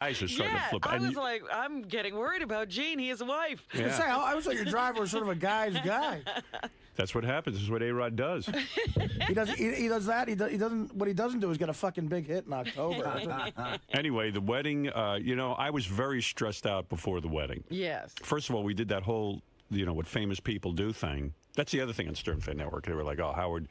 Eyes are starting to flip. I was like, I'm getting worried about Gene. He has a wife. Yeah. I was like, your driver was sort of a guy's guy. That's what happens. This is what A-Rod does. He does that. He doesn't. What he doesn't do is get a fucking big hit in October. Anyway, the wedding. I was very stressed out before the wedding. Yes. First of all, we did that whole, what famous people do thing. That's the other thing on Stern Fan Network. They were like, oh, Howard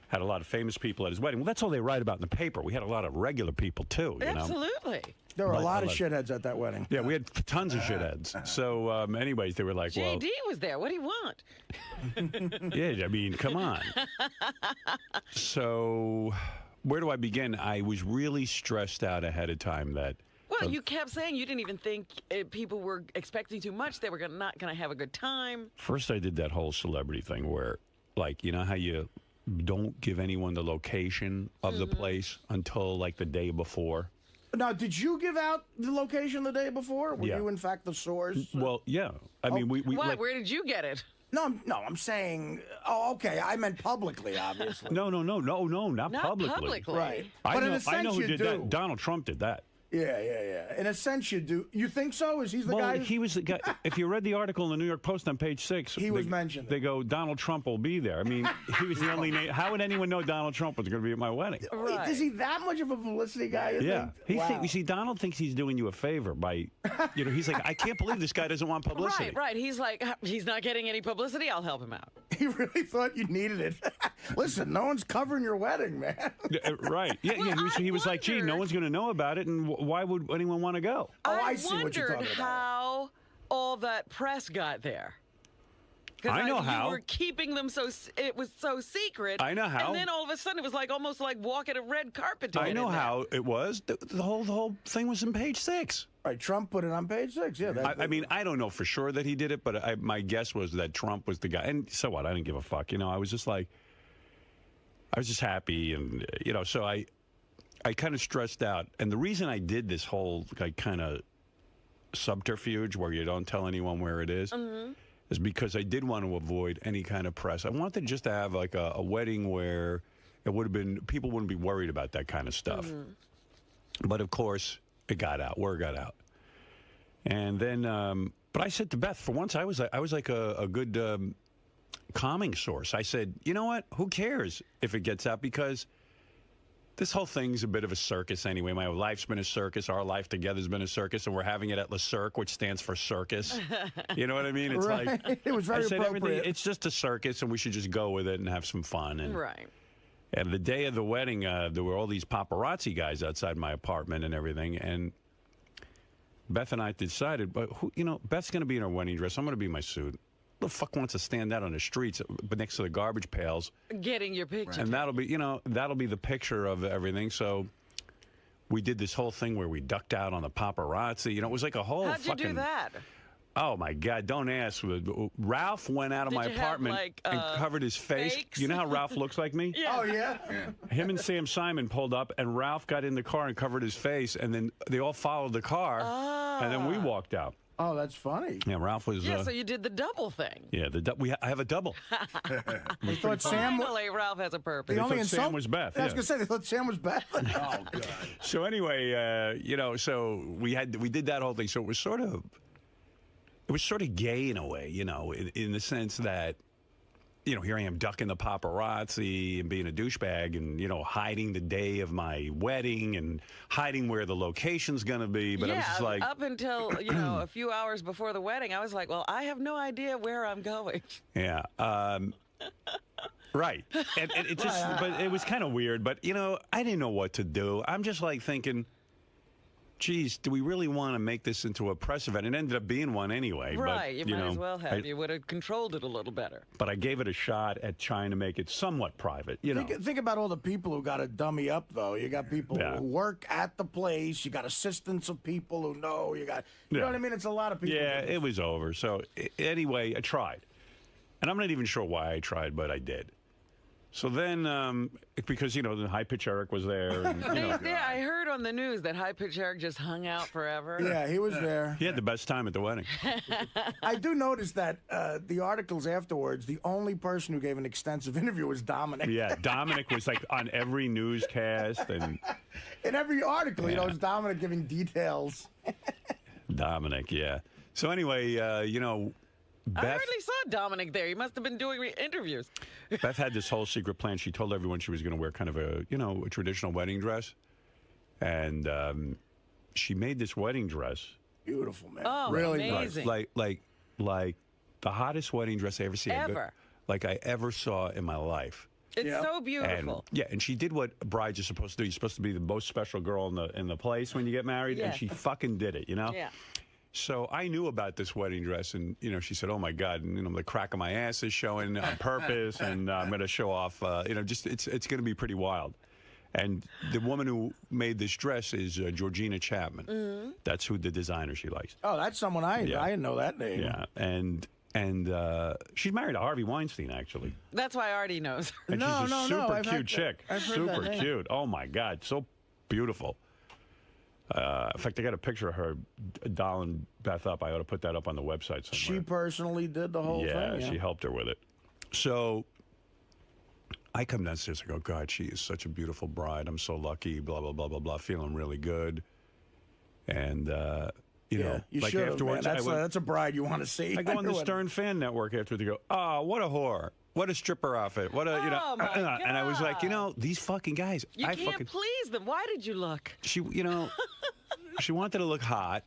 had a lot of famous people at his wedding. Well, that's all they write about in the paper. We had a lot of regular people, too. Absolutely. There were a lot of shitheads at that wedding. Yeah, we had tons of shitheads. So, anyways, they were like, well... JD was there. What do you want? Yeah, I mean, come on. So, where do I begin? I was really stressed out ahead of time that... Well, you kept saying you didn't even think people were expecting too much. They were not going to have a good time. First, I did that whole celebrity thing where, like, you know how you don't give anyone the location of the place until, like, the day before? Now, did you give out the location the day before? Were you, in fact, the source? Well, yeah. I mean, we Why? like, where did you get it? No, I'm saying. Oh, okay. I meant publicly, obviously. No, not publicly. Publicly. Right. I But know, in a sense, I know who you did do. that. Donald Trump did that. Yeah. In a sense, you do. You think so? Is he the guy? He was the guy. If you read the article in the New York Post on page 6, He was mentioned. They go, Donald Trump will be there. I mean, he was the only name. How would anyone know Donald Trump was going to be at my wedding? Wait, is he that much of a publicity guy? Yeah. Wow. You see, Donald thinks he's doing you a favor by, he's like, I can't believe this guy doesn't want publicity. Right. He's like, he's not getting any publicity. I'll help him out. He really thought you needed it. Listen, no one's covering your wedding, man. Right. Yeah. Well, He was like, gee, no one's going to know about it, and why would anyone want to go? I see what you're wondered talking about. how all that press got there. I know how. You were keeping them it was so secret. I know how. And then all of a sudden it was almost like walking a red carpet to I get know in there. how it was. The whole thing was in page 6. Right, Trump put it on page 6. Yeah. I mean, I don't know for sure that he did it, but my guess was that Trump was the guy. And so what? I didn't give a fuck. I was just like, I was just happy, and so I kind of stressed out. And the reason I did this whole kind of subterfuge where you don't tell anyone where it is because I did want to avoid any kind of press. I wanted just to have like a wedding where it would have been, people wouldn't be worried about that kind of stuff. But of course, it got out. Word got out. And then, but I said to Beth, for once, I was like a good calming source. I said, you know what? Who cares if it gets out? Because this whole thing's a bit of a circus anyway. My life's been a circus. Our life together's been a circus, and we're having it at Le Cirque, which stands for circus. You know what I mean? It's right. like It was very I said, appropriate. it's just a circus, and we should just go with it and have some fun. And, Right. And the day of the wedding, there were all these paparazzi guys outside my apartment and everything, and Beth and I decided, but Beth's going to be in her wedding dress. I'm going to be in my suit. Who the fuck wants to stand out on the streets but next to the garbage pails? Getting your picture. And that'll be the picture of everything. So we did this whole thing where we ducked out on the paparazzi. It was like a whole How'd you do that? Oh, my God, don't ask. Ralph went out of my apartment and covered his face. fakes? You know how Ralph looks like me? Yeah. Oh, yeah? Him and Sam Simon pulled up, and Ralph got in the car and covered his face, and then they all followed the car, and then we walked out. Oh, that's funny. Yeah, Ralph was... Yeah, so you did the double thing. Yeah, I have a double. They thought Sam... Finally, Ralph has a purpose. They only thought Sam was Beth. I was going to say, they thought Sam was Beth. Oh, God. So anyway, so we did that whole thing. So it was sort of gay in a way, in the sense that, here I am ducking the paparazzi and being a douchebag and, hiding the day of my wedding and hiding where the location's going to be. But I was just like... up until, a few hours before the wedding, I was like, well, I have no idea where I'm going. Yeah. Right. And it just, but it was kind of weird. But, I didn't know what to do. I'm just like thinking... Geez, do we really want to make this into a press event? It ended up being one anyway. Right, but, you might as well have. You would have controlled it a little better. But I gave it a shot at trying to make it somewhat private, Think about all the people who got to dummy up, though. You got people who work at the place. You got assistants of people who know. You know what I mean? It's a lot of people. Yeah, it was over. So anyway, I tried. And I'm not even sure why I tried, but I did. So then, because, the High Pitch Eric was there. And, I heard on the news that High Pitch Eric just hung out forever. Yeah, he was there. He had the best time at the wedding. I do notice that the articles afterwards, the only person who gave an extensive interview was Dominic. Yeah, Dominic was like on every newscast. And in every article, it's Dominic giving details. Dominic, yeah. So anyway, Beth, I hardly saw Dominic there. He must have been doing interviews. Beth had this whole secret plan. She told everyone she was going to wear kind of a traditional wedding dress. And she made this wedding dress. Beautiful, man. Oh, really amazing. Like the hottest wedding dress I ever seen. Ever. Like I ever saw in my life. It's so beautiful. And she did what brides are supposed to do. You're supposed to be the most special girl in the place when you get married. Yes. And she fucking did it, Yeah. So I knew about this wedding dress, and she said, "Oh my God!" And the crack of my ass is showing on purpose, and I'm going to show off. Just it's going to be pretty wild. And the woman who made this dress is Georgina Chapman. Mm-hmm. That's who the designer she likes. Oh, that's someone I didn't know that name. Yeah, and she's married to Harvey Weinstein, actually. That's why Artie knows. And she's a super cute heard chick. Super cute. Oh my God, so beautiful. In fact, I got a picture of her dolling Beth up. I ought to put that up on the website somewhere. She personally did the whole thing? Yeah, she helped her with it. So I come downstairs and go, God, she is such a beautiful bride. I'm so lucky, blah, blah, blah, blah, blah, feeling really good. And, you like should afterwards, have, man. That's a bride you want to see. I go on the Stern Fan Network after they go, oh, what a whore. What a stripper outfit. What a, Oh, my God. And I was like, these fucking guys. You can't please them. Why did you look? She, she wanted to look hot.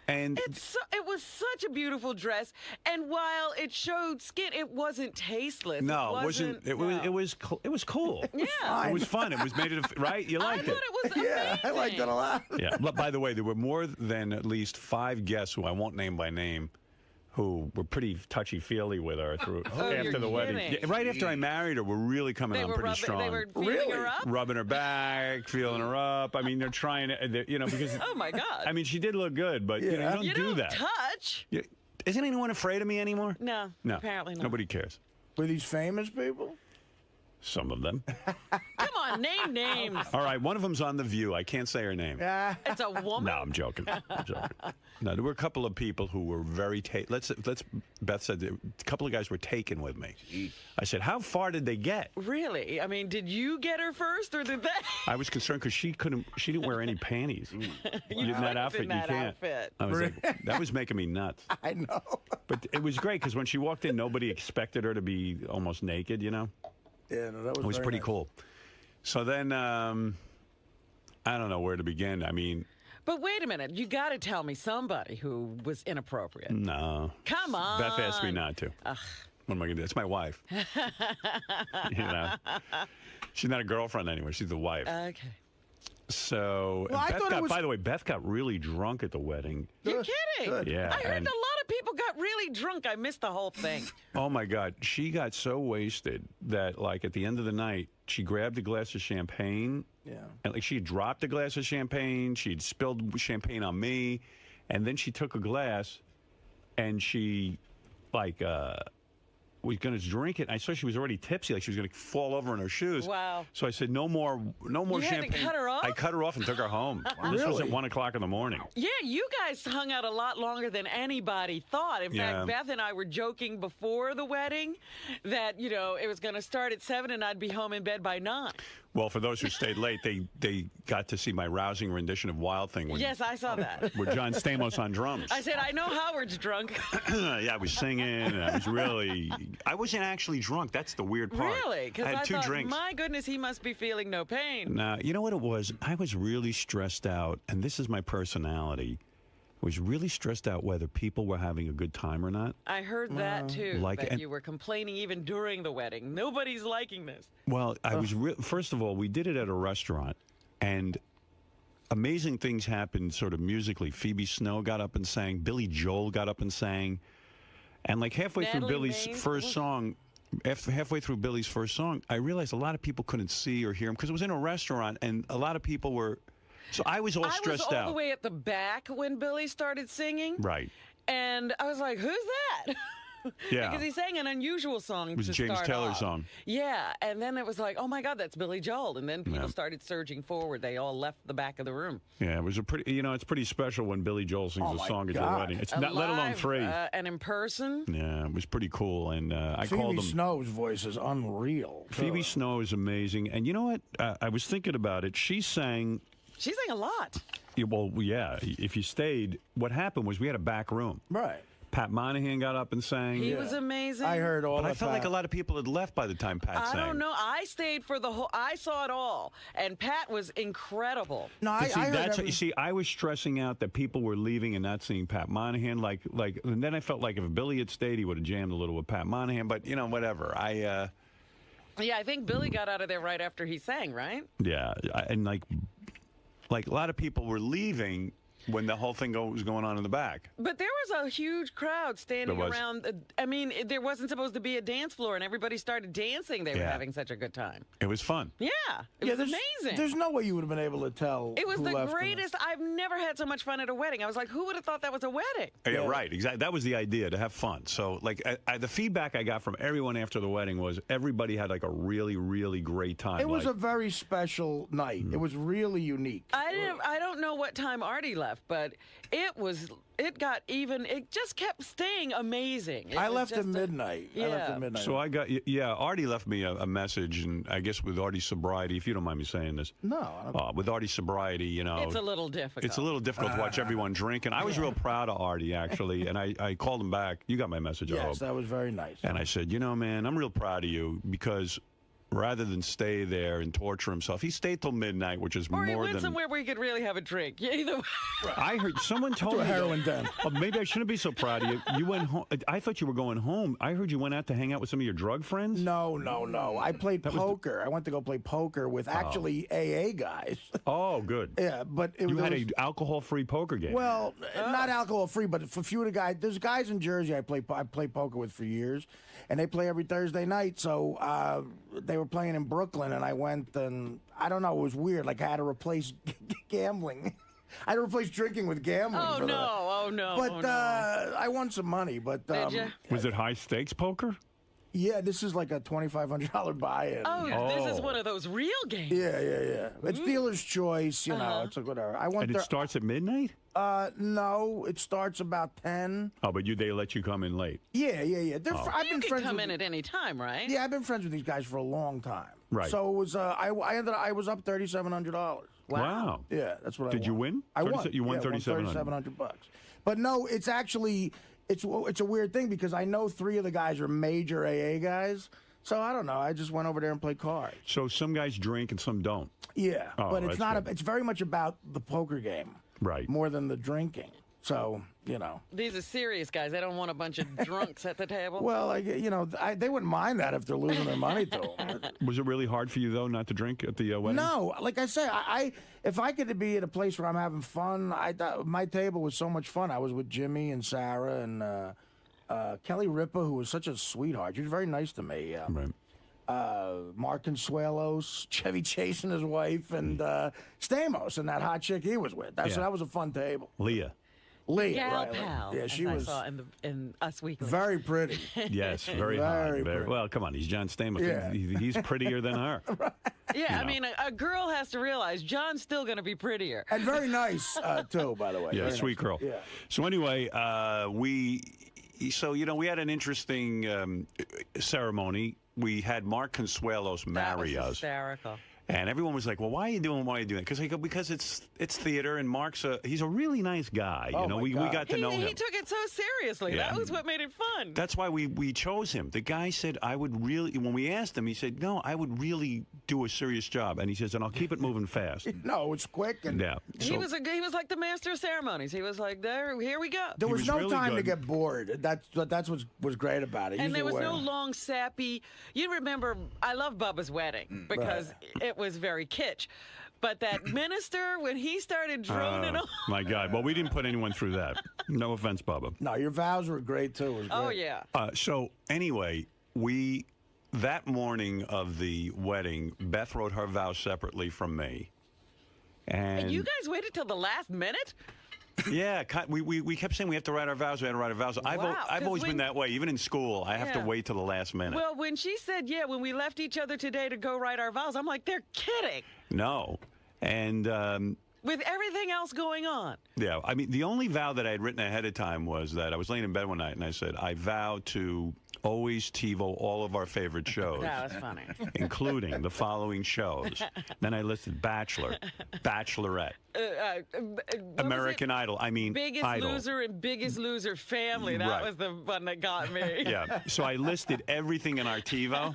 And it was such a beautiful dress, and while it showed skin, it wasn't tasteless. No, it wasn't. It was cool. Yeah, it was fun. It was made it right. You liked it. I thought it was amazing. Yeah, I liked it a lot. Yeah. By the way, there were more than at least 5 guests who I won't name by name, who were pretty touchy-feely with her after the wedding. Yeah, right after I married her, we're really coming on pretty strong. They were feeling her up? Rubbing her back, feeling her up. I mean, they're trying to, because... Oh, my God. I mean, she did look good, but you don't do that. Touch. Isn't anyone afraid of me anymore? No, apparently not. Nobody cares. Were these famous people? Some of them. Come on, name names. All right, one of them's on The View. I can't say her name. It's a woman? No, I'm joking. No, there were a couple of people who were very Beth said a couple of guys were taken with me. Jeez. I said, how far did they get? Really? I mean, did you get her first, or did they? I was concerned because she didn't wear any panties. In that outfit, you can't. I was like, that was making me nuts. I know. But it was great because when she walked in, nobody expected her to be almost naked, Yeah, no, that was It was pretty nice. cool. So then, I don't know where to begin. I mean... But wait a minute. You got to tell me somebody who was inappropriate. No. Come on. Beth asked me not to. What am I going to do? It's my wife. She's not a girlfriend anymore. She's the wife. Okay. So, by the way, Beth got really drunk at the wedding. You're kidding? Good. Yeah. I heard a lot of people got really drunk. I missed the whole thing. Oh, my God. She got so wasted that, like, at the end of the night, she grabbed a glass of champagne. Yeah. And, like, she had dropped a glass of champagne. She'd spilled champagne on me. And then she took a glass and she, like, was going to drink it. I saw she was already tipsy, like she was going to fall over in her shoes. Wow. So I said, no more champagne. Had to cut her off? I cut her off and took her home. This was at 1 o'clock in the morning. Yeah, you guys hung out a lot longer than anybody thought. In fact, Beth and I were joking before the wedding that, it was going to start at 7 and I'd be home in bed by 9. Well, for those who stayed late, they got to see my rousing rendition of Wild Thing. Yes, I saw that. With John Stamos on drums. I said, I know Howard's drunk. Yeah, I was singing, and I wasn't actually drunk. That's the weird part. Really? Because I had 2 thought, drinks. my goodness, he must be feeling no pain. Now, you know what it was? I was really stressed out, and this is my personality. I was really stressed out whether people were having a good time or not. I heard that, too, and you were complaining even during the wedding. Nobody's liking this. Well, I was first of all, we did it at a restaurant, and amazing things happened sort of musically. Phoebe Snow got up and sang. Billy Joel got up and sang. And like halfway through Billy's first song, halfway through Billy's first song, I realized a lot of people couldn't see or hear him because it was in a restaurant, and a lot of people were... So I was all stressed out. I was all the way at the back when Billy started singing. Right. And I was like, who's that? Yeah. Because he sang an unusual song. It was to James start Taylor's off. song. Yeah, and then it was like, oh my God, that's Billy Joel. And then people started surging forward. They all left the back of the room. Yeah, it was a pretty, it's pretty special when Billy Joel sings a song at your wedding. It's not, let alone free. And in person. Yeah, it was pretty cool. And I Phoebe called him. Snow's voice is unreal. Phoebe Snow is amazing. And you know what? I was thinking about it. She sang a lot. Well, yeah. If you stayed, what happened was we had a back room. Right. Pat Monahan got up and sang. He was amazing. I heard all But that. I felt like a lot of people had left by the time Pat sang. I don't know. I stayed for the whole. I saw it all, and Pat was incredible. No, I heard you see, I was stressing out that people were leaving and not seeing Pat Monahan. And then I felt like if Billy had stayed, he would have jammed a little with Pat Monahan. But whatever. Yeah, I think Billy got out of there right after he sang, right? Yeah, and like a lot of people were leaving when the whole thing was going on in the back. But there was a huge crowd standing around. I mean, there wasn't supposed to be a dance floor, and everybody started dancing. They were having such a good time. It was fun. Yeah, it was amazing. There's no way you would have been able to tell. It was the greatest. I've never had so much fun at a wedding. I was like, who would have thought that was a wedding? Yeah, right. Exactly. That was the idea, to have fun. So, the feedback I got from everyone after the wedding was everybody had like a really, really great time. It was a very special night. It was really unique. I don't know what time Artie left, but it just kept staying amazing. I left at midnight. Yeah. I left at midnight. So I got, Artie left me a message, and I guess with Artie's sobriety, if you don't mind me saying this. No. With Artie's sobriety, It's a little difficult. It's a little difficult to watch everyone drink, and I was real proud of Artie, actually, and I called him back. You got my message, I hope. Yes, that was very nice. And I said, man, I'm real proud of you, because rather than stay there and torture himself, he stayed till midnight, which is more than... Or he went somewhere where he could really have a drink. Yeah, either way. I heard someone told me... a heroin den. Oh, maybe I shouldn't be so proud of you. You went home. I thought you were going home. I heard you went out to hang out with some of your drug friends. No. I played poker. I went to go play poker with actually AA guys. Oh, good. Yeah, but you had an alcohol-free poker game. Well, not alcohol-free, but for a few of the guys, there's guys in Jersey I play poker with for years, and they play every Thursday night. So they were playing in Brooklyn, and I went, and I don't know, it was weird. Like I had to replace gambling. I had to replace drinking with gambling. Oh no! But I won some money. But did you? Was it high stakes poker? Yeah, this is like a $2,500 buy-in. Oh, this is one of those real games. Yeah. It's dealer's choice, It's like whatever. And it starts at midnight? No, it starts about 10. Oh, but they let you come in late. Yeah. I've been You friends can come with in at any time, right? Yeah, I've been friends with these guys for a long time. Right. So it was. I was up $3,700. Wow. Yeah, that's what I won. Did you win? I won. You won $3,700. But no, it's actually it's a weird thing because I know 3 of the guys are major AA guys. So I don't know. I just went over there and played cards. So some guys drink and some don't. Yeah, but it's not. Good. It's very much about the poker game, right? More than the drinking. So these are serious guys. They don't want a bunch of drunks at the table. Well, they wouldn't mind that if they're losing their money to them. Was it really hard for you though not to drink at the wedding? No, like I say, if I could be at a place where I'm having fun, my table was so much fun. I was with Jimmy and Sarah and Kelly Ripa, who was such a sweetheart. She was very nice to me. Right. Mark Consuelos, Chevy Chase and his wife, and Stamos and that hot chick he was with. So that was a fun table. Leah, Gal right? Pal. Yeah, she was. I saw in Us Weekly. Very pretty. Yes, very hot. Well, come on, he's John Stamos. Yeah. He's prettier than her. Right. Yeah, I mean, a girl has to realize John's still going to be prettier. And very nice, too, by the way. Yeah, very sweet nice. girl. Yeah. So anyway, we had an interesting ceremony. We had Mark Consuelos marry That was us. hysterical. And everyone was like, "Well, why are you doing that?" Because it's theater, and Mark's he's a really nice guy. We got to know him. He took it so seriously. Yeah. That was what made it fun. That's why we chose him. The guy said, "I would really." When we asked him, he said, "No, I would really do a serious job." And he says, "And I'll keep it moving fast." No, it's quick. And yeah, he was like the master of ceremonies. He was like, here we go. There was no really time good. to get bored. That's what was great about it. And there was no long, sappy. You remember, I love Bubba's wedding because it was very kitsch. But that minister, when he started droning on. My God. Well, we didn't put anyone through that. No offense, Bubba. No, your vows were great, too. It was great. Oh, yeah. So, anyway, that morning of the wedding, Beth wrote her vows separately from me. And you guys waited till the last minute? Yeah, we kept saying we have to write our vows. We have to write our vows. I've always been that way. Even in school, I have to wait till the last minute. Well, when she said, yeah, when we left each other today to go write our vows, I'm like, they're kidding. No. And with everything else going on. Yeah, I mean, the only vow that I had written ahead of time was that I was laying in bed one night and I said, I vow to always TiVo all of our favorite shows. That was funny. Including the following shows. Then I listed Bachelor, Bachelorette, American Idol. I mean, Biggest Idol. Loser and Biggest Loser Family. That was the one that got me. Yeah, so I listed everything in our TiVo.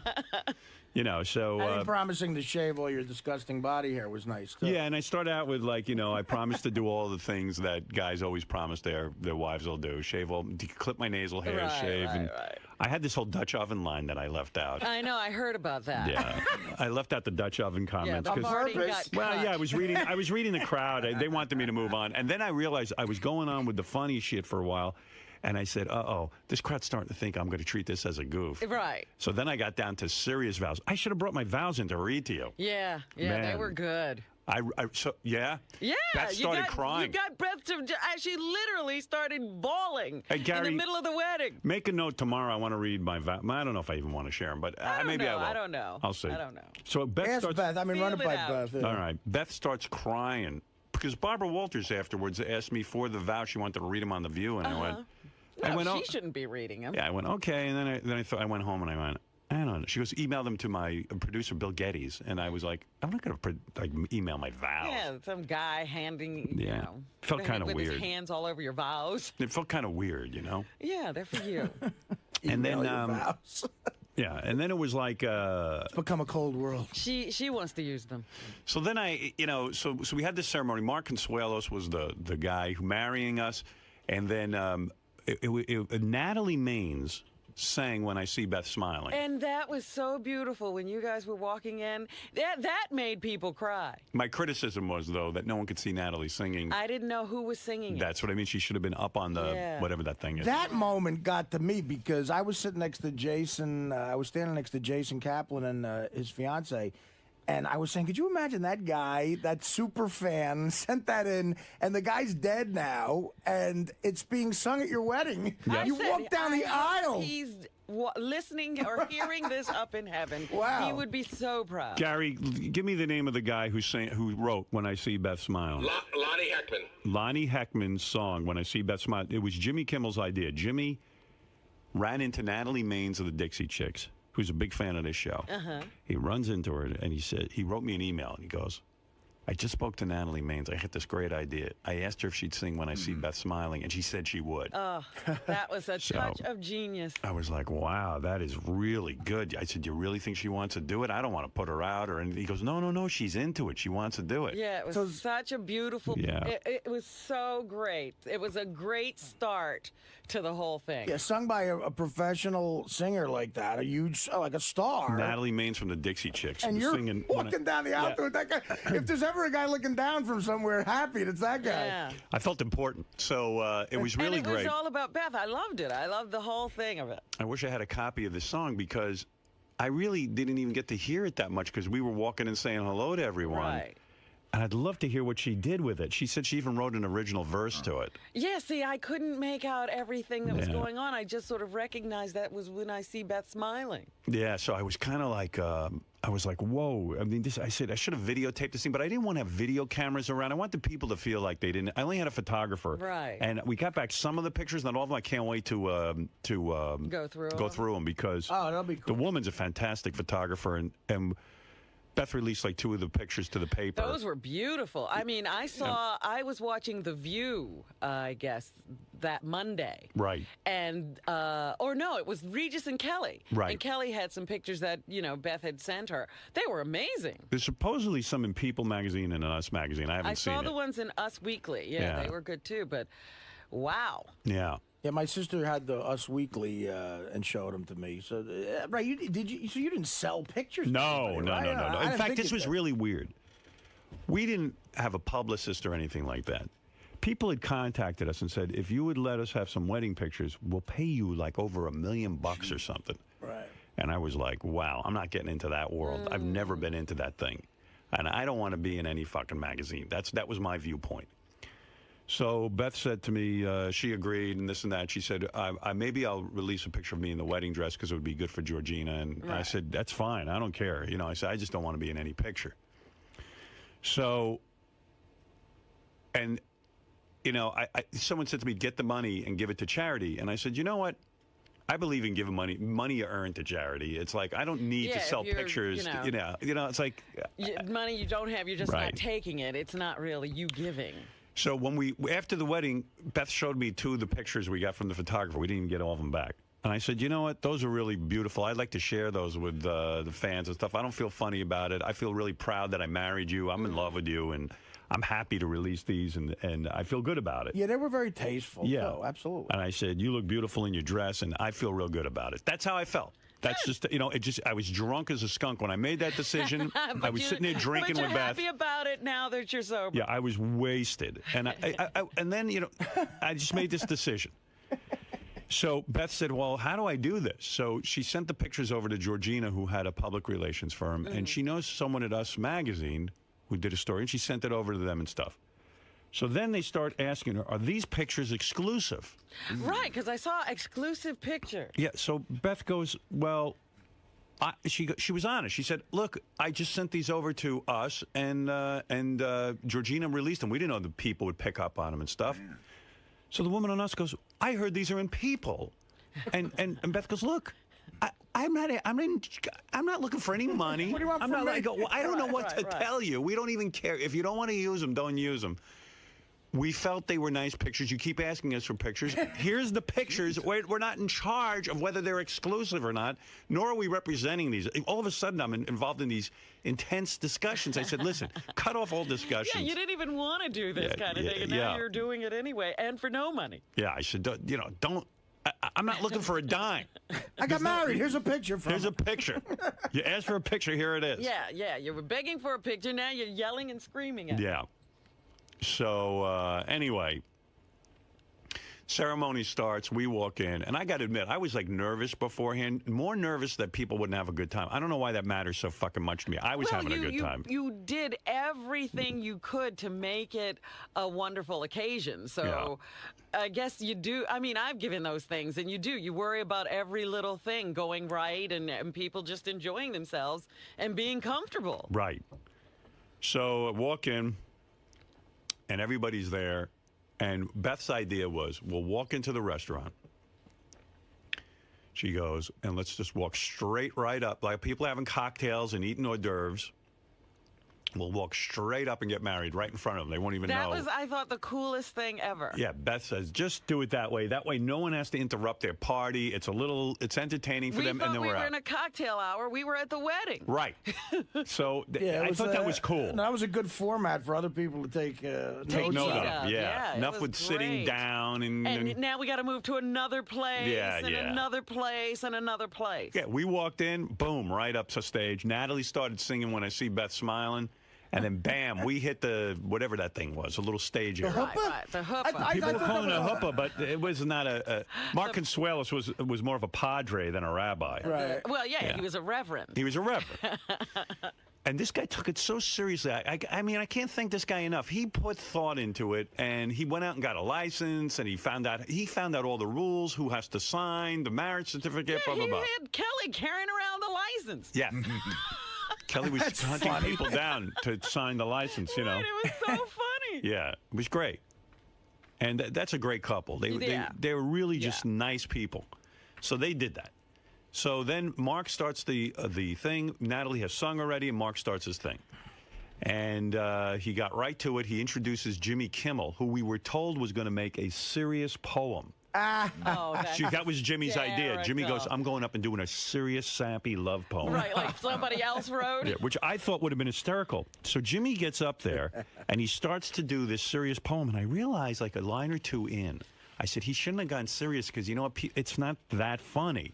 You know, so... I think promising to shave all your disgusting body hair was nice, too. Yeah, and I start out with, like, you know, I promise to do all the things that guys always promise their wives will do. Shave all... Clip my nasal hairs, shave. Right. I had this whole Dutch oven line that I left out. I know, I heard about that. Yeah. I left out the Dutch oven comments. Yeah, the party got well, yeah, I was reading the crowd. They wanted me to move on. And then I realized I was going on with the funny shit for a while. And I said, uh-oh, this crowd's starting to think I'm going to treat this as a goof. Right. So then I got down to serious vows. I should have brought my vows in to read to you. Yeah, Man. They were good. Yeah? Yeah. Beth started crying. You got Beth to... She literally started bawling Gary, in the middle of the wedding. Make a note tomorrow. I want to read my vow. I don't know if I even want to share them, but maybe I will. I don't know. I'll see. I don't know. So Beth starts... Beth. I mean, run it by Beth. Yeah. All right. Beth starts crying because Barbara Walters afterwards asked me for the vow. She wanted to read them on The View, and I went... No, she shouldn't be reading them. Yeah, I went, okay. And then I thought I went home and I went, I don't know. She goes, email them to my producer, Bill Geddes. And I was like, I'm not going to email my vows. Yeah, some guy handing, you know. Felt kind of weird. With his hands all over your vows. It felt kind of weird, you know. Yeah, they're for you. And then, vows. yeah, and then it was like... it's become a cold world. She wants to use them. So then so we had this ceremony. Mark Consuelos was the guy who marrying us. And then... Natalie Maines sang When I See Beth Smiling. And that was so beautiful when you guys were walking in. That made people cry. My criticism was, though, that no one could see Natalie singing. I didn't know who was singing That's what I mean. She should have been up on the whatever that thing is. That moment got to me because I was sitting next to Jason. I was standing next to Jason Kaplan and his fiance. And I was saying, could you imagine that guy, that super fan, sent that in, and the guy's dead now, and it's being sung at your wedding. Yeah. You walk down the aisle. He's listening or hearing this up in heaven. Wow. He would be so proud. Gary, give me the name of the guy who wrote When I See Beth Smile. Lonnie Heckman. Lonnie Heckman's song, When I See Beth Smile. It was Jimmy Kimmel's idea. Jimmy ran into Natalie Maines of the Dixie Chicks, who's a big fan of this show. He runs into her, and he wrote me an email, and he goes, I just spoke to Natalie Maines. I had this great idea. I asked her if she'd sing When I See Beth Smiling, and she said she would. Oh, that was a touch of genius. I was like, wow, that is really good. I said, you really think she wants to do it? I don't want to put her out. And he goes, no, she's into it. She wants to do it. Yeah, it was such a beautiful, it was so great. It was a great start to the whole thing. Yeah, sung by a professional singer like that, a huge, like a star. Natalie Maines from the Dixie Chicks. And you're singing walking down the aisle with that guy. If there's ever a guy looking down from somewhere happy, it's that guy. Yeah. I felt important. So it was really great. And it was all about Beth. I loved it. I loved the whole thing of it. I wish I had a copy of this song because I really didn't even get to hear it that much because we were walking and saying hello to everyone. Right. And I'd love to hear what she did with it. She said she even wrote an original verse to it. Yeah, see, I couldn't make out everything that was going on. I just sort of recognized that was When I See Beth Smiling. Yeah, so I was kind of like, I was like, whoa. I mean, I said I should have videotaped this thing, but I didn't want to have video cameras around. I wanted people to feel like they didn't. I only had a photographer. Right. And we got back some of the pictures, not all of them. I can't wait to go through them because that'll be cool. The woman's a fantastic photographer, and Beth released like 2 of the pictures to the paper. Those were beautiful. I mean, I was watching The View, I guess, that Monday. Right. And, or no, it was Regis and Kelly. Right. And Kelly had some pictures that, Beth had sent her. They were amazing. There's supposedly some in People magazine and in Us magazine. I haven't seen it. I saw the ones in Us Weekly. Yeah, they were good too, but wow. Yeah. Yeah, my sister had the Us Weekly and showed them to me. So, right, you didn't sell pictures? No. Right? In fact, this was really weird. We didn't have a publicist or anything like that. People had contacted us and said, if you would let us have some wedding pictures, we'll pay you like over $1 million or something. Right. And I was like, wow, I'm not getting into that world. I've never been into that thing. And I don't want to be in any fucking magazine. That was my viewpoint. So Beth said to me, she agreed and this and that. She said, maybe I'll release a picture of me in the wedding dress because it would be good for Georgina. And I said, that's fine. I don't care. You know, I said, I just don't want to be in any picture. So, and, you know, someone said to me, get the money and give it to charity. And I said, you know what? I believe in giving money you earn to charity. It's like, I don't need to sell pictures. You know, it's like. Money you don't have, you're just not taking it. It's not really you giving. So when after the wedding, Beth showed me 2 of the pictures we got from the photographer. We didn't even get all of them back. And I said, you know what? Those are really beautiful. I'd like to share those with the fans and stuff. I don't feel funny about it. I feel really proud that I married you. I'm in love with you. And I'm happy to release these. And I feel good about it. Yeah, they were very tasteful. Yeah. Oh, absolutely. And I said, you look beautiful in your dress. And I feel real good about it. That's how I felt. That's just, you know, I was drunk as a skunk when I made that decision. I was sitting there drinking with Beth. But you're happy about it now that you're sober. Yeah, I was wasted. And and then, you know, I just made this decision. So Beth said, well, how do I do this? So she sent the pictures over to Georgina, who had a public relations firm. And she knows someone at Us Magazine who did a story. And she sent it over to them and stuff. So then they start asking her, are these pictures exclusive? Right, because I saw exclusive picture. Yeah, so Beth goes, well, she was honest. She said, look, I just sent these over to Us, and Georgina released them. We didn't know the people would pick up on them and stuff. Yeah. So the woman on Us goes, I heard these are in People. And Beth goes, look, I'm not looking for any money. What do you want from me? Well, I don't know what to tell you. We don't even care. If you don't want to use them, don't use them. We felt they were nice pictures. You keep asking us for pictures. Here's the pictures. We're not in charge of whether they're exclusive or not, nor are we representing these. All of a sudden, I'm involved in these intense discussions. I said, listen, cut off all discussions. Yeah, you didn't even want to do this kind of thing, and now you're doing it anyway, and for no money. Yeah, I said, you know, don't. I'm not looking for a dime. I got married. Here's a picture. Here's a picture. You asked for a picture. Here it is. Yeah. You were begging for a picture. Now you're yelling and screaming at it. Yeah. So, anyway, ceremony starts. We walk in. And I got to admit, I was, like, nervous beforehand. More nervous that people wouldn't have a good time. I don't know why that matters so fucking much to me. I was having a good time. You did everything you could to make it a wonderful occasion. So I guess you do. I mean, I've given those things, and you do. You worry about every little thing going right and people just enjoying themselves and being comfortable. Right. So I walk in. And everybody's there. And Beth's idea was, we'll walk into the restaurant. She goes, and let's just walk straight right up. Like people having cocktails and eating hors d'oeuvres. We'll walk straight up and get married right in front of them. They won't even know. That was, I thought, the coolest thing ever. Yeah, Beth says, just do it that way. That way no one has to interrupt their party. It's entertaining for them, and then we're out. We were in a cocktail hour. We were at the wedding. Right. So I thought that was cool. That was a good format for other people to take note of. Yeah. Enough with sitting down. And now we got to move to another place, another place, and another place. Yeah, we walked in, boom, right up to stage. Natalie started singing When I See Beth Smiling. And then, bam, we hit the, whatever that thing was, a little stage area. Right, the huppah. People were calling it a huppah, but it was not a... Mark Consuelos was more of a padre than a rabbi. Right. Well, yeah, he was a reverend. He was a reverend. And this guy took it so seriously. I mean, I can't thank this guy enough. He put thought into it, and he went out and got a license, and he found out all the rules, who has to sign, the marriage certificate, blah, blah, blah. He had Kelly carrying around the license. Yeah. Kelly was hunting people down to sign the license, you know. Right, it was so funny. Yeah, it was great. And that's a great couple. They were really just nice people. So they did that. So then Mark starts the thing. Natalie has sung already, and Mark starts his thing. And he got right to it. He introduces Jimmy Kimmel, who we were told was going to make a serious poem. That was Jimmy's idea. Jimmy goes, I'm going up and doing a serious, sappy love poem. Right, like somebody else wrote. Yeah, which I thought would have been hysterical. So Jimmy gets up there, and he starts to do this serious poem, and I realized, like a line or two in, I said, he shouldn't have gone serious, because you know what, it's not that funny.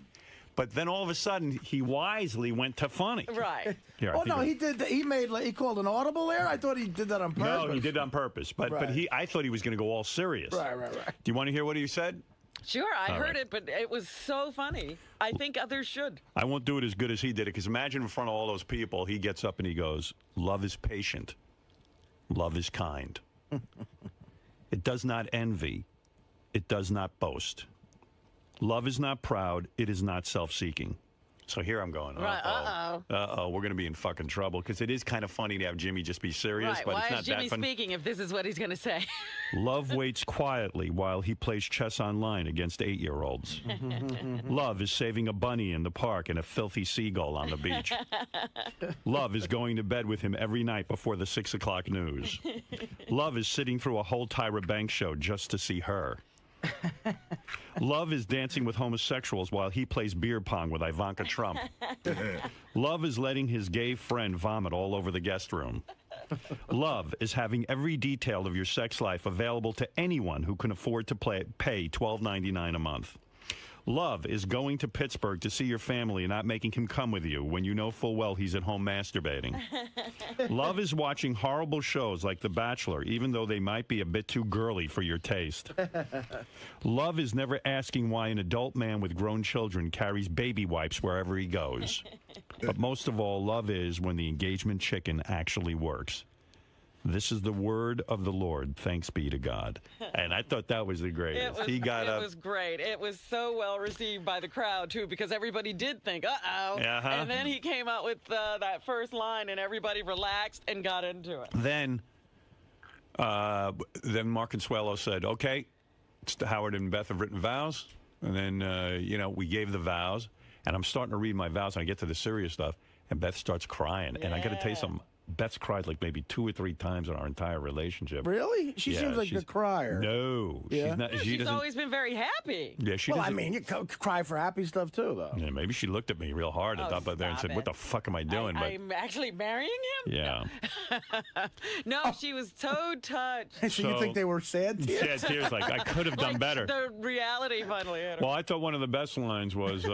But then all of a sudden, he wisely went to funny. Right. Yeah, he called an audible there? I thought he did that on purpose. No, he did it on purpose. But I thought he was going to go all serious. Right. Do you want to hear what he said? Sure, I heard it, but it was so funny. I think others should. I won't do it as good as he did it, because imagine in front of all those people, he gets up and he goes, love is patient. Love is kind. It does not envy. It does not boast. Love is not proud. It is not self-seeking. So here I'm going, uh-oh, we're going to be in fucking trouble, because it is kind of funny to have Jimmy just be serious, Right. but Why it's not is Jimmy that funny. speaking if this is what he's going to say? Love waits quietly while he plays chess online against 8-year-olds. Love is saving a bunny in the park and a filthy seagull on the beach. Love is going to bed with him every night before the 6 o'clock news. Love is sitting through a whole Tyra Banks show just to see her. Love is dancing with homosexuals while he plays beer pong with Ivanka Trump. Love is letting his gay friend vomit all over the guest room. Love is having every detail of your sex life available to anyone who can afford to pay $12.99 a month. Love is going to Pittsburgh to see your family and not making him come with you when you know full well he's at home masturbating. Love is watching horrible shows like The Bachelor, even though they might be a bit too girly for your taste. Love is never asking why an adult man with grown children carries baby wipes wherever he goes. But most of all, love is when the engagement chicken actually works. This is the word of the Lord. Thanks be to God. And I thought that was the greatest. It was great. It was so well received by the crowd, too, because everybody did think, uh-oh. And then he came out with that first line, and everybody relaxed and got into it. Then Mark Consuelo said, okay, Howard and Beth have written vows. And then, we gave the vows. And I'm starting to read my vows, and I get to the serious stuff, and Beth starts crying. Yeah. And I got to tell you something. Beth's cried like maybe 2 or 3 times in our entire relationship. Really? She seems like a crier. No. Yeah. She's not. She's always been very happy. Yeah, she Well, I mean, you cry for happy stuff, too, though. Yeah, maybe she looked at me real hard up there and said, what the fuck am I doing? I'm actually marrying him? Yeah. No, she was so touched. So you think they were sad tears? Sad tears, like, I could have done better. The reality finally hit her. Well, I thought one of the best lines was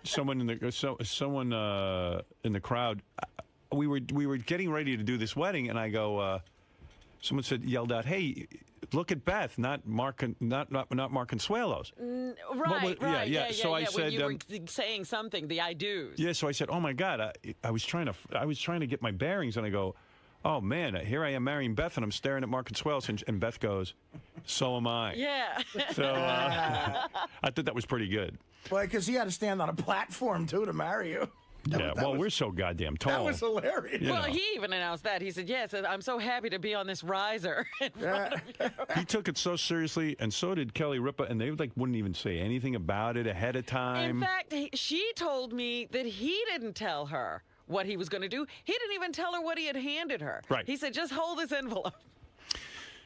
someone in the crowd. We were getting ready to do this wedding, and I go. Someone yelled out, "Hey, look at Beth, not Mark Consuelo's." Right. Yeah. So I said, you were saying something, the I do's. Yeah. So I said, "Oh my God, I was trying to get my bearings," and I go, "Oh man, here I am marrying Beth, and I'm staring at Mark Consuelos," and Beth goes, "So am I." Yeah. So I thought that was pretty good. Well, because he had to stand on a platform too to marry you. We're so goddamn tall. That was hilarious. Well, he even announced that. He said, yes, I'm so happy to be on this riser in front of you. He took it so seriously, and so did Kelly Ripa, and they wouldn't even say anything about it ahead of time. In fact, she told me that he didn't tell her what he was going to do. He didn't even tell her what he had handed her. Right. He said, just hold this envelope.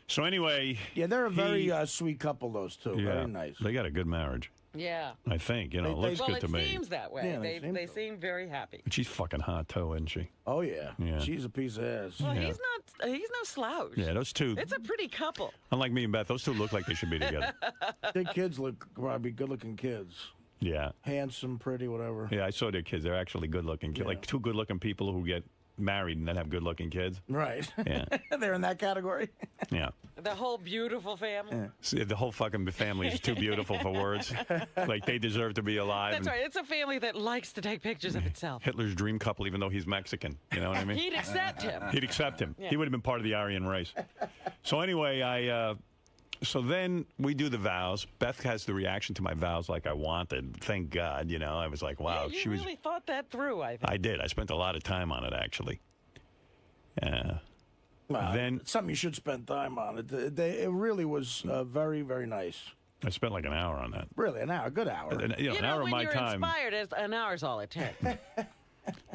So anyway... Yeah, they're a very sweet couple, those two. Yeah, very nice. They got a good marriage. Yeah. I think, it looks good to me. Well, it seems that way. Yeah, they seem very happy. But she's fucking hot, too, isn't she? Oh, yeah. She's a piece of ass. Well, he's no slouch. Yeah, those two. It's a pretty couple. Unlike me and Beth, those two look like they should be together. Their kids look probably good-looking kids. Yeah. Handsome, pretty, whatever. Yeah, I saw their kids. They're actually good-looking kids. Yeah. Like two good-looking people who get married and then have good-looking kids. Right. Yeah. They're in that category. Yeah. The whole beautiful family. Yeah. See, the whole fucking family is too beautiful for words. Like, they deserve to be alive. That's right. It's a family that likes to take pictures of itself. Hitler's dream couple, even though he's Mexican. You know what I mean? He'd accept him. He'd accept him. Yeah. He would have been part of the Aryan race. So anyway, so then we do the vows. Beth has the reaction to my vows like I wanted. Thank God, I was like, wow. Yeah, you really thought that through, I think. I did. I spent a lot of time on it, actually. Then it's something you should spend time on. It really was very, very nice. I spent like an hour on that. Really, an hour, a good hour. An hour of my time. When you're inspired, an hour's all it takes. Well,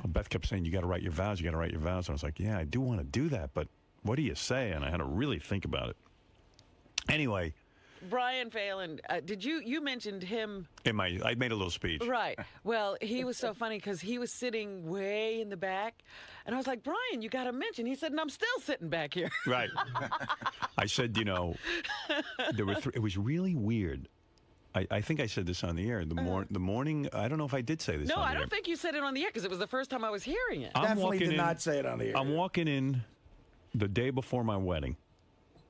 Beth kept saying, you got to write your vows, you got to write your vows. And I was like, yeah, I do want to do that, but what do you say? And I had to really think about it. Anyway. Brian Phelan, you mentioned him? I made a little speech. Right. Well, he was so funny because he was sitting way in the back. And I was like, Brian, you got to mention. He said, and I'm still sitting back here. Right. I said, there were it was really weird. I think I said this on the air. The morning, I don't know if I did say this on the air. No, I don't think you said it on the air because it was the first time I was hearing it. Definitely did not say it on the air. I'm walking in the day before my wedding.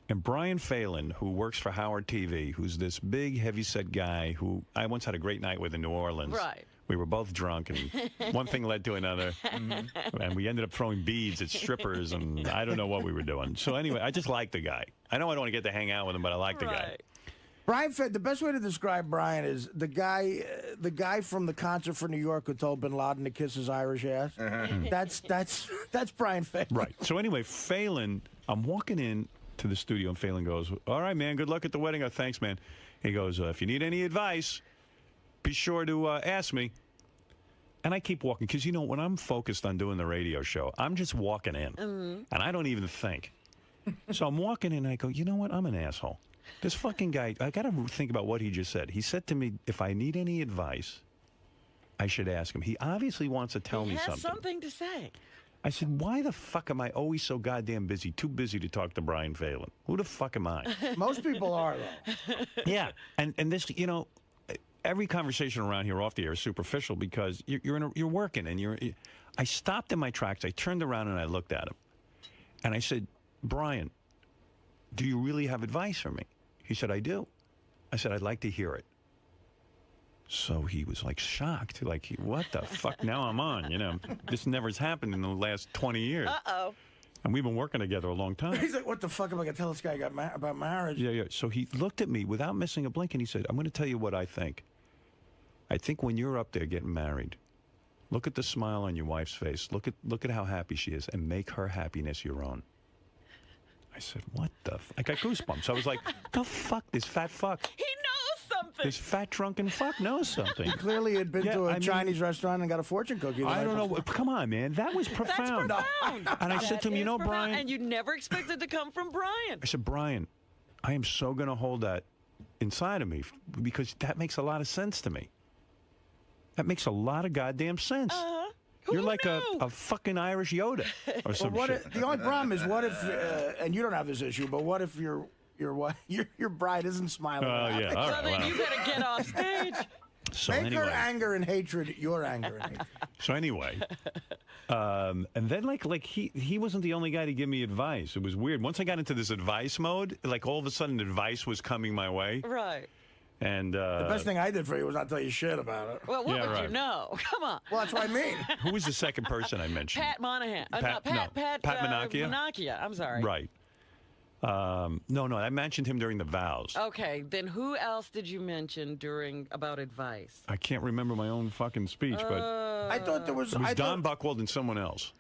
And Brian Phelan, who works for Howard TV, who's this big, heavyset guy who I once had a great night with in New Orleans. Right. We were both drunk, and one thing led to another. And we ended up throwing beads at strippers, and I don't know what we were doing. So anyway, I just like the guy. I know I don't want to get to hang out with him, but I like the guy. Brian, the best way to describe Brian is the guy from the concert for New York who told Bin Laden to kiss his Irish ass. That's Brian Phelan. Right. So anyway, Phelan, I'm walking in to the studio, and Phelan goes, "All right, man, good luck at the wedding." Oh, thanks, man. He goes, "If you need any advice, be sure to ask me." And I keep walking because, you know, when I'm focused on doing the radio show, I'm just walking in, and I don't even think. So I'm walking in, and I go, you know what? I'm an asshole. This fucking guy, I got to think about what he just said. He said to me, if I need any advice, I should ask him. He obviously wants to tell me something. He has something to say. I said, why the fuck am I always so goddamn busy, too busy to talk to Brian Phelan? Who the fuck am I? Most people are, though. Yeah, and this, you know, every conversation around here off the air is superficial because you're working, and I stopped in my tracks. I turned around and I looked at him, and I said, Brian, do you really have advice for me? He said, I do. I said, I'd like to hear it. So he was like shocked, like, what the fuck? Now I'm on, you know. This never has happened in the last 20 years. Uh-oh. And we've been working together a long time. He's like, what the fuck am I going to tell this guy about marriage? Yeah. So he looked at me without missing a blink, and he said, I'm going to tell you what I think. I think when you're up there getting married, look at the smile on your wife's face. Look at how happy she is, and make her happiness your own. I said, what the I got goosebumps. I was like, the fuck, this fat fuck. He knows something. This fat drunken fuck knows something. He clearly had been to a Chinese restaurant and got a fortune cookie. I don't know. Come on, man. That was profound. That's profound. And I said to him, you know, profound. Brian. And you never expected to come from Brian. I said, Brian, I am so going to hold that inside of me because that makes a lot of sense to me. That makes a lot of goddamn sense. You're like a fucking Irish Yoda or some shit. The only problem is, what if, and you don't have this issue, but what if your bride isn't smiling? Oh, yeah. All right, then you better get off stage. So Make anyway, her anger and hatred your anger and hatred. So anyway, and then like he wasn't the only guy to give me advice. It was weird. Once I got into this advice mode, like all of a sudden advice was coming my way. Right. And the best thing I did for you was not tell you shit about it. Well, what would you know? Come on. Well, that's what I mean. Who was the second person I mentioned? Pat Monahan. Pat Menachia? Menachia. I'm sorry. Right. No, I mentioned him during the vows. Okay, then who else did you mention about advice? I can't remember my own fucking speech, but I thought there was. It was Don Buchwald and someone else.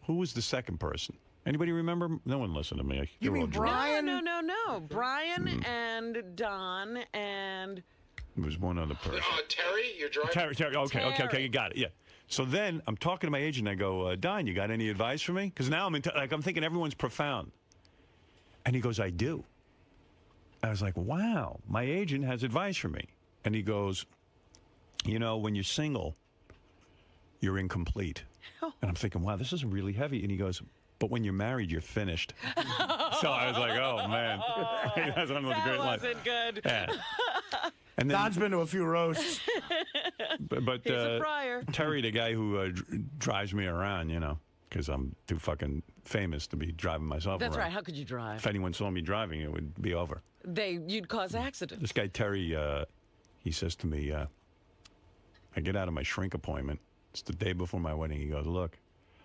Who was the second person? Anybody remember? No one listened to me. You mean Brian? No. Brian and Don and... It was one other person. Terry? You're driving? Terry. Okay, you got it. Yeah. So then I'm talking to my agent, and I go, Don, you got any advice for me? Because now I'm thinking everyone's profound. And he goes, I do. I was like, wow, my agent has advice for me. And he goes, you know, when you're single, you're incomplete. And I'm thinking, wow, this is really heavy. And he goes, but when you're married, you're finished. So I was like, oh, man. That wasn't good. Yeah. And then, Don's been to a few roasts. But he's a friar. Terry, the guy who drives me around, you know, because I'm too fucking famous to be driving myself around. That's right. How could you drive? If anyone saw me driving, it would be over. You'd cause accidents. This guy, Terry, he says to me, I get out of my shrink appointment. It's the day before my wedding. He goes, look,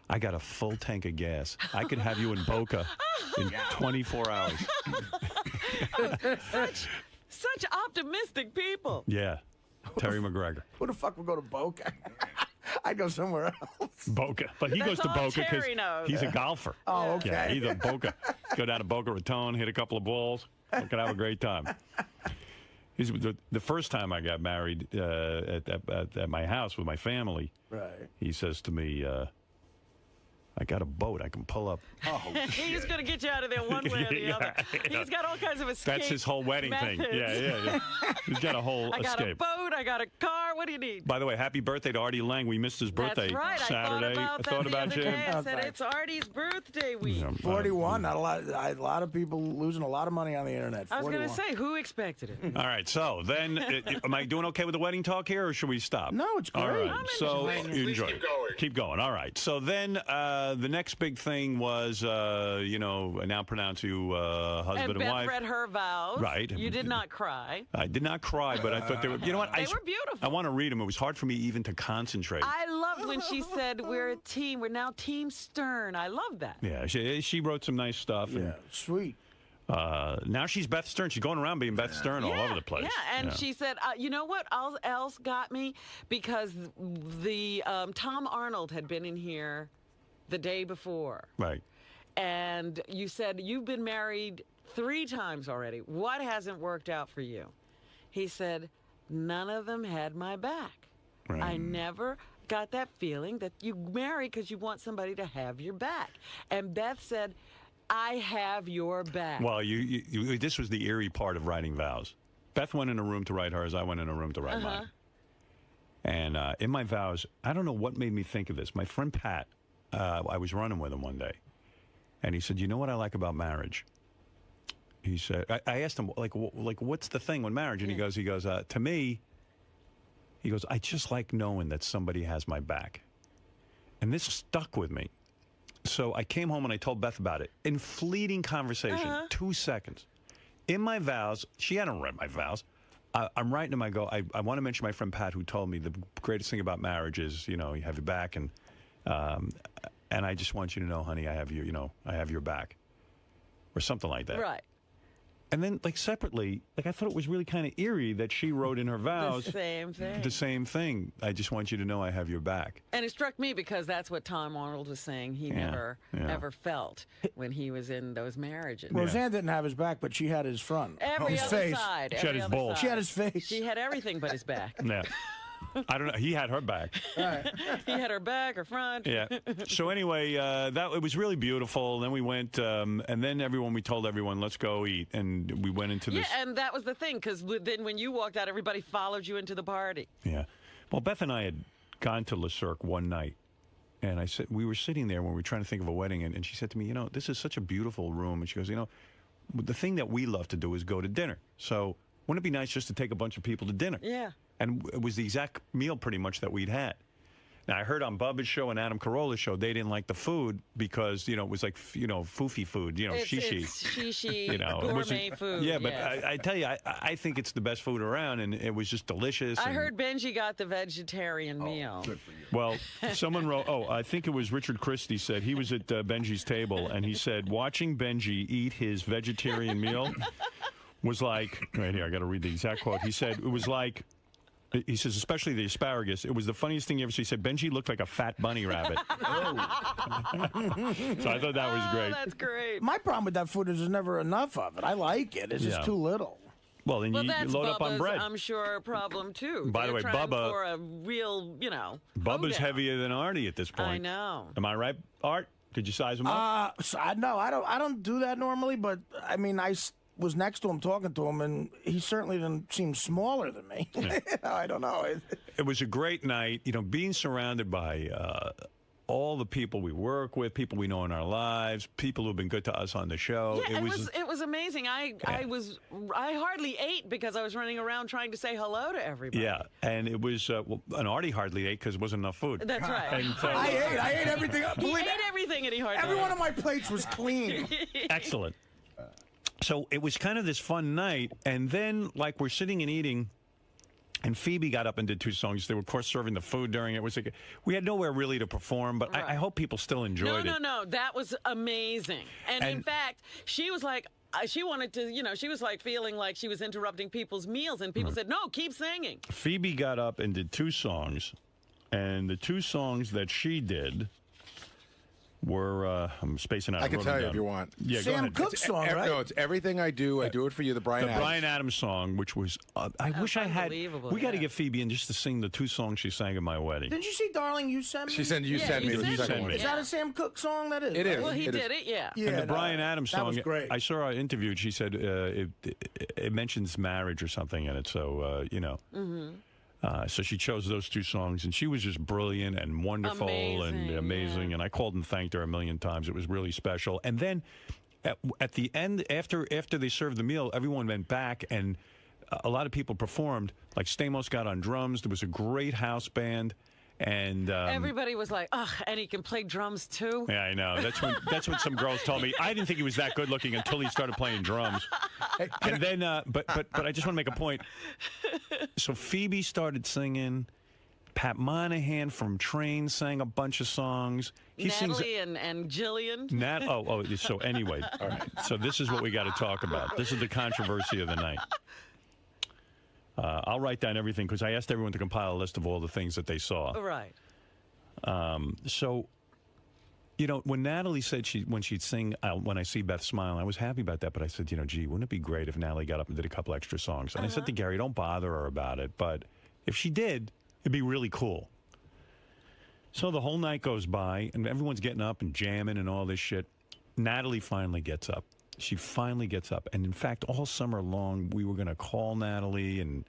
I got a full tank of gas. I could have you in Boca in 24 hours. Such optimistic people. Yeah. Terry McGregor. Who the fuck would go to Boca? I'd go somewhere else. Boca. But he goes to Boca because he's a golfer. Oh, okay. Yeah, he's a Boca. Go down to Boca Raton, hit a couple of balls. Could have a great time. The first time I got married at my house with my family, right. He says to me, I got a boat. I can pull up. Oh, he's going to get you out of there one way or the other. He's got all kinds of escape That's his whole wedding methods. Thing. Yeah. He's got a whole escape. I got a boat. I got a car. What do you need? By the way, happy birthday to Artie Lang. We missed his birthday That's right. Saturday. I thought about you. I said it's Artie's birthday week. 41. Not a lot. A lot of people losing a lot of money on the internet. 41. I was going to say, who expected it? All right. So then, am I doing okay with the wedding talk here, or should we stop? No, it's great. All right. So enjoy. Keep going. All right. So then, the next big thing was, you know, I now pronounce you husband and Beth wife. read her vows. Right. You did not cry. I did not cry, but I thought they were, you know what? They were beautiful. I want to read them. It was hard for me even to concentrate. I loved when she said, we're a team. We're now Team Stern. I love that. Yeah, she wrote some nice stuff. Yeah, And, sweet. now she's Beth Stern. She's going around being Beth Stern all over the place. Yeah, and she said, you know what else got me? Because the Tom Arnold had been in here the day before. Right. And you said, you've been married 3 times already. What hasn't worked out for you? He said, none of them had my back. Right. I never got that feeling that you marry because you want somebody to have your back. And Beth said, I have your back. Well, this was the eerie part of writing vows. Beth went in a room to write hers. I went in a room to write mine. And in my vows, I don't know what made me think of this. My friend Pat, I was running with him one day, and he said, "You know what I like about marriage?" He said, "I asked him like what's the thing with marriage?" And he goes, "To me, he goes, I just like knowing that somebody has my back," and this stuck with me. So I came home and I told Beth about it. In fleeting conversation, 2 seconds. In my vows, she hadn't read my vows. I'm writing them. I go, I want to mention my friend Pat, who told me the greatest thing about marriage is, you know, you have your back, and I just want you to know, honey, I have you, you know, I have your back, or something like that. Right. And then, like, separately, like, I thought it was really kind of eerie that she wrote in her vows The same thing. the same thing. I just want you to know I have your back. And it struck me because that's what Tom Arnold was saying he never ever felt when he was in those marriages. Roseanne didn't have his back, but she had his front. Every his other face. side. She had every his other bowl. side. She had his face. She had everything but his back. Yeah. I don't know. He had her back. He had her back, her front. Yeah. So anyway, it was really beautiful. Then we went, and then we told everyone, let's go eat, and we went into this. Yeah, and that was the thing, because then when you walked out, everybody followed you into the party. Yeah. Well, Beth and I had gone to Le Cirque one night, and I said we were sitting there when we were trying to think of a wedding, and she said to me, you know, this is such a beautiful room, and she goes, you know, the thing that we love to do is go to dinner. So wouldn't it be nice just to take a bunch of people to dinner? Yeah. And it was the exact meal pretty much that we'd had. Now, I heard on Bubba's show and Adam Carolla's show, they didn't like the food because, you know, it was like, you know, foofy food, you know, shishi. It's shishi, you know, gourmet food. Yeah, but yes. I tell you, I think it's the best food around, and it was just delicious. I heard Benji got the vegetarian meal. Good for you. Well, someone wrote, I think it was Richard Christie said, he was at Benji's table, and he said, watching Benji eat his vegetarian meal was like, right here, I got to read the exact quote. He said, it was like, he says, especially the asparagus, it was the funniest thing you ever see. He said, Benji looked like a fat bunny rabbit. So I thought that was great. That's great. My problem with that food is there's never enough of it. I like it. It's just too little. Well, then you that's load Bubba's, up on bread. I'm sure, problem too. By the way, They're trying Bubba- for a real, you know, Bubba's hoedown. heavier than Artie at this point. I know. Am I right, Art? Did you size him up? No, I don't do that normally, but I mean, was next to him talking to him, and he certainly didn't seem smaller than me. I don't know. It was a great night, you know, being surrounded by all the people we work with, people we know in our lives, people who've been good to us on the show. Yeah, it was amazing. I hardly ate because I was running around trying to say hello to everybody. Yeah, and it was, and Artie hardly ate because there wasn't enough food. That's right. And so, I ate everything. He ate everything, and he hardly Every ate. one of my plates was clean. excellent. So it was kind of this fun night, and then, like, we're sitting and eating, and Phoebe got up and did 2 songs. They were, of course, serving the food during it. It was like, we had nowhere really to perform, but I hope people still enjoyed it. No, that was amazing. And in fact, she was like, she wanted to, you know, she was like feeling like she was interrupting people's meals, and people said, no, keep singing. Phoebe got up and did 2 songs, and the 2 songs that she did were, I'm spacing out. I can tell you if you want. Yeah, go Sam ahead. Cooke's song, right? No, it's Everything I Do, I Do It For You, the Brian Adams. Brian Adams song, which was, I wish I had, unbelievable, we got to yeah. get Phoebe in just to sing the 2 songs she sang at my wedding. Did you see Darling, You Sent Me? She said, you Yeah, sent me you the sent second me. one. Is that a Sam Cooke song? That is. It is. Well, he It did it, yeah. And the Brian Adams that song, was great. I saw her interviewed. She said it mentions marriage or something in it. So, you know. So she chose those 2 songs, and she was just brilliant and wonderful and amazing. And I called and thanked her a million times. It was really special. And then at the end, after they served the meal, everyone went back, and a lot of people performed. Like Stamos got on drums. There was a great house band. And everybody was like, "Ugh," and he can play drums too. Yeah, I know. That's what some girls told me. I didn't think he was that good looking until he started playing drums. And then, but I just want to make a point. So Phoebe started singing. Pat Monahan from Train sang a bunch of songs. Natalie and Jillian. So anyway, all right. So this is what we got to talk about. This is the controversy of the night. I'll write down everything because I asked everyone to compile a list of all the things that they saw. Right. So, you know, when Natalie said when she'd sing When I See Beth Smile, I was happy about that. But I said, you know, gee, wouldn't it be great if Natalie got up and did a couple extra songs? And I said to Gary, don't bother her about it. But if she did, it'd be really cool. So the whole night goes by, and everyone's getting up and jamming and all this shit. Natalie finally gets up. She finally gets up. And in fact, all summer long, we were going to call Natalie, and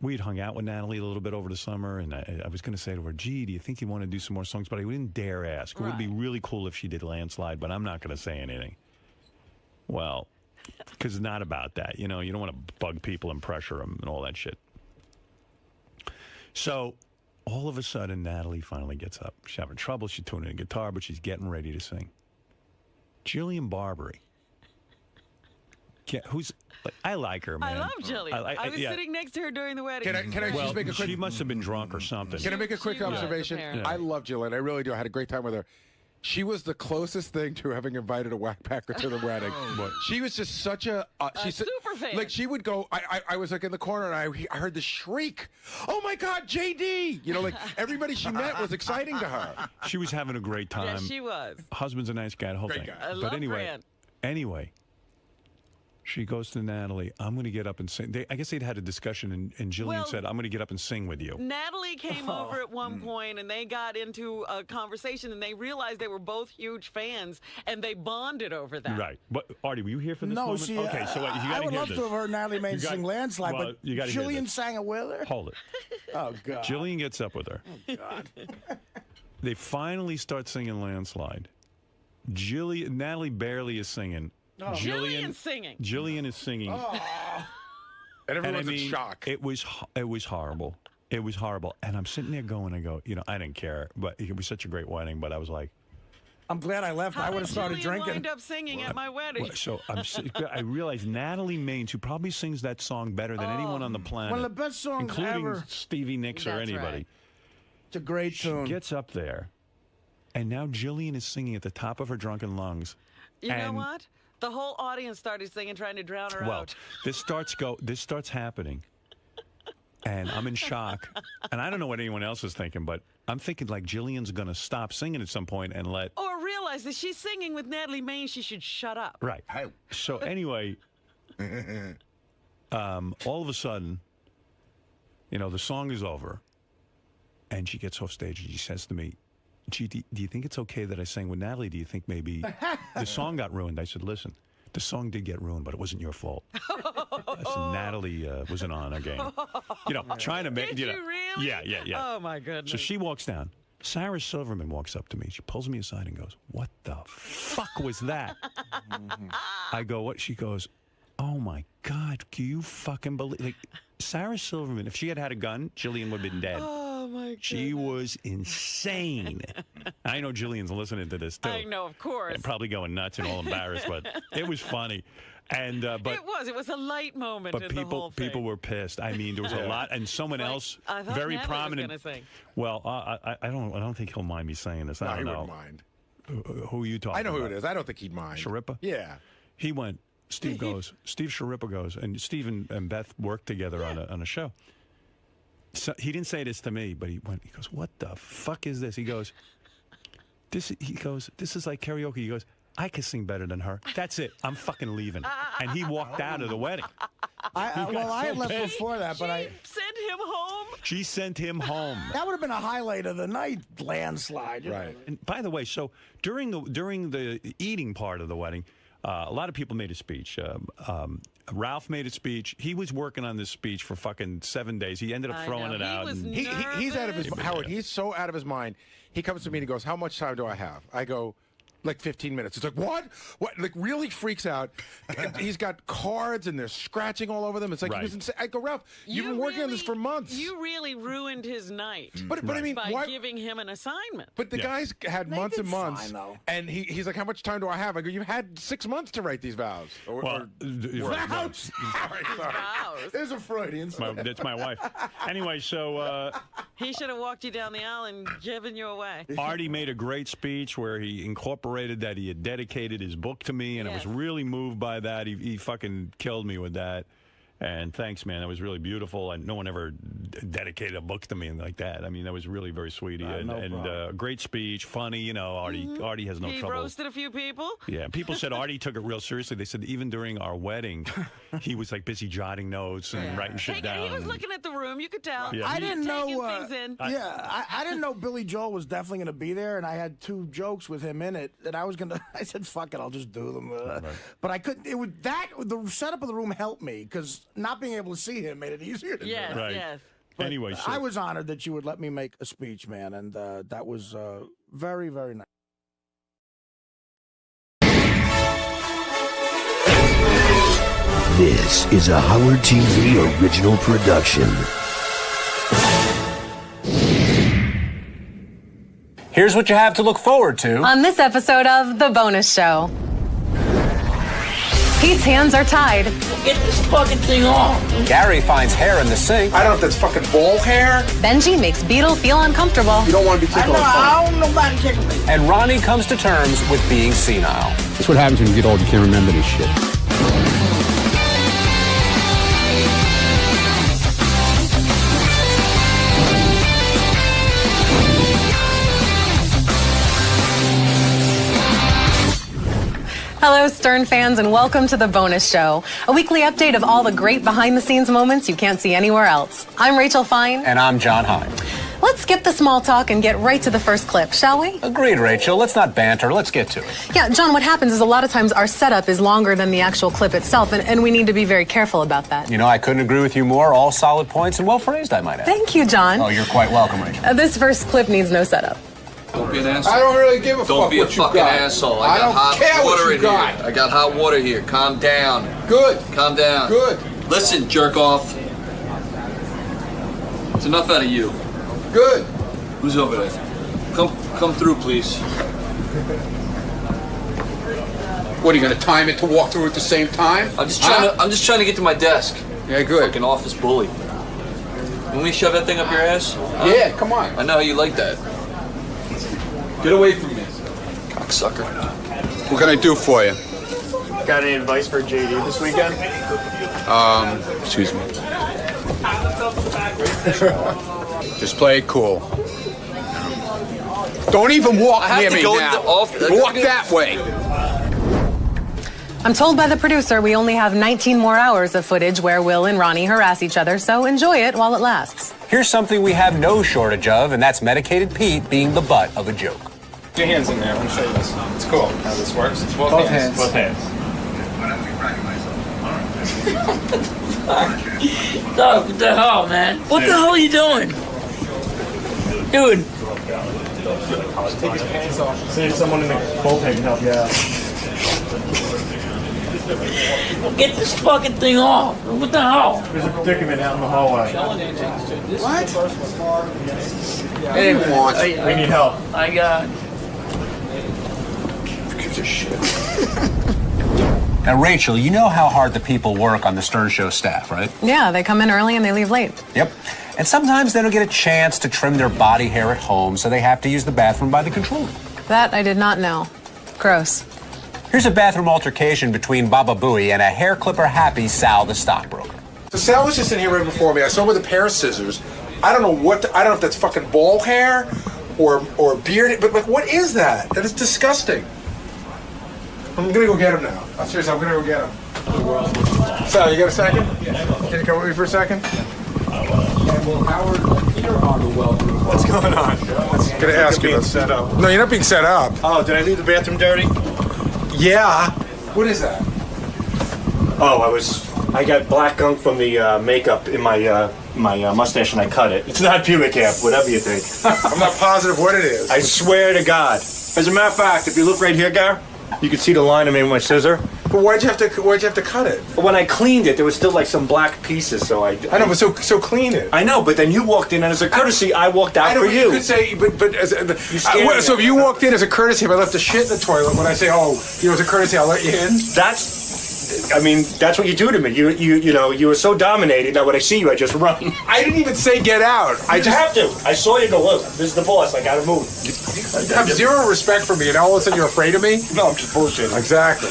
we had hung out with Natalie a little bit over the summer. And I was going to say to her, gee, do you think you want to do some more songs? But I didn't dare ask. It would be really cool if she did Landslide, but I'm not going to say anything. Well, because it's not about that. You know, you don't want to bug people and pressure them and all that shit. So all of a sudden, Natalie finally gets up. She's having trouble. She's tuning in guitar, but she's getting ready to sing. Jillian Barbary. I like her, man. I love Jillian. I was sitting next to her during the wedding. Can I just make a quick... She must have been drunk or something. Can I make a quick observation? I love Jillian. I really do. I had a great time with her. She was the closest thing to having invited a whackpacker to the wedding. She was just such a... she's super fan. Like, she would go... I was, like, in the corner, and I heard the shriek. Oh, my God, JD! You know, like, everybody she met was exciting to her. She was having a great time. Yes, she was. Husband's a nice guy, the whole thing. I love Anyway, she goes to Natalie, I'm going to get up and sing. I guess they'd had a discussion, and Jillian said, I'm going to get up and sing with you. Natalie came over at one point, and they got into a conversation, and they realized they were both huge fans, and they bonded over that. Right. But, Artie, were you here for this No, moment? see, okay, so you got to hear I would love this. to have heard Natalie May sing Landslide, well, but you gotta hear Jillian this. sang it with her? Hold it. Oh, God. Jillian gets up with her. Oh, God. They finally start singing Landslide. Natalie barely is singing. Oh. Jillian's singing. Jillian is singing. Oh. And everyone's in shock. It was horrible. It was horrible. And I'm sitting there going, you know, I didn't care, but it was such a great wedding. But I was like, I'm glad I left. I would have started drinking. Wind up singing at my wedding. So I realized Natalie Maines, who probably sings that song better than anyone on the planet, one of the best songs including ever. Stevie Nicks or anybody. Right. It's a great tune. She gets up there, and now Jillian is singing at the top of her drunken lungs. You know what? The whole audience started singing, trying to drown her out. This starts happening, and I'm in shock. And I don't know what anyone else is thinking, but I'm thinking like Jillian's going to stop singing at some point and let... Or realize that she's singing with Natalie Maines, she should shut up. Right. So anyway, all of a sudden, you know, the song is over, and she gets off stage and she says to me, gee, do you think it's okay that I sang with Natalie? Do you think maybe the song got ruined? I said, listen, the song did get ruined, but it wasn't your fault. I said, Natalie wasn't on our game. You know, trying to make... Did you really? Yeah. Oh, my goodness. So she walks down. Sarah Silverman walks up to me. She pulls me aside and goes, what the fuck was that? I go, what? She goes, oh, my God, can you fucking believe... Like, Sarah Silverman, if she had had a gun, Jillian would have been dead. Oh, my God. She was insane. I know Jillian's listening to this, too. I know, of course. And probably going nuts and all embarrassed, but it was funny. And but it was a light moment. But in the whole thing. people were pissed. I mean, there was a lot, and someone else I thought very Natalie prominent. was gonna sing. Well, I don't think he'll mind me saying this. I don't know. He wouldn't mind. Who are you talking? I know about? who it is. I don't think he'd mind. Sharippa? Yeah. He went. Steve Sharippa goes, and Steve and Beth worked together on a show. So he didn't say this to me, but he goes, what the fuck is this? He goes, this is like karaoke. He goes, I can sing better than her. That's it. I'm fucking leaving. And he walked out of the wedding. I had left before that, but I sent him home. She sent him home. That would have been a highlight of the night, Landslide. Right. And by the way, so during the eating part of the wedding, a lot of people made a speech. Ralph made a speech. He was working on this speech for fucking 7 days. He ended up throwing it out. He's out of his Howard. He's so out of his mind. He comes to me and he goes, "How much time do I have?" I go, like 15 minutes. It's like, what? What? Like, really freaks out. And he's got cards and they're scratching all over them. It's like, he was insane. I go, Ralph, you've been working on this for months. You really ruined his night. But I mean, by giving him an assignment. But the guy's had months and months. And he's like, how much time do I have? I go, you've had 6 months to write these vows. Vows. Sorry. There's a Freudian. That's my wife. Anyway, so... he should have walked you down the aisle and given you away. Artie made a great speech where he incorporated that he had dedicated his book to me, and I was really moved by that. He fucking killed me with that. And thanks, man. That was really beautiful. And no one ever dedicated a book to me like that. I mean, that was really very sweet. And great speech, funny. You know, Artie has no trouble. He roasted a few people. Yeah, people said Artie took it real seriously. They said even during our wedding, he was like busy jotting notes and writing shit down. He was looking at the room. You could tell. I didn't know. I didn't know Billy Joel was definitely going to be there, and I had 2 jokes with him in it. And I said, "Fuck it, I'll just do them." But I couldn't. It was the setup of the room helped me because not being able to see him made it easier to do. Yes. But anyway, I was honored that you would let me make a speech, man, and that was very, very nice. This is a Howard TV original production. Here's what you have to look forward to on this episode of The Bonus Show. Pete's hands are tied. Get this fucking thing off. Gary finds hair in the sink. I don't know if that's fucking ball hair. Benji makes Beetle feel uncomfortable. You don't want to be tickled. I don't nobody tickle me. And Ronnie comes to terms with being senile. That's what happens when you get old. You can't remember this shit. Hello, Stern fans, and welcome to The Bonus Show, a weekly update of all the great behind-the-scenes moments you can't see anywhere else. I'm Rachel Fine. And I'm John Hine. Let's skip the small talk and get right to the first clip, shall we? Agreed, Rachel. Let's not banter. Let's get to it. Yeah, John, what happens is a lot of times our setup is longer than the actual clip itself, and we need to be very careful about that. You know, I couldn't agree with you more. All solid points and well phrased, I might add. Thank you, John. Oh, you're quite welcome, Rachel. This first clip needs no setup. Don't be an asshole. I don't really give a fuck. Don't be a fucking asshole. I got hot water in here. I got hot water here. Calm down. Good. Calm down. Good. Listen, jerk off. It's enough out of you. Good. Who's over there? Come through, please. What, are you going to time it to walk through at the same time? I'm just trying to get to my desk. Yeah, good. Fucking office bully. Can we shove that thing up your ass? Yeah, come on. I know how you like that. Get away from me, cocksucker. What can I do for you? Got any advice for JD this weekend? Excuse me. Just play it cool. Don't even walk near me now. Walk that way. I'm told by the producer we only have 19 more hours of footage where Will and Ronnie harass each other, so enjoy it while it lasts. Here's something we have no shortage of, and that's medicated Pete being the butt of a joke. Your hands in there. Let me show you this. It's cool how this works. Both hands. Both hands. Dog, what the hell, man? What the hell are you doing? Dude. Take his pants off. See if someone in the bullpen can help you out. Get this fucking thing off. What the hell? There's a predicament out in the hallway. What? Hey, we need help. I got... Now, Rachel, you know how hard the people work on the Stern Show staff, right? Yeah, they come in early and they leave late. Yep. And sometimes they don't get a chance to trim their body hair at home, so they have to use the bathroom by the control room. That I did not know. Gross. Here's a bathroom altercation between Baba Booey and a hair clipper happy Sal the stockbroker. So Sal was just in here right before me. I saw him with a pair of scissors. I don't know I don't know if that's fucking ball hair or beard, but like, what is that? That is disgusting. I'm gonna go get him now. Seriously, I'm gonna go get him. Sal, you got a second? Can you come with me for a second? What's going on? I'm gonna ask you. Set up. No, you're not being set up. Oh, did I leave the bathroom dirty? Yeah. What is that? Oh, I got black gunk from the makeup in my mustache and I cut it. It's not pubic hair, whatever you think. I'm not positive what it is. I swear to God. As a matter of fact, if you look right here, Gar, you can see the line I made with my scissor. But why'd you have to cut it? But when I cleaned it, there was still like some black pieces, so I know, but so clean it. I know, but then you walked in, and as a courtesy, I walked out for you. You could say, so if you walked in as a courtesy, if I left the shit in the toilet, when I say, oh, as a courtesy, I'll let you in? That's what you do to me. You were so dominated. Now when I see you, I just run. I didn't even say get out. I just have to. I saw you go, look, this is the boss. I gotta move. You have zero respect for me, and all of a sudden you're afraid of me? No, I'm just bullshitting. Exactly.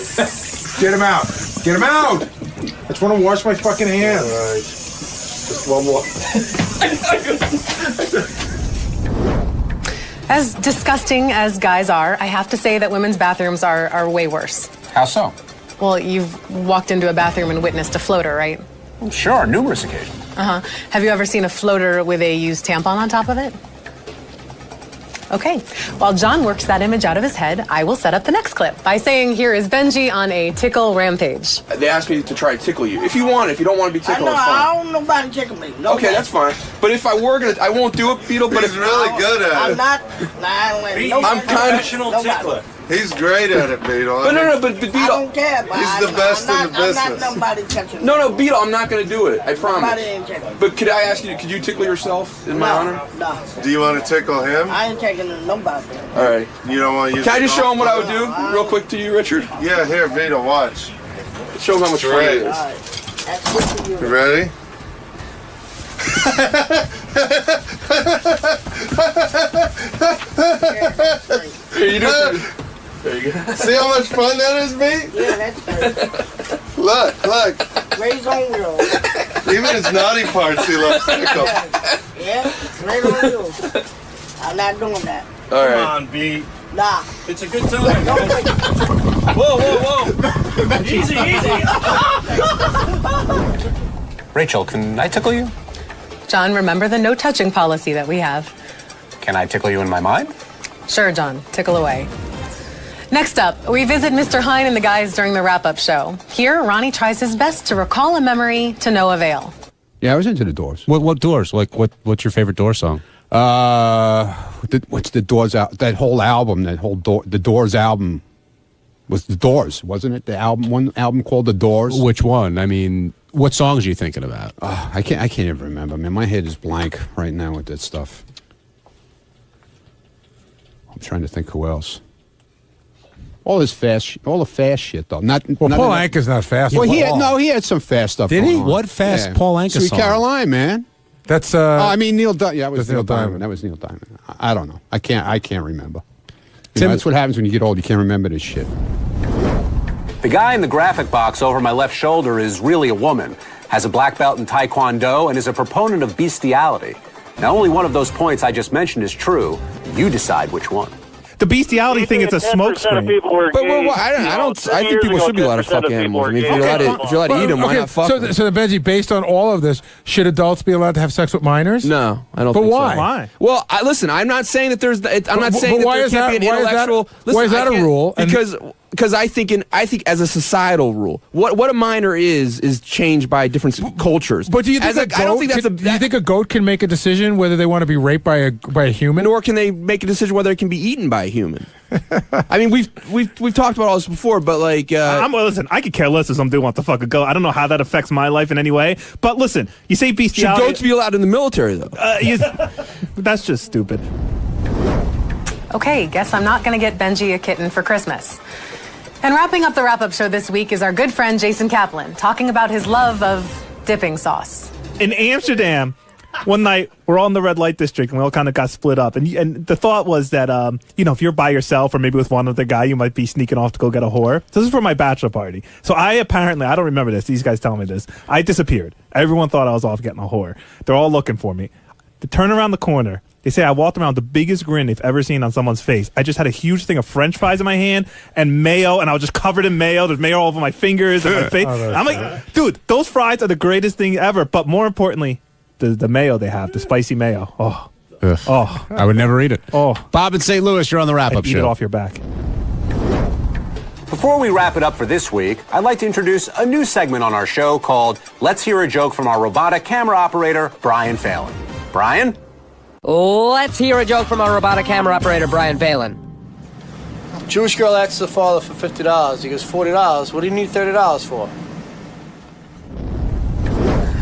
Get him out. Get him out. I just want to wash my fucking hands. All right. Just one more. As disgusting as guys are, I have to say that women's bathrooms are way worse. How so? Well, you've walked into a bathroom and witnessed a floater, right? Sure, numerous occasions. Uh-huh. Have you ever seen a floater with a used tampon on top of it? Okay. While John works that image out of his head, I will set up the next clip by saying, here is Benji on a tickle rampage. They asked me to try to tickle you. If you want, if you don't want to be tickled, it's fine. I don't nobody tickle me. Nobody. Okay, that's fine. But if I were gonna, I won't do it, Beetle. But He's really good at it. I'm not. I'm kind of professional tickler. He's great at it, Beetle. But Beetle. I don't care. He's the best in the business. I'm not nobody touching me. No, Beetle, I'm not gonna do it. I promise. Nobody ain't tickling. But could I ask you? Could you tickle yourself in my honor? No. Do you want to tickle him? I ain't taking nobody. All right. You don't want to use. Can I just show him what I would do, real quick, to you, Richard? Yeah, here, Beetle, watch. Show him how much fun it is. That's good for you. You ready? Here, you do it. There you go. See how much fun that is, mate? Yeah, that's great. Look. Raise on wheels. Even his naughty parts, he loves tickle. Yeah, raise on wheels. I'm not doing that. All right. Come on, B. Nah. It's a good time. Whoa. Easy. Rachel, can I tickle you? John, remember the no touching policy that we have. Can I tickle you in my mind? Sure, John. Tickle away. Next up, we visit Mr. Hine and the guys during the wrap-up show. Here, Ronnie tries his best to recall a memory to no avail. Yeah, I was into the Doors. What Doors? Like, what's your favorite Doors song? What's the Doors out? That whole album, the Doors album was the Doors, wasn't it? The album, one album called The Doors. Which one? I mean, what songs are you thinking about? I can't even remember. Man, my head is blank right now with that stuff. I'm trying to think who else. All the fast shit though. Paul Anka's not fast. Well, he had some fast stuff. Did he? On. What fast Paul Anka Sweet song? Caroline, man. That's I mean Neil Diamond. Yeah, it was Neil Diamond. Diamond. That was Neil Diamond. I don't know. I can't remember. You know, that's what happens when you get old. You can't remember this shit. The guy in the graphic box over my left shoulder is really a woman, has a black belt in Taekwondo, and is a proponent of bestiality. Now, only one of those points I just mentioned is true. You decide which one. The bestiality thing is a smokescreen. I think people should be allowed to fuck animals. I mean, if you're allowed to eat them, why not fuck them? So, Benji, based on all of this, should adults be allowed to have sex with minors? No, I don't but think why? so. Why? Well, listen, I'm not saying that there's. I'm not saying that there can't be an intellectual. Why is that a rule? Because I think as a societal rule, what a minor is changed by different cultures. But do you think I don't think that's do you think a goat can make a decision whether they want to be raped by a human, or can they make a decision whether it can be eaten by a human? I mean, we've talked about all this before, but like, listen, I could care less if some dude wants to fuck a goat. I don't know how that affects my life in any way. But listen, you say bestiality. Should goats be allowed in the military though? That's just stupid. Okay, guess I'm not going to get Benji a kitten for Christmas. And wrapping up the wrap-up show this week is our good friend Jason Kaplan, talking about his love of dipping sauce. In Amsterdam, one night, we're all in the red light district, and we all kind of got split up. And the thought was that, if you're by yourself or maybe with one other guy, you might be sneaking off to go get a whore. So this is for my bachelor party. So I don't remember this. These guys tell me this. I disappeared. Everyone thought I was off getting a whore. They're all looking for me. To turn around the corner, they say I walked around with the biggest grin they've ever seen on someone's face. I just had a huge thing of French fries in my hand and mayo, and I was just covered in mayo. There's mayo all over my fingers and my face. I'm like, dude, those fries are the greatest thing ever. But more importantly, the mayo they have, the spicy mayo. Oh, I would never eat it. Oh, Bob in St. Louis, you're on the wrap-up show. Eat it off your back. Before we wrap it up for this week, I'd like to introduce a new segment on our show called Let's Hear a Joke from our robotic camera operator, Brian Phelan. Brian? Let's hear a joke from our robotic camera operator, Brian Phelan. Jewish girl asks the father for $50. He goes, $40. What do you need $30 for?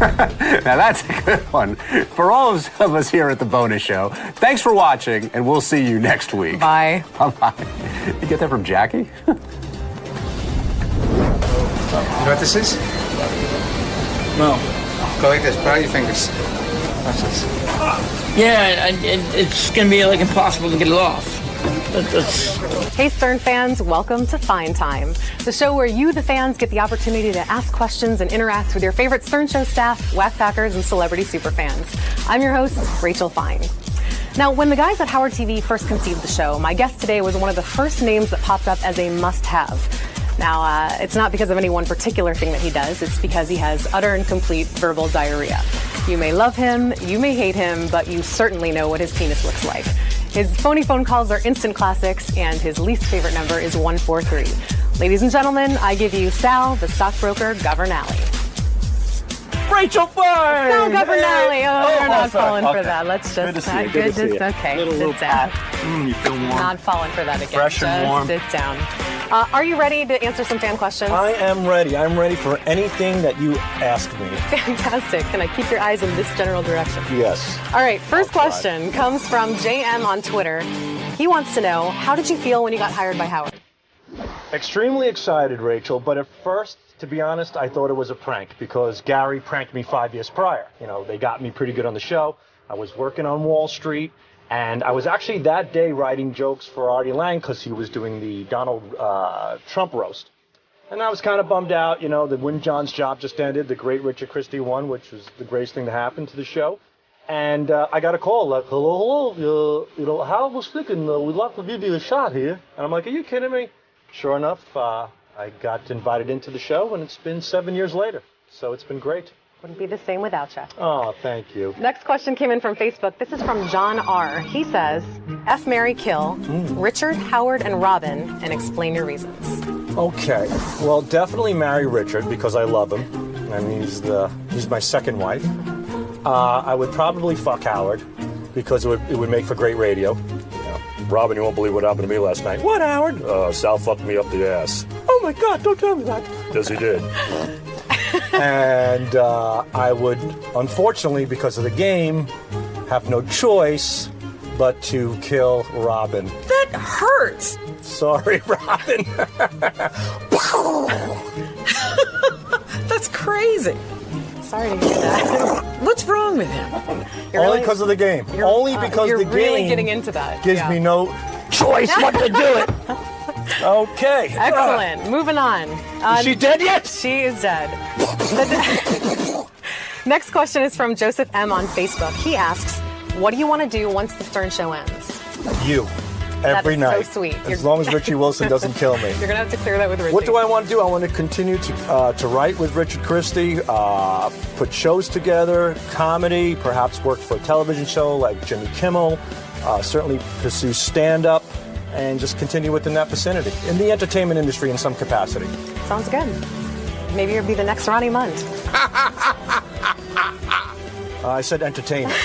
Now that's a good one. For all of us here at The Bonus Show, thanks for watching, and we'll see you next week. Bye. Bye-bye. You get that from Jackie? You know what this is? No. Go like this. Put out your fingers. Watch this. Yeah, and it's going to be like impossible to get it off. Hey Stern fans, welcome to Fine Time, the show where you, the fans, get the opportunity to ask questions and interact with your favorite Stern Show staff, whack-packers, and celebrity superfans. I'm your host, Rachel Fine. Now, when the guys at Howard TV first conceived the show, my guest today was one of the first names that popped up as a must-have. Now, it's not because of any one particular thing that he does, it's because he has utter and complete verbal diarrhea. You may love him, you may hate him, but you certainly know what his penis looks like. His phony phone calls are instant classics, and his least favorite number is 143. Ladies and gentlemen, I give you Sal, the stockbroker, Governmental. Rachel Fine! Sal Governmental. Oh, you're not falling for Okay. that. Let's just... Good to see you. Good to see you. Okay, Little sit down. You feel warm. Not falling for that again. Fresh and Just warm. sit down. Are you ready to answer some fan questions? I am ready. I'm ready for anything that you ask me. Fantastic. Can I keep your eyes in this general direction? Yes. All right, first question comes from JM on Twitter. He wants to know, how did you feel when you got hired by Howard? Extremely excited, Rachel, but at first, to be honest, I thought it was a prank because Gary pranked me 5 years prior. You know, they got me pretty good on the show. I was working on Wall Street, and I was actually that day writing jokes for Artie Lang because he was doing the Donald Trump roast. And I was kind of bummed out, you know, that Win John's job just ended, the great Richard Christie won, which was the greatest thing to happen to the show. And I got a call like, hello, you know, Howard was thinking, we'd like to give you a shot here. And I'm like, are you kidding me? Sure enough, I got invited into the show, and it's been 7 years later. So it's been great. Wouldn't be the same without you. Oh, thank you. Next question came in from Facebook. This is from John R. He says, F, marry, kill, Richard, Howard, and Robin, and explain your reasons. Okay. Well, definitely marry Richard because I love him, and he's my second wife. I would probably fuck Howard because it would make for great radio. Robin, you won't believe what happened to me last night. What, Howard? Sal fucked me up the ass. Oh, my God, don't tell me that. Yes, he did. And I would, unfortunately, because of the game, have no choice but to kill Robin. That hurts. Sorry, Robin. That's crazy. Sorry to hear that. What's wrong with him? Only because of the game. Only because you're the game really getting into that. gives me no choice but to do it. Okay. Excellent. Moving on. Is she dead yet? She is dead. Next question is from Joseph M. on Facebook. He asks, what do you want to do once the Stern Show ends? You. Every that is night. So sweet. As long as Richie Wilson doesn't kill me. You're going to have to clear that with Richie. What do I want to do? I want to continue to write with Richard Christie, put shows together, comedy, perhaps work for a television show like Jimmy Kimmel, certainly pursue stand-up, and just continue within that vicinity, in the entertainment industry in some capacity. Sounds good. Maybe you'll be the next Ronnie Munt. I said entertainment.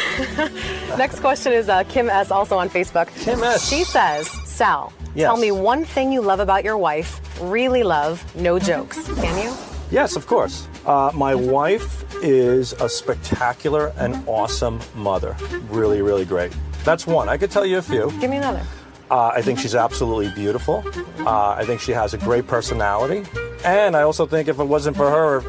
Next question is Kim S. also on Facebook. Kim S. She says, Sal, Yes. tell me one thing you love about your wife. Really love, no jokes. Can you? Yes, of course. My wife is a spectacular and awesome mother. Really, really great. That's one. I could tell you a few. Give me another. I think she's absolutely beautiful. I think she has a great personality. And I also think if it wasn't for her,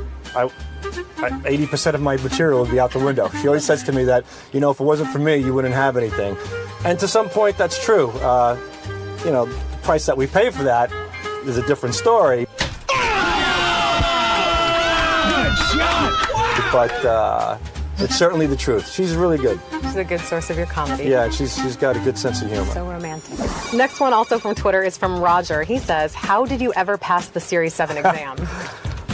80% of my material would be out the window. She always says to me that, you know, if it wasn't for me, you wouldn't have anything. And to some point, that's true. You know, the price that we pay for that is a different story. But it's certainly the truth. She's really good. She's a good source of your comedy. Yeah, she's got a good sense of humor. So romantic. Next one also from Twitter is from Roger. He says, how did you ever pass the Series 7 exam?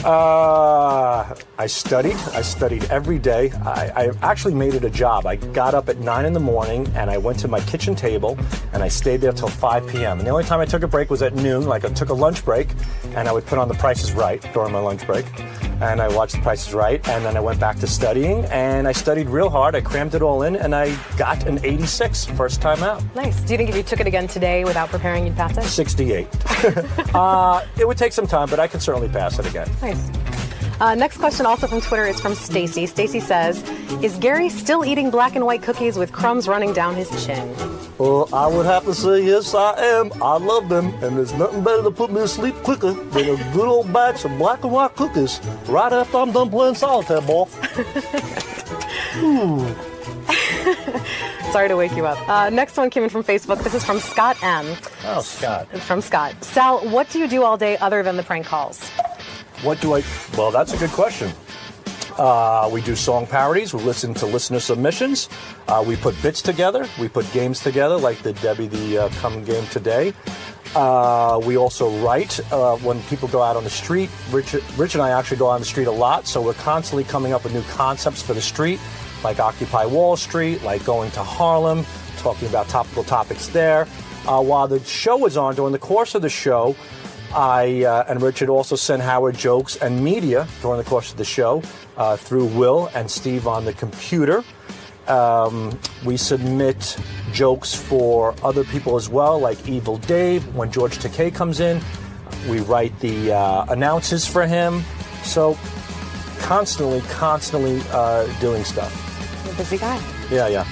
I studied every day. I actually made it a job. I got up at 9 in the morning and I went to my kitchen table and I stayed there till 5 p.m. And the only time I took a break was at noon, like I took a lunch break, and I would put on The Price is Right during my lunch break. and I watched The Price is Right, and then I went back to studying, and I studied real hard. I crammed it all in, and I got an 86 first time out. Nice. Do you think if you took it again today without preparing, you'd pass it? 68. It would take some time, but I could certainly pass it again. Nice. Next question, also from Twitter, is from Stacy. Stacy says, is Gary still eating black and white cookies with crumbs running down his chin? Well, I would have to say yes, I am. I love them, and there's nothing better to put me to sleep quicker than a good old batch of black and white cookies right after I'm done playing solitaire ball. Sorry to wake you up. Next one came in from Facebook. This is from Scott M. Oh, Scott. From Scott. Sal, what do you do all day other than the prank calls? Well, that's a good question. We do song parodies. We listen to listener submissions. We put bits together. We put games together, like the Debbie the Come game today. We also write when people go out on the street. Rich and I actually go out on the street a lot, so we're constantly coming up with new concepts for the street, like Occupy Wall Street, like going to Harlem, talking about topical topics there. While the show is on, during the course of the show, I and Richard also send Howard jokes and media during the course of the show through Will and Steve on the computer. We submit jokes for other people as well, like Evil Dave. When George Takei comes in, we write the announces for him. So constantly doing stuff. You're a busy guy. Yeah.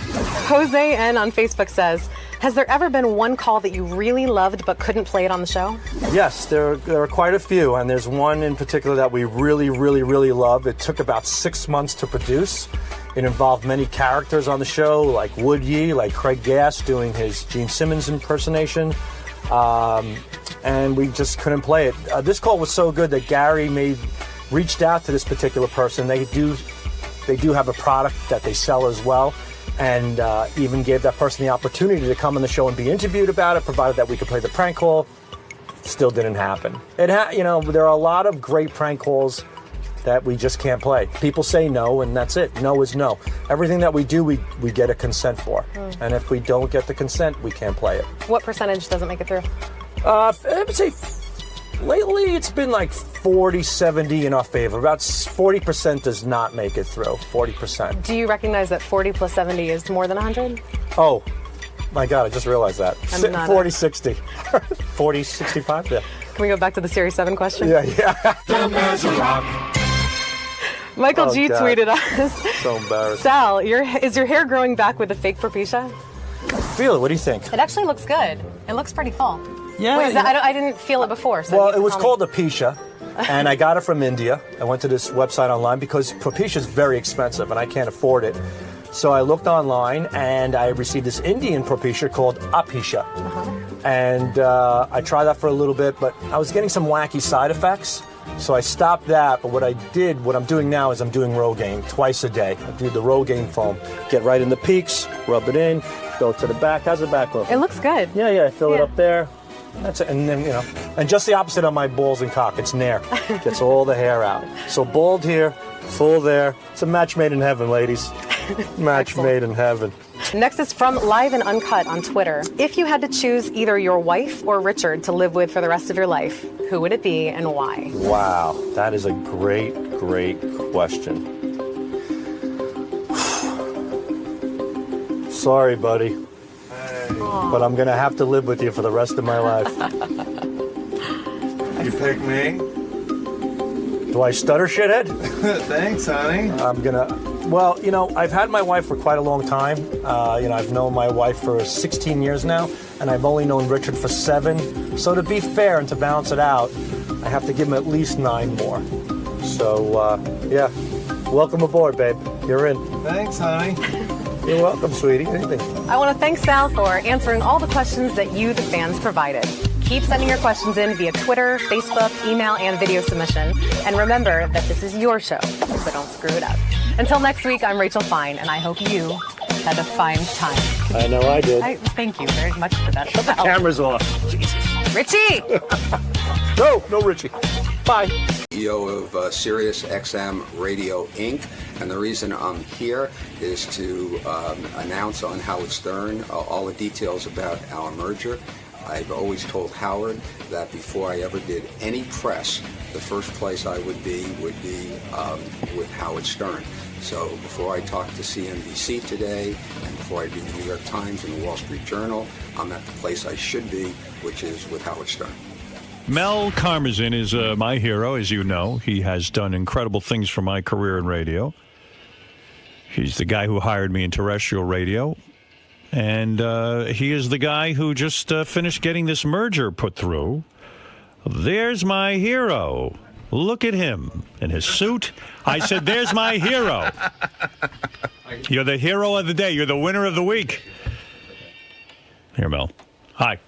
Jose N on Facebook says, has there ever been one call that you really loved but couldn't play it on the show? Yes, there are quite a few, and there's one in particular that we really love. It took about 6 months to produce. It involved many characters on the show, like Wood Yee, like Craig Gass doing his Gene Simmons impersonation, and we just couldn't play it. This call was so good that Gary reached out to this particular person. They do have a product that they sell as well, and even gave that person the opportunity to come on the show and be interviewed about it, provided that we could play the prank call. Still didn't happen. There are a lot of great prank calls that we just can't play. People say no, and that's it. No is no. Everything that we do, we get a consent for. And if we don't get the consent, we can't play it. What percentage doesn't make it through? I would say lately it's been like 40-70 in our favor. About 40% does not make it through. 40%. Do you recognize that 40 plus 70 is more than 100? Oh, my God, I just realized that. 40-60. 40-65, yeah. Can we go back to the Series 7 question? Yeah. Michael G tweeted us. So embarrassed. Sal, is your hair growing back with the fake propecia? Feel it. What do you think? It actually looks good. It looks pretty full. Yeah. Wait, I didn't feel it before. So well, it was called Propecia, and I got it from India. I went to this website online because Propecia is very expensive, and I can't afford it. So I looked online, and I received this Indian Propecia called Apecia. And I tried that for a little bit, but I was getting some wacky side effects. So I stopped that, but what I'm doing now is I'm doing Rogaine twice a day. I do the Rogaine foam. Get right in the peaks, rub it in, go to the back. How's the back look? It looks good. Yeah, I fill it up there. That's it. And then, and just the opposite on my balls and cock. It's nair. Gets all the hair out. So bald here, full there. It's a match made in heaven, ladies. Match made in heaven. Next is from Live and Uncut on Twitter. If you had to choose either your wife or Richard to live with for the rest of your life, who would it be and why? Wow, that is a great question. Sorry, buddy. But I'm going to have to live with you for the rest of my life. You pick me? Do I stutter, shithead? Thanks, honey. Well, I've had my wife for quite a long time. I've known my wife for 16 years now, and I've only known Richard for 7. So to be fair and to balance it out, I have to give him at least 9 more. So, yeah. Welcome aboard, babe. You're in. Thanks, honey. You're welcome, sweetie. Anything. I want to thank Sal for answering all the questions that you, the fans, provided. Keep sending your questions in via Twitter, Facebook, email, and video submission. And remember that this is your show, so don't screw it up. Until next week, I'm Rachel Fine, and I hope you had a fine time. I know I did. Thank you very much for that. Shut the cameras off. Jesus. Richie! No, Richie. Bye. CEO of SiriusXM Radio Inc. And the reason I'm here is to announce on Howard Stern all the details about our merger. I've always told Howard that before I ever did any press, the first place I would be with Howard Stern. So before I talk to CNBC today, and before I do the New York Times and the Wall Street Journal, I'm at the place I should be, which is with Howard Stern. Mel Karmazin is my hero, as you know. He has done incredible things for my career in radio. He's the guy who hired me in terrestrial radio. And he is the guy who just finished getting this merger put through. There's my hero. Look at him in his suit. I said, there's my hero. You're the hero of the day. You're the winner of the week. Here, Mel. Hi.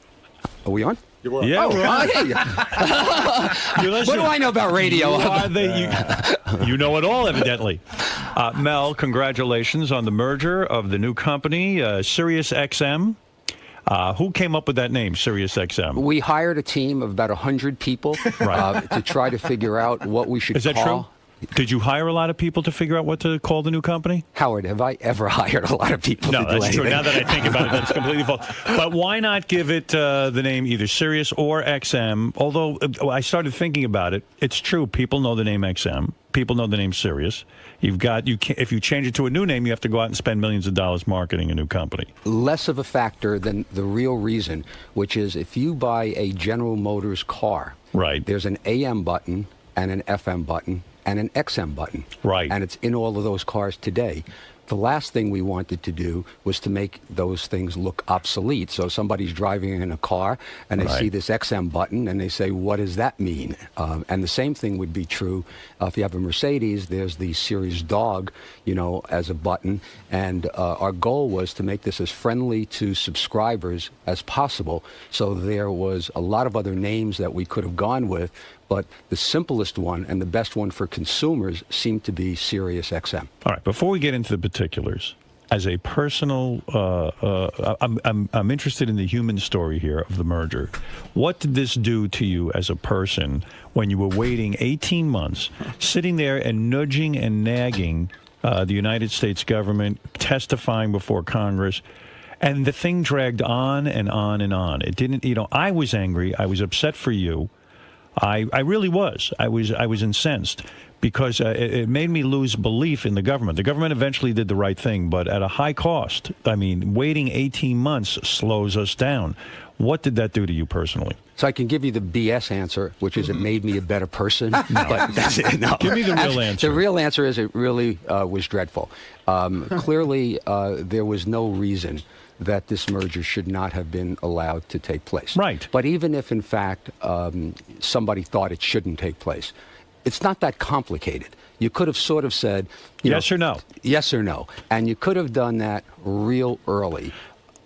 Are we on? Yeah, we're on. What do I know about radio? You know it all, evidently. Mel, congratulations on the merger of the new company, SiriusXM. Who came up with that name, SiriusXM? We hired a team of about 100 people to try to figure out what we should call. Is that true? Did you hire a lot of people to figure out what to call the new company? Howard, have I ever hired a lot of people No, to do that's anything? true. Now that I think about it, that's completely false. But why not give it the name either Sirius or XM? Although I started thinking about it, it's true. People know the name XM. People know the name Sirius. If you change it to a new name, you have to go out and spend millions of dollars marketing a new company. Less of a factor than the real reason, which is if you buy a General Motors car, there's an AM button and an FM button and an XM button. Right. And it's in all of those cars today. The last thing we wanted to do was to make those things look obsolete. So somebody's driving in a car and they see this XM button and they say, what does that mean? And the same thing would be true if you have a Mercedes. There's the Sirius dog, as a button. And our goal was to make this as friendly to subscribers as possible. So there was a lot of other names that we could have gone with. But the simplest one and the best one for consumers seemed to be SiriusXM. All right. Before we get into the particulars, as a personal, I'm interested in the human story here of the merger. What did this do to you as a person when you were waiting 18 months, sitting there and nudging and nagging the United States government, testifying before Congress? And the thing dragged on and on and on. It didn't, I was angry. I was upset for you. I really was. I was incensed because it made me lose belief in the government. The government eventually did the right thing, but at a high cost. I mean, waiting 18 months slows us down. What did that do to you personally? So I can give you the BS answer, which is it made me a better person. No. But that's it. No. Give me the real answer. The real answer is it really was dreadful. Clearly, there was no reason that this merger should not have been allowed to take place. Right. But even if, in fact, somebody thought it shouldn't take place, it's not that complicated. You could have sort of said, yes or no. Yes or no. And you could have done that real early.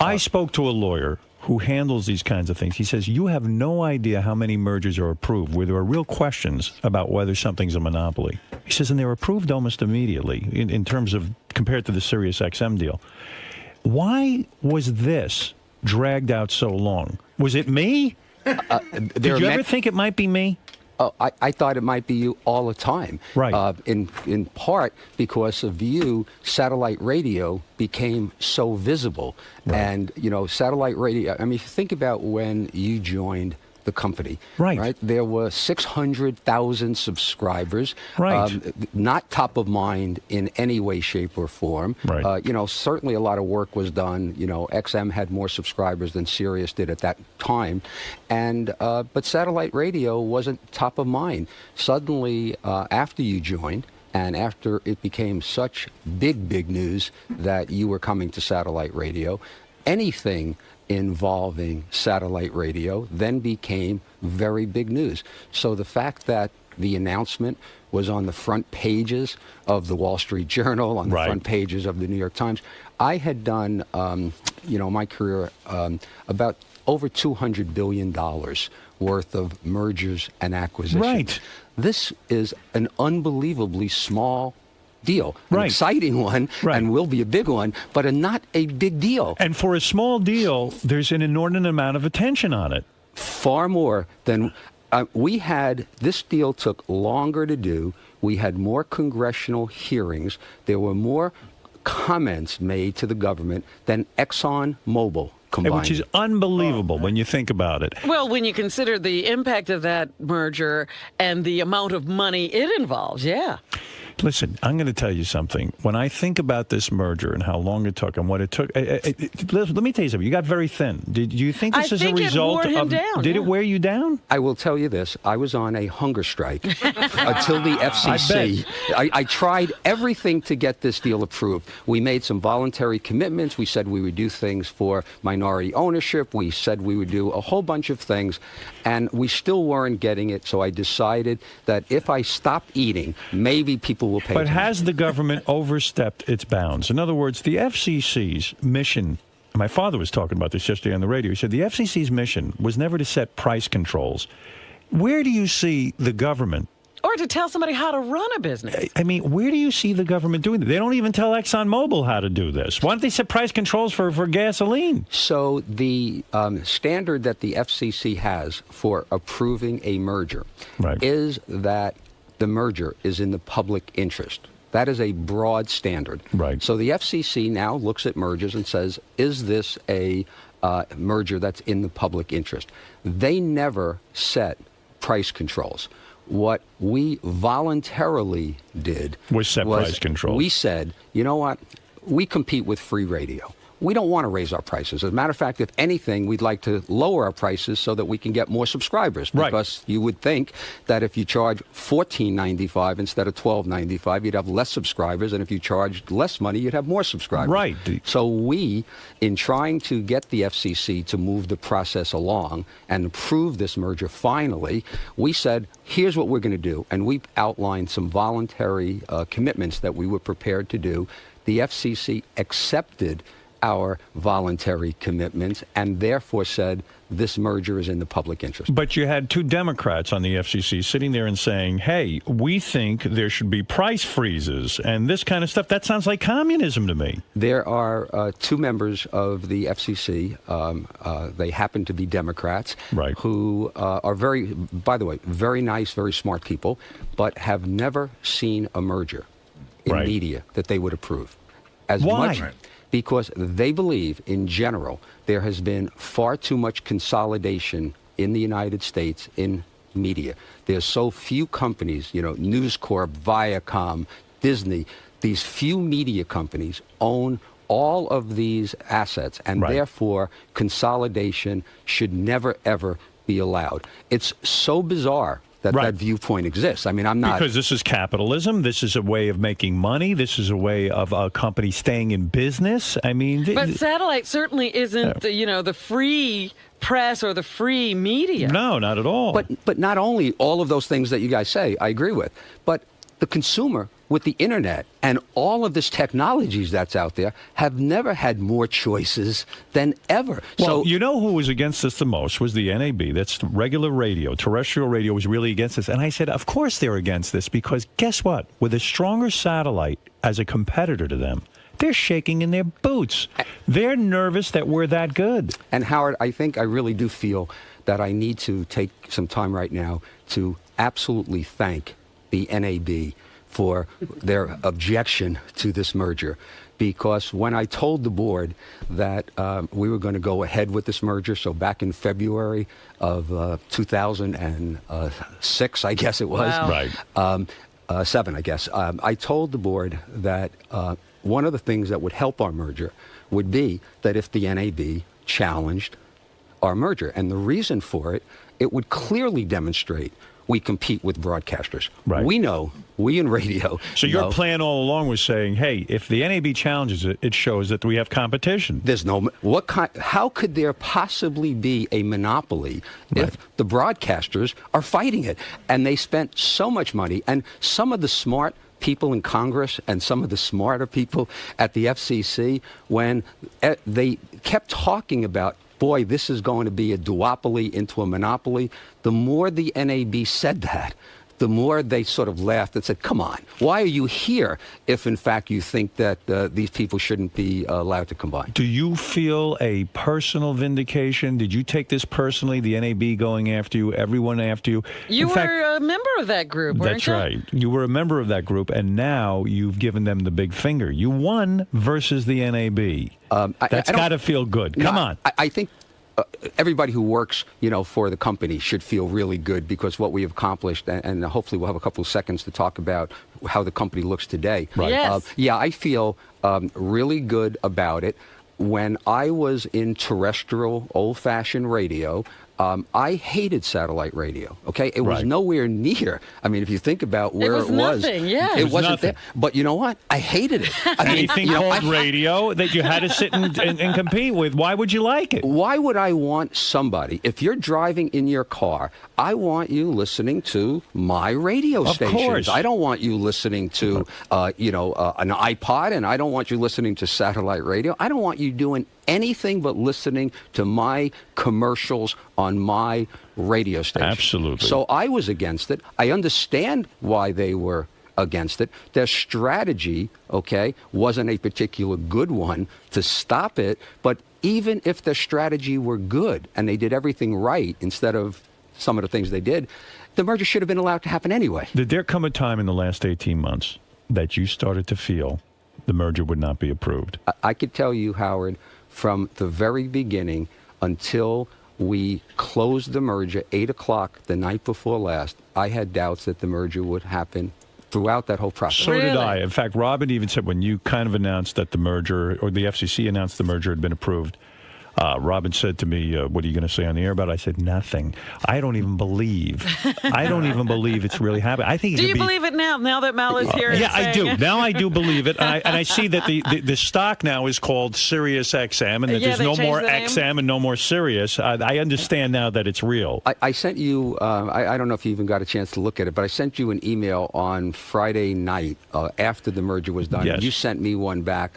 I spoke to a lawyer who handles these kinds of things. He says, you have no idea how many mergers are approved where there are real questions about whether something's a monopoly. He says, and they're approved almost immediately in terms of compared to the SiriusXM deal. Why was this dragged out so long? Was it me? Did you ever think it might be me? I thought it might be you all the time. Right. In part because of you, satellite radio became so visible. Right. And, satellite radio, I mean, if you think about when you joined the company. Right. There were 600,000 subscribers. Right. Not top of mind in any way, shape, or form. Right. Certainly a lot of work was done. XM had more subscribers than Sirius did at that time. But satellite radio wasn't top of mind. Suddenly, after you joined, and after it became such big news that you were coming to satellite radio, anything involving satellite radio then became very big news. So the fact that the announcement was on the front pages of the Wall Street Journal, on the front pages of the New York Times, I had done, my career about over $200 billion worth of mergers and acquisitions. Right. This is an unbelievably small deal, an right. exciting one, right. and will be a big one, but not a big deal. And for a small deal, there's an inordinate amount of attention on it. Far more than we had. This deal took longer to do. We had more congressional hearings. There were more comments made to the government than ExxonMobil combined. Which is unbelievable when you think about it. Well, when you consider the impact of that merger and the amount of money it involves, yeah. Listen, I'm going to tell you something. When I think about this merger and how long it took and what it took, let me tell you something. You got very thin. Did you think this is a result of? Did it wear you down? I will tell you this. I was on a hunger strike until the FCC. I tried everything to get this deal approved. We made some voluntary commitments. We said we would do things for minority ownership. We said we would do a whole bunch of things, and we still weren't getting it. So I decided that if I stopped eating, maybe people will pay. But has the government overstepped its bounds? In other words, the FCC's mission, my father was talking about this yesterday on the radio, he said the FCC's mission was never to set price controls. Where do you see the government? Or to tell somebody how to run a business. I mean, where do you see the government doing that? They don't even tell ExxonMobil how to do this. Why don't they set price controls for gasoline? So the standard that the FCC has for approving a merger is that the merger is in the public interest. That is a broad standard. Right. So the FCC now looks at mergers and says, is this a merger that's in the public interest? They never set price controls. What we voluntarily did was set price controls. We said, you know what? We compete with free radio. We don't want to raise our prices. As a matter of fact, if anything, we'd like to lower our prices so that we can get more subscribers. Because you would think that if you charge $14.95 instead of $12.95, you'd have less subscribers, and if you charged less money, you'd have more subscribers. Right. So we, in trying to get the FCC to move the process along and approve this merger finally, we said, here's what we're going to do. And we outlined some voluntary commitments that we were prepared to do. The FCC accepted our voluntary commitments and therefore said this merger is in the public interest. But you had two Democrats on the FCC sitting there and saying, hey, we think there should be price freezes and this kind of stuff. That sounds like communism to me. There are two members of the FCC, they happen to be Democrats, who are very, by the way, very nice, very smart people, but have never seen a merger in media that they would approve. Why? Because they believe, in general, there has been far too much consolidation in the United States in media. There's so few companies, you know, News Corp, Viacom, Disney, these few media companies own all of these assets, and therefore consolidation should never, ever be allowed. It's so bizarre that viewpoint exists. I mean, I'm not... Because this is capitalism. This is a way of making money. This is a way of a company staying in business. I mean... But satellite certainly isn't, the free press or the free media. No, not at all. But not only all of those things that you guys say, I agree with, but the consumer with the internet and all of this technologies that's out there have never had more choices than ever. Well, you know who was against this the most was the NAB. That's regular radio. Terrestrial radio was really against this. And I said, of course they're against this, because guess what? With a stronger satellite as a competitor to them, they're shaking in their boots. They're nervous that we're that good. And Howard, I think I really do feel that I need to take some time right now to absolutely thank the NAB for their objection to this merger. Because when I told the board that we were going to go ahead with this merger, so back in February of 2006, I guess it was. Wow. 7, I guess. I told the board that one of the things that would help our merger would be that if the NAB challenged our merger. And the reason for it, it would clearly demonstrate we compete with broadcasters. We know, we in radio. So your plan all along was saying, hey, if the NAB challenges it, it shows that we have competition. There's no, how could there possibly be a monopoly if the broadcasters are fighting it? And they spent so much money, and some of the smart people in Congress and some of the smarter people at the FCC, when they kept talking about, boy, this is going to be a duopoly into a monopoly, the more the NAB said that, the more they sort of laughed and said, come on, why are you here if, in fact, you think that these people shouldn't be allowed to combine? Do you feel a personal vindication? Did you take this personally, the NAB going after you, everyone after you? You were a member of that group, weren't That's you? right. You were a member of that group, and now you've given them the big finger. You won versus the NAB. That's got to feel good. Come on. I think everybody who works, for the company should feel really good because what we have accomplished, and hopefully we'll have a couple of seconds to talk about how the company looks today. Right. Yes. I feel really good about it. When I was in terrestrial, old-fashioned radio, I hated satellite radio, okay? It was nowhere near. I mean, if you think about where it was. Nothing, yeah. It wasn't nothing. there. But you know what? I hated it. I mean, Anything called radio that you had to sit and compete with, why would you like it? Why would I want somebody, if you're driving in your car, I want you listening to my radio Of stations. course. I don't want you listening to, an iPod, and I don't want you listening to satellite radio. I don't want you doing anything but listening to my commercials on my radio station. Absolutely. So I was against it. I understand why they were against it. Their strategy, wasn't a particular good one to stop it. But even if their strategy were good and they did everything right instead of some of the things they did, the merger should have been allowed to happen anyway. Did there come a time in the last 18 months that you started to feel the merger would not be approved? I could tell you, Howard, from the very beginning until we closed the merger 8 o'clock the night before last, I had doubts that the merger would happen throughout that whole process. So did I. In fact, Robin even said when you kind of announced that the merger, or the FCC announced the merger had been approved, Robin said to me, what are you going to say on the air about it? I said, nothing. I don't even believe it's really happening. I think Do you believe it now that Mal is here? Yeah, I do. It? Now I do believe it. And I see that the stock now is called SiriusXM, and that there's no more XM and no more Sirius. I understand now that it's real. I sent you, I don't know if you even got a chance to look at it, but I sent you an email on Friday night after the merger was done. Yes. You sent me one back.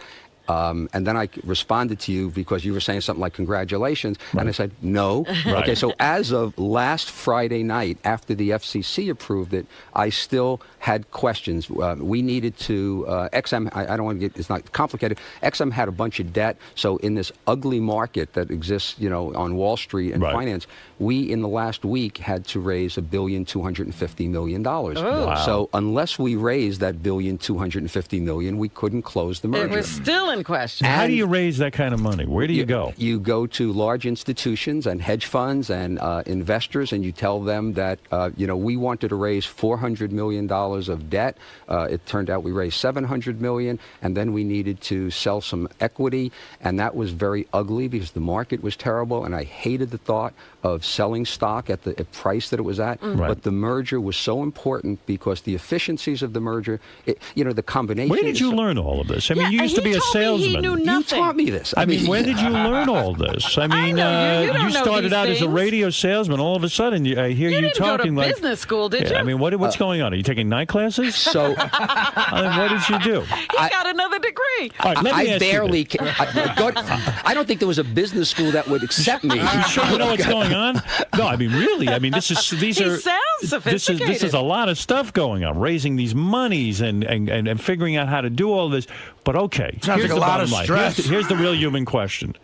And then I responded to you because you were saying something like, congratulations. Right. And I said, no. Right. Okay, so as of last Friday night, after the FCC approved it, I still had questions. We needed to, XM, I don't want to get, it's not complicated. XM had a bunch of debt. So in this ugly market that exists, on Wall Street and finance, we, in the last week, had to raise $1.25 billion. Oh. Wow. So unless we raised that $1.25 billion, we couldn't close the merger. It was still in question. How do you raise that kind of money? Where do you go? You go to large institutions and hedge funds and investors, and you tell them that, we wanted to raise $400 million of debt. It turned out we raised $700 million, and then we needed to sell some equity, and that was very ugly because the market was terrible, and I hated the thought of selling stock at the price that it was at. Right. But the merger was so important because the efficiencies of the merger, the combination. Where did you learn all of this? I mean, you used to be a salesman. He knew nothing. You taught me this. I mean, when did you learn all this? I mean, you started out as a radio salesman. All of a sudden, I hear you talking go to like business school, did you? I mean, what's going on? Are you taking night classes? So, what did you do? He got another degree. All right, let me ask barely. you this. I don't think there was a business school that would accept me. You sure you know what's going on? No, I mean, really. I mean, these are. Sounds sophisticated. This is a lot of stuff going on, raising these monies and figuring out how to do all this. But okay, Sounds here's like a the lot bottom of line. stress. Here's the real human question.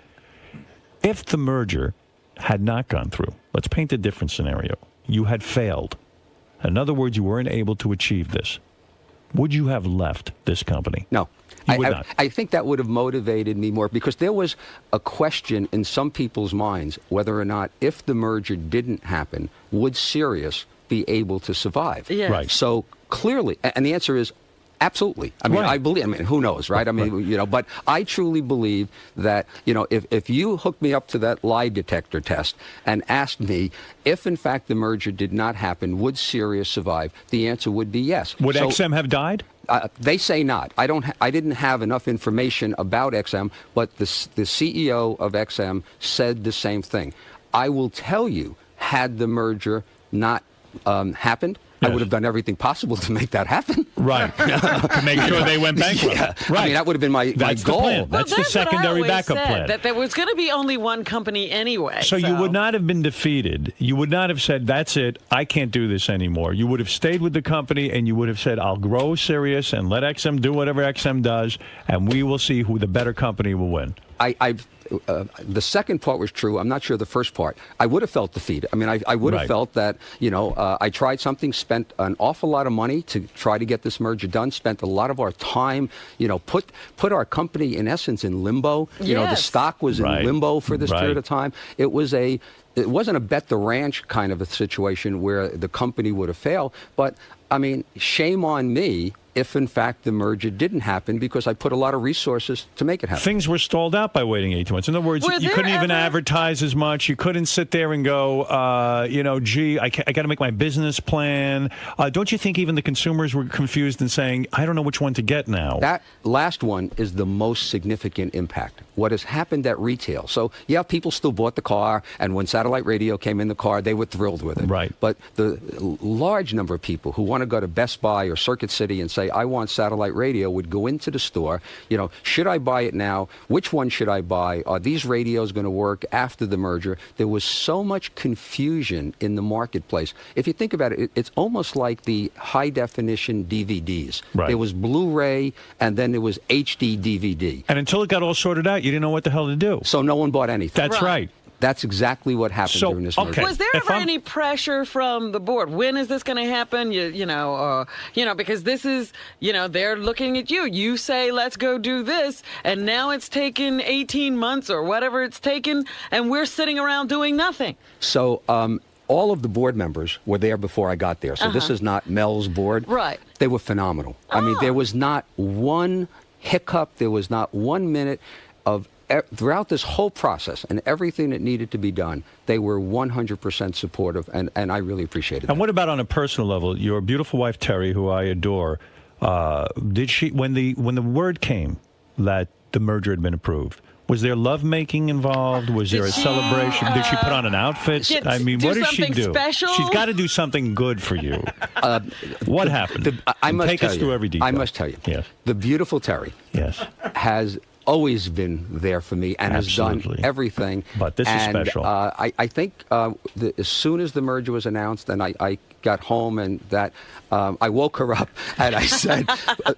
If the merger had not gone through, let's paint a different scenario. You had failed. In other words, you weren't able to achieve this. Would you have left this company? No. You would not. I think that would have motivated me more because there was a question in some people's minds whether or not if the merger didn't happen, would Sirius be able to survive? Yes. Right. So clearly, and the answer is absolutely. I mean, I believe, who knows, right? I mean, but I truly believe that, if you hooked me up to that lie detector test and asked me if, in fact, the merger did not happen, would Sirius survive? The answer would be yes. Would XM have died? They say not. I didn't have enough information about XM, but the CEO of XM said the same thing. I will tell you, had the merger not happened, I would have done everything possible to make that happen. Right. To make sure they went bankrupt. Yeah. Right. I mean, that would have been my That's the goal. plan. That's the secondary what I always backup said, plan. That there was going to be only one company anyway. So you would not have been defeated. You would not have said, that's it, I can't do this anymore. You would have stayed with the company, and you would have said, I'll grow Sirius and let XM do whatever XM does, and we will see who the better company will win. The second part was true. I'm not sure the first part. I would have felt defeated. I mean, I would have felt that, I tried something, spent an awful lot of money to try to get this merger done, spent a lot of our time, put our company, in essence, in limbo. The stock was in limbo for this period of time. It wasn't a bet the ranch kind of a situation where the company would have failed. But, I mean, shame on me if, in fact, the merger didn't happen because I put a lot of resources to make it happen. Things were stalled out by waiting 18 months. In other words, you couldn't even advertise as much. You couldn't sit there and go, gee, I got to make my business plan. Don't you think even the consumers were confused and saying, I don't know which one to get now? That last one is the most significant impact. What has happened at retail. So, yeah, people still bought the car, and when satellite radio came in the car, they were thrilled with it. Right. But the large number of people who want to go to Best Buy or Circuit City and say, I want satellite radio, would go into the store, should I buy it now? Which one should I buy? Are these radios going to work after the merger? There was so much confusion in the marketplace. If you think about it, it's almost like the high-definition DVDs. Right. There was Blu-ray, and then there was HD DVD. And until it got all sorted out, you didn't know what the hell to do. So no one bought anything. That's right. That's exactly what happened during this merger. Was there ever any pressure from the board? When is this going to happen? Because this is, they're looking at you. You say, let's go do this, and now it's taken 18 months or whatever it's taken, and we're sitting around doing nothing. So, all of the board members were there before I got there. So this is not Mel's board. Right. They were phenomenal. I mean, there was not one hiccup. There was not 1 minute of throughout this whole process and everything that needed to be done, they were 100% supportive, and I really appreciated it. And what about on a personal level? Your beautiful wife, Terry, who I adore, did she, when the word came that the merger had been approved, was there lovemaking involved? Was there a celebration? Did she put on an outfit? I mean, what did she do? Special? She's got to do something good for you. What happened? Take us through every detail. I must tell you. Yes. The beautiful Terry has always been there for me and has done everything. But this is special. I think as soon as the merger was announced and I got home and that I woke her up and I said,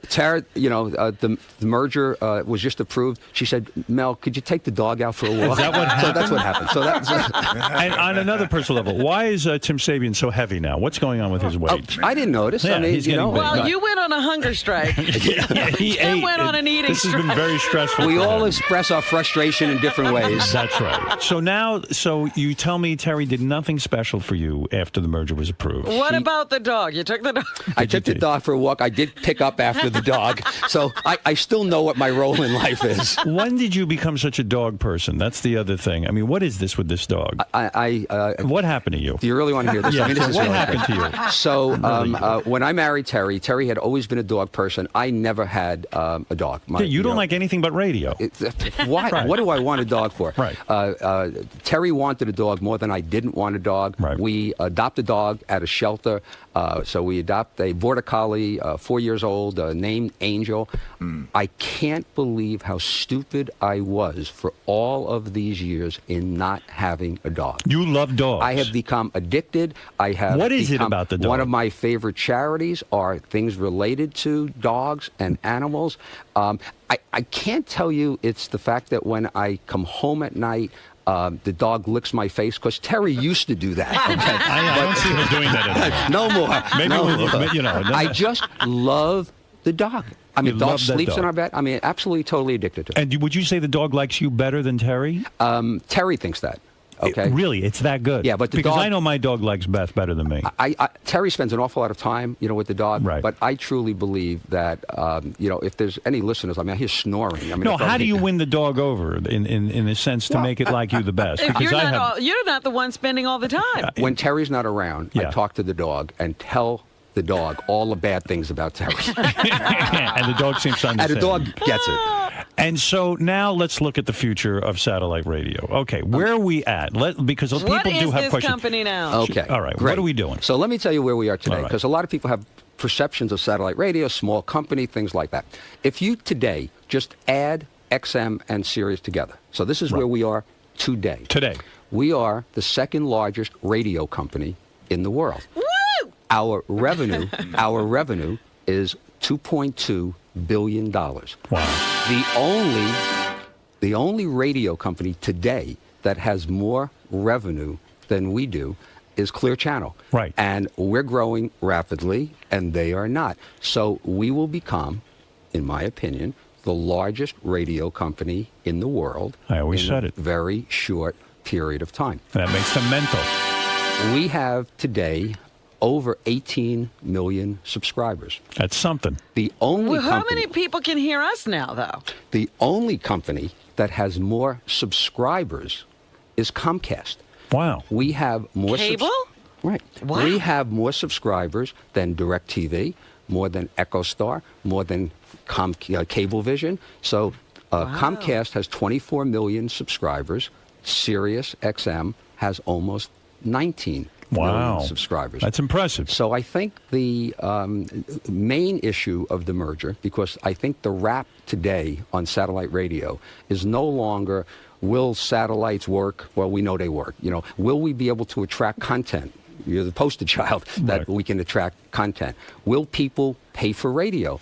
Tara, the merger was just approved. She said, Mel, could you take the dog out for a walk? Is that what happened? So that's what happened. So that's and on another personal level, why is Tim Sabian so heavy now? What's going on with his weight? I didn't notice. Yeah, I mean, he's getting big. Well, you went on a hunger strike. He went on an eating strike. This has been very stressful. We all express our frustration in different ways. That's right. So you tell me Terry did nothing special for you after the merger was approved. What about the dog? You took the dog? I took the dog for a walk. I did pick up after the dog. So I still know what my role in life is. When did you become such a dog person? That's the other thing. I mean, what is this with this dog? What happened to you? Do you really want to hear this? Yeah, I mean, this is what really happened to you? So when I married Terry, Terry had always been a dog person. I never had a dog. You don't like anything but radio. Why? Right. What do I want a dog for? Right. Terry wanted a dog more than I didn't want a dog. Right. We adopted a dog at a shelter. So we adopt a border collie, 4 years old, named Angel. I can't believe how stupid I was for all of these years in not having a dog. You love dogs. I have become addicted. What is it about the dog? One of my favorite charities are things related to dogs and animals. I can't tell you it's the fact that when I come home at night, the dog licks my face, because Terry used to do that. Okay? I don't see her doing that anymore. No more. Maybe no more. I just love the dog. I mean, dog sleeps in our bed. I mean, absolutely, totally addicted to it. And would you say the dog likes you better than Terry? Terry thinks that. Okay. Really, it's that good. Yeah, but because I know my dog likes Beth better than me. Terry spends an awful lot of time, with the dog. Right. But I truly believe that, if there's any listeners, I mean, I hear snoring. I mean, no, how do you win the dog over in a sense to make it like you the best? If you're not the one spending all the time. When Terry's not around, I talk to the dog and tell the dog all the bad things about Terry. And the dog seems to understand. And the dog gets it. And so now let's look at the future of satellite radio. Okay, where are we at? Because people What do is have this questions. company now? Okay. All right. Great. What are we doing? So let me tell you where we are today, All right. because a lot of people have perceptions of satellite radio, small company, things like that. If you today just add XM and Sirius together, so this is where we are today. Today. We are the second largest radio company in the world. Woo! Our revenue is $2.2 billion. Wow. The only radio company today that has more revenue than we do is Clear Channel. Right. And we're growing rapidly, and they are not. So we will become, in my opinion, the largest radio company in the world. I always said it. Very short period of time. That makes them mental. We have today over 18 million subscribers. That's something. The only Well, how company, many people can hear us now, though? the only company that has more subscribers is Comcast. Wow. We have more Cable? Right. Wow. We have more subscribers than DirecTV, more than EchoStar, more than Cablevision. So Comcast has 24 million subscribers. SiriusXM has almost 19 million subscribers. That's impressive. So I think the main issue of the merger, because I think the rap today on satellite radio is no longer, will satellites work? Well, we know they work. You know, will we be able to attract content? You're the poster child that we can attract content. Will people pay for radio?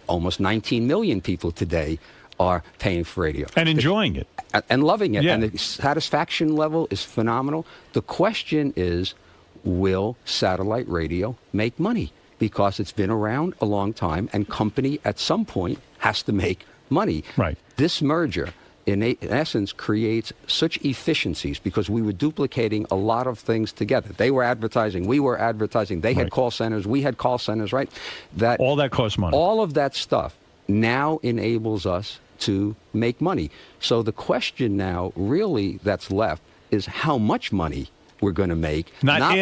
Almost 19 million people today are paying for radio. And enjoying it. And loving it. Yeah. And the satisfaction level is phenomenal. The question is, will satellite radio make money? Because it's been around a long time, and company at some point has to make money. Right. This merger, in essence, creates such efficiencies because we were duplicating a lot of things together. They were advertising, we were advertising, they had call centers, we had call centers, right? That all that costs money. All of that stuff now enables us to make money. So the question now really that's left is how much money we're going to make. Not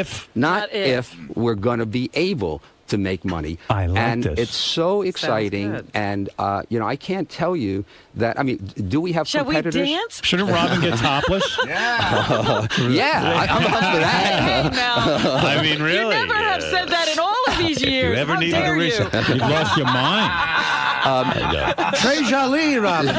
if we're going to be able to make money. I like and this. It's so exciting. good. And, you know, I can't tell you that. I mean, do we have Shall we competitors? dance? Shouldn't Robin get topless? Yeah, I'm up for that. Hey, now. I mean, really. You never have said that in all of these years. You ever How need a dare reason? you? You've lost your mind. Très joli, Robin.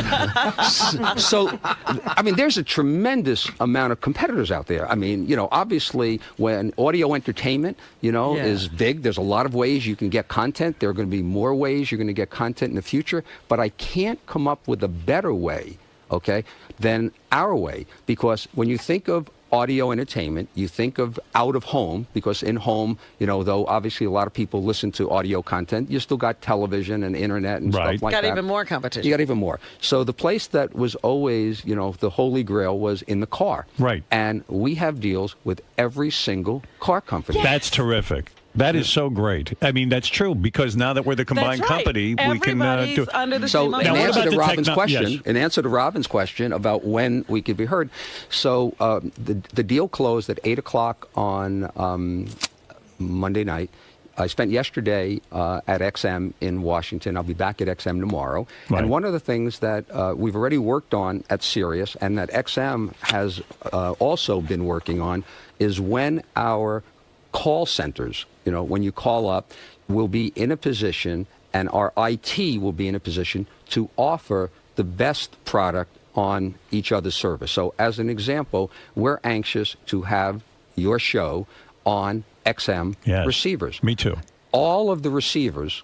So, I mean, there's a tremendous amount of competitors out there. I mean, you know, obviously, when audio entertainment, you know, is big, there's a lot of ways you can get content. There are going to be more ways you're going to get content in the future. But I can't come up with a better way, okay, than our way. Because when you think of audio entertainment, you think of out of home, because in home, you know, though obviously a lot of people listen to audio content, you still got television and internet and stuff like that. Got even more competition. You got even more. So the place that was always, you know, the holy grail was in the car. Right. And we have deals with every single car company. That's terrific. That is so great. I mean, that's true, because now that we're the combined That's right. company, we can Everybody's do. under the So same in umbrella. answer to Robin's question, Yes. in answer to Robin's question about when we could be heard, so the deal closed at 8 o'clock on Monday night. I spent yesterday at XM in Washington. I'll be back at XM tomorrow. Right. And one of the things that we've already worked on at Sirius, and that XM has also been working on, is when our call centers, you know, when you call up, will be in a position, and our IT will be in a position to offer the best product on each other's service. So as an example, we're anxious to have your show on XM receivers. Me too. All of the receivers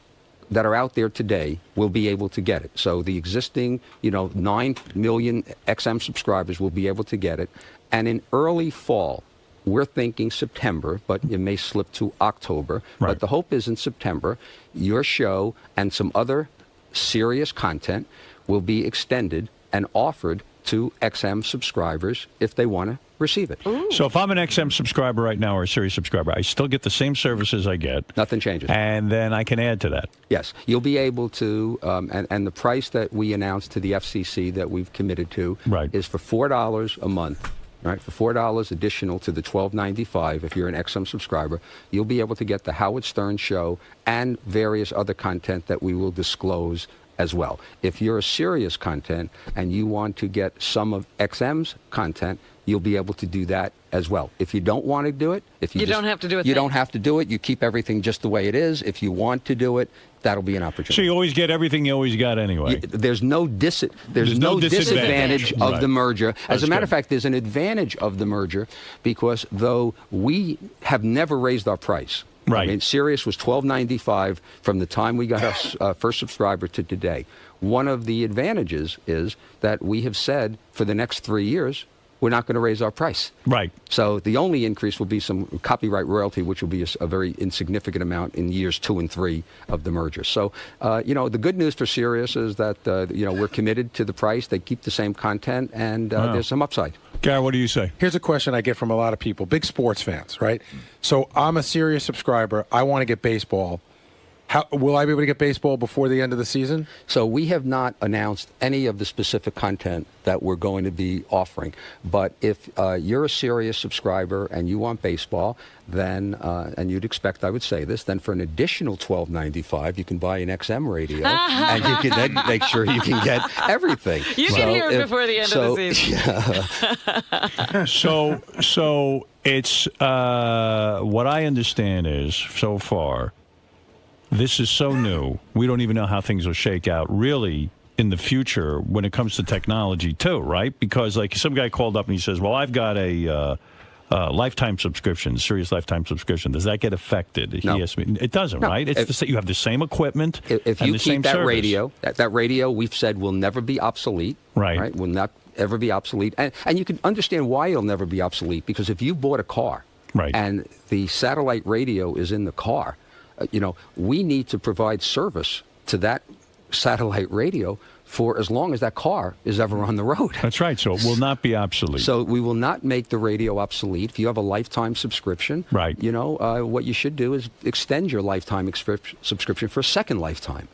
that are out there today will be able to get it. So the existing, you know, 9 million XM subscribers will be able to get it. And in early fall, we're thinking September, but it may slip to October. Right. But the hope is in September, your show and some other serious content will be extended and offered to XM subscribers if they want to receive it. So if I'm an XM subscriber right now or a Sirius subscriber, I still get the same services I get. Nothing changes. And then I can add to that. Yes, you'll be able to, and the price that we announced to the FCC that we've committed to is for $4 a month. Right, for $4 additional to the $12.95, if you're an XM subscriber, you'll be able to get the Howard Stern Show and various other content that we will disclose as well. If you're a Sirius content and you want to get some of XM's content, you'll be able to do that as well. If you don't want to do it, if you don't have to do it. You don't have to do it. You keep everything just the way it is. If you want to do it, that'll be an opportunity. So you always get everything you always got anyway. There's no disadvantage of the merger. As a matter of fact, there's an advantage of the merger because though we have never raised our price. Right. I mean, Sirius was $12.95 from the time we got our first subscriber to today. One of the advantages is that we have said for the next 3 years, we're not going to raise our price. Right. So the only increase will be some copyright royalty, which will be a very insignificant amount in years 2 and 3 of the merger. So, the good news for Sirius is that, we're committed to the price. They keep the same content, and there's some upside. Gary, what do you say? Here's a question I get from a lot of people, big sports fans, right? So I'm a Sirius subscriber. I want to get baseball. How, will I be able to get baseball before the end of the season? So we have not announced any of the specific content that we're going to be offering. But if you're a Sirius subscriber and you want baseball, then, and you'd expect I would say this, then for an additional $12.95, you can buy an XM radio, and you can then make sure you can get everything. You can hear it before the end of the season. So it's, what I understand is, so far, this is so new. We don't even know how things will shake out really in the future when it comes to technology too, right? Because like some guy called up and he says, well, I've got a lifetime subscription, Sirius lifetime subscription. Does that get affected? No. He asked me. It doesn't, right? It's you have the same equipment if and you the keep same that service. radio, that radio we've said will never be obsolete. Right. Will not ever be obsolete. And you can understand why it'll never be obsolete, because if you bought a car and the satellite radio is in the car, we need to provide service to that satellite radio for as long as that car is ever on the road. That's right. So it will not be obsolete. So we will not make the radio obsolete. If you have a lifetime subscription, what you should do is extend your lifetime subscription for a second lifetime.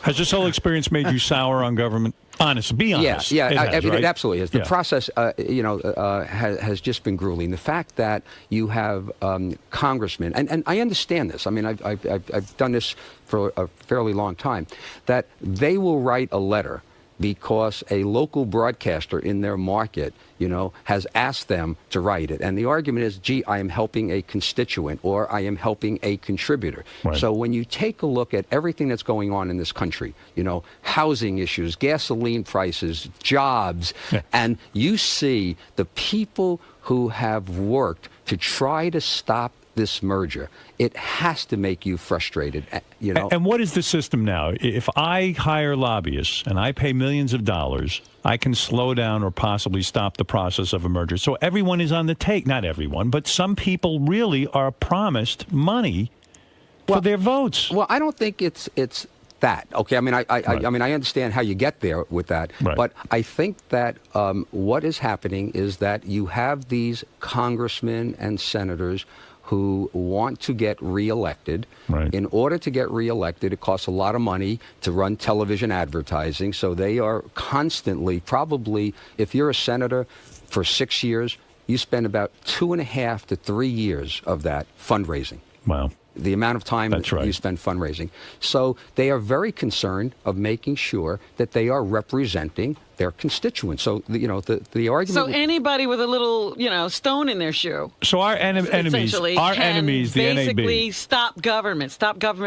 Has this whole experience made you sour on government? Honest, be honest. Yeah, it it absolutely is. The process, has just been grueling. The fact that you have congressmen, and I understand this. I mean, I've done this for a fairly long time, that they will write a letter because a local broadcaster in their market, has asked them to write it. And the argument is, gee, I am helping a constituent or I am helping a contributor. Right. So when you take a look at everything that's going on in this country, housing issues, gasoline prices, jobs, and you see the people who have worked to try to stop this merger, it has to make you frustrated, And what is the system now? If I hire lobbyists and I pay millions of dollars, I can slow down or possibly stop the process of a merger. So everyone is on the take. Not everyone, but some people really are promised money for their votes. Well, I don't think it's that. Okay, I mean, I understand how you get there with that, but I think that what is happening is that you have these congressmen and senators who want to get reelected. In order to get reelected, it costs a lot of money to run television advertising. So they are constantly, probably, if you're a senator for 6 years, you spend about 2.5 to 3 years of that fundraising. Wow. The amount of time that you spend fundraising. So they are very concerned of making sure that they are representing their constituents. So, the argument... So anybody with a little, stone in their shoe. So our enemies, the NAB... basically stop government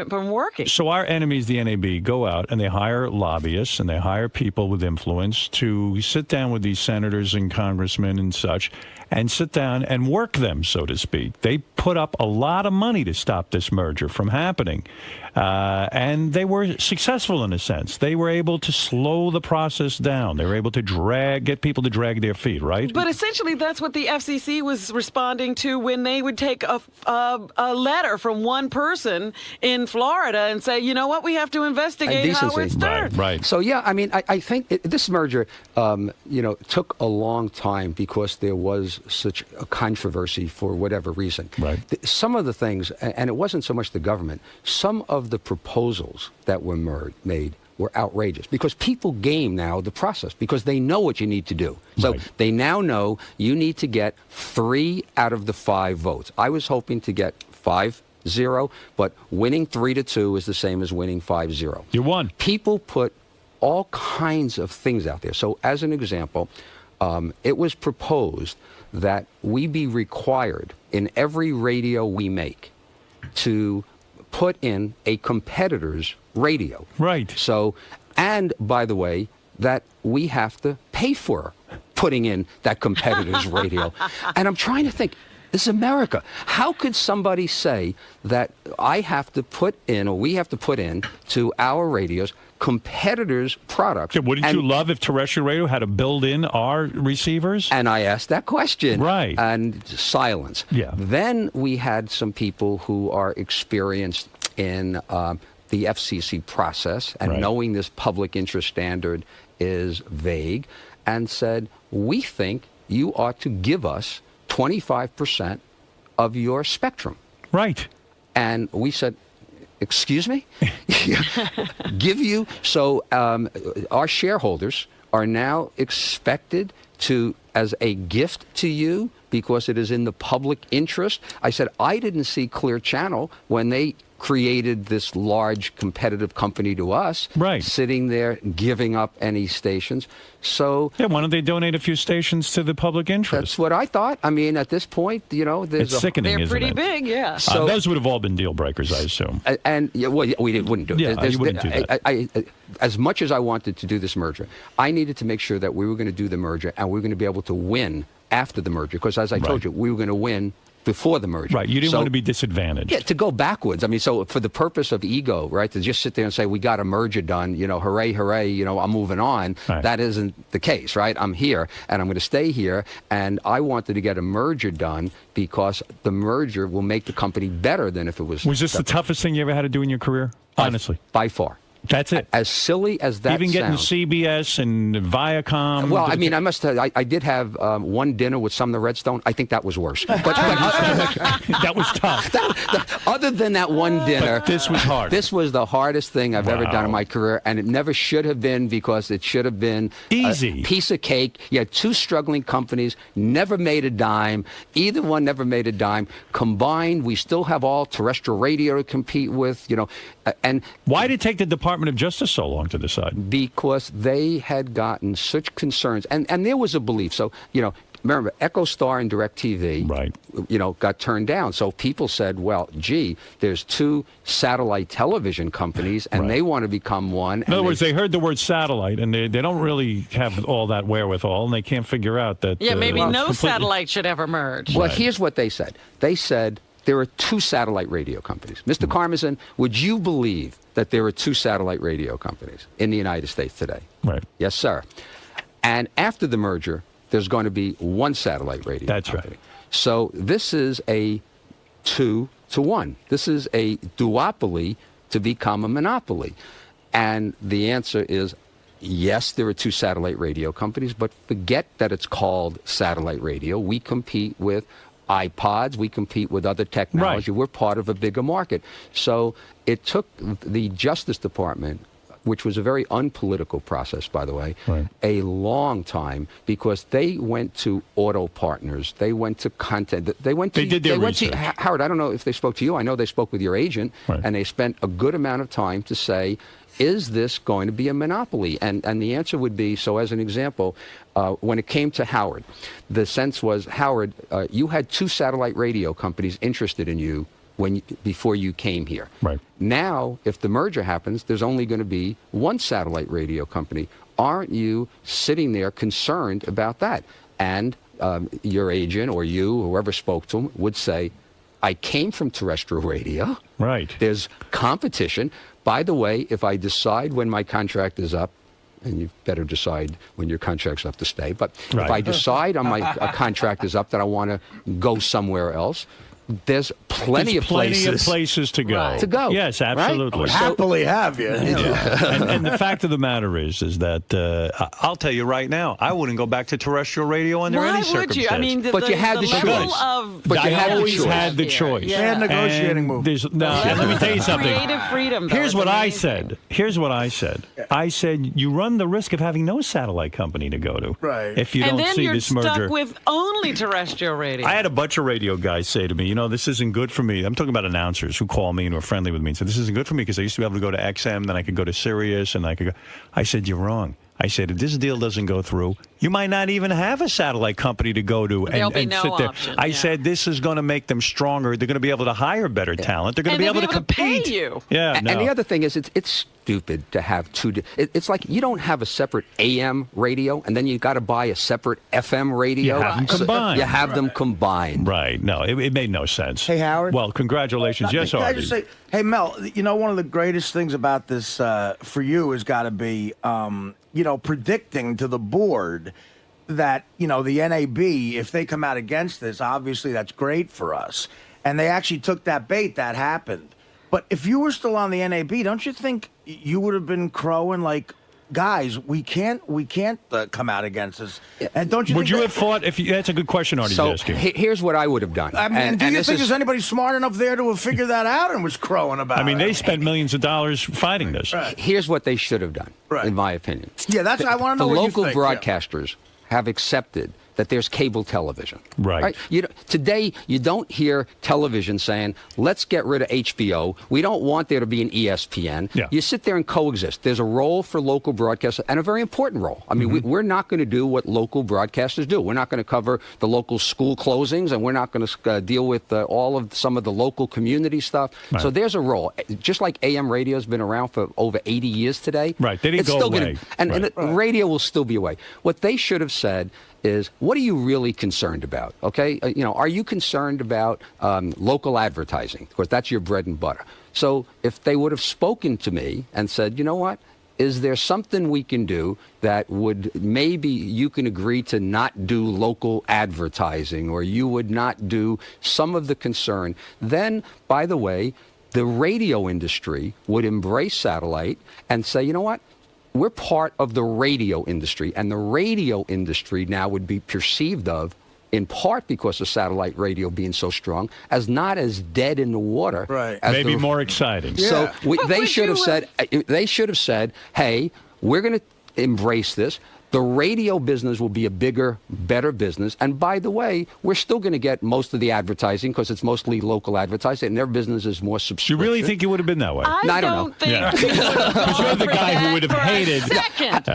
from working. So our enemies, the NAB, go out and they hire lobbyists and they hire people with influence to sit down with these senators and congressmen and such and sit down and work them, so to speak. They put up a lot of money to stop this merger from happening. And they were successful in a sense. They were able to slow the process down. They were able to get people to drag their feet, right? But essentially, that's what the FCC was responding to when they would take a letter from one person in Florida and say, you know what, we have to investigate how it's done. Right. So, yeah, I mean, I think this merger, took a long time because there was such a controversy for whatever reason. Right. Some of the things, and it wasn't so much the government, some of the proposals that were made were outrageous because people game now the process because they know what you need to do. So they now know you need to get 3 out of the 5 votes. I was hoping to get 5-0, but winning 3-2 is the same as winning 5-0. You won. People put all kinds of things out there. So as an example, it was proposed that we be required in every radio we make to put in a competitor's radio. Right. So, and by the way, that we have to pay for putting in that competitor's radio. And I'm trying to think, this is America. How could somebody say that I have to put in, or we have to put in to our radios competitors' products? Yeah, wouldn't you love if terrestrial radio had to build in our receivers? And I asked that question. Right. And silence. Yeah. Then we had some people who are experienced in the FCC process and knowing this public interest standard is vague, and said, we think you ought to give us 25% of your spectrum. Right. And we said, excuse me? Give you? So our shareholders are now expected to, as a gift to you, because it is in the public interest. I said, I didn't see Clear Channel when they created this large competitive company to us, sitting there giving up any stations. So yeah, why don't they donate a few stations to the public interest? That's what I thought. I mean, at this point, you know, there's it's sickening, They're isn't pretty it? big, yeah. So those would have all been deal breakers, I assume. And yeah, well, we wouldn't do it. Yeah, you wouldn't do that. I, as much as I wanted to do this merger, I needed to make sure that we were going to do the merger and we were going to be able to win after the merger. Because as I told you, we were going to win before the merger. Right, you didn't want to be disadvantaged. Yeah, to go backwards. I mean, so for the purpose of ego, right, to just sit there and say, we got a merger done, you know, hooray, hooray, you know, I'm moving on. Right. That isn't the case, right? I'm here, and I'm going to stay here, and I wanted to get a merger done because the merger will make the company better than if it was... Was this the toughest thing you ever had to do in your career? Honestly. By far. That's it. As silly as that Even getting sounds. CBS and Viacom. Well, I mean, I must tell you, I did have one dinner with some of the Redstone. I think that was worse. But that was tough. Other than that one dinner, But this was hard. This was the hardest thing I've ever done in my career, and it never should have been, because it should have been easy. A piece of cake. You had two struggling companies, never made a dime. Either one never made a dime. Combined, we still have all terrestrial radio to compete with. You know, and why did it take the Department of Justice so long to decide? Because they had gotten such concerns, and there was a belief. So, you know, remember, EchoStar and DirecTV, you know, got turned down. So people said, well, gee, there's two satellite television companies, and they want to become one. In other words, they heard the word satellite, and they don't really have all that wherewithal, and they can't figure out that... Yeah, maybe no completely... satellite should ever merge. Well, here's what they said. They said there are two satellite radio companies. Mr. Karmazin, would you believe that there are two satellite radio companies in the United States today? Right. Yes, sir. And after the merger, there's going to be one satellite radio That's company. right. So this is a 2-to-1. This is a duopoly to become a monopoly. And the answer is, yes, there are two satellite radio companies, but forget that it's called satellite radio. We compete with iPods, we compete with other technology. We're part of a bigger market. So it took the Justice Department, which was a very unpolitical process, by the way, a long time, because they went to auto partners, they went to content, they went to... They did their research. Howard, I don't know if they spoke to you. I know they spoke with your agent, and they spent a good amount of time to say, is this going to be a monopoly? And the answer would be, so as an example, when it came to Howard, the sense was, Howard, you had two satellite radio companies interested in you before you came here. Right. Now, if the merger happens, there's only going to be one satellite radio company. Aren't you sitting there concerned about that? And your agent or you, whoever spoke to him, would say, I came from terrestrial radio. Right. There's competition. By the way, if I decide when my contract is up, and you better decide when your contract's up to stay, but if I decide on my contract is up that I want to go somewhere else, there's plenty of places to go. To go. Yes, absolutely. Right? Happily have you. And the fact of the matter is that I'll tell you right now, I wouldn't go back to terrestrial radio under any circumstance. Why would you? I mean, but you had the choice. I always had the choice. Yeah. And negotiating move. Let me tell you something. Creative freedom. Here's what I said. I said you run the risk of having no satellite company to go to. Right. If you don't see this merger. And then you're stuck with only terrestrial radio. I had a bunch of radio guys say to me, this isn't good for me. I'm talking about announcers who call me and are friendly with me and say, this isn't good for me because I used to be able to go to XM, then I could go to Sirius, and I could go. I said, you're wrong. I said, if this deal doesn't go through, you might not even have a satellite company to go to There'll be and no sit there. option, I said, this is going to make them stronger. They're going to be able to hire better talent. They're going to be able to compete. Pay you. Yeah, And the other thing is, it's stupid to have it's like you don't have a separate AM radio, and then you got to buy a separate FM radio. You have them combined. You have them combined. Right. No, it made no sense. Hey, Howard. Well, congratulations. Yes, Can I Artie. just say, hey, Mel, one of the greatest things about this for you has got to be, predicting to the board that, the NAB, if they come out against this, obviously that's great for us. And they actually took that bait. That happened. But if you were still on the NAB, don't you think you would have been crowing like, guys, we can't come out against this? And don't you? Would you have thought if that's a good question, Artie's So asking? here's what I would have done. I mean, do you think there's anybody smart enough there to have figured that out and was crowing about it? I mean, they spent millions of dollars fighting this. Here's what they should have done, in my opinion. Yeah, that's. I want to know the what local you think. broadcasters have accepted that there's cable television. Right. Today, you don't hear television saying, let's get rid of HBO. We don't want there to be an ESPN. Yeah. You sit there and coexist. There's a role for local broadcasters, and a very important role. I mean, we're not going to do what local broadcasters do. We're not going to cover the local school closings, and we're not going to deal with some of the local community stuff. Right. So there's a role. Just like AM radio has been around for over 80 years today. Right. They didn't it's go still away. And radio will still be away. What they should have said is, what are you really concerned about? Okay, are you concerned about local advertising? Of course, that's your bread and butter. So if they would have spoken to me and said, you know what, is there something we can do that would maybe you can agree to not do local advertising, or you would not do some of the concern, then, by the way, the radio industry would embrace satellite and say, you know what, we're part of the radio industry, and the radio industry now would be perceived of, in part because of satellite radio being so strong, as not as dead in the water. Right. Maybe more exciting. So they should have said, hey, we're going to embrace this. The radio business will be a bigger, better business. And by the way, we're still going to get most of the advertising because it's mostly local advertising, and their business is more subscription. You really think you would have been that way? I don't know. Think you would have Because you're the guy who would have hated.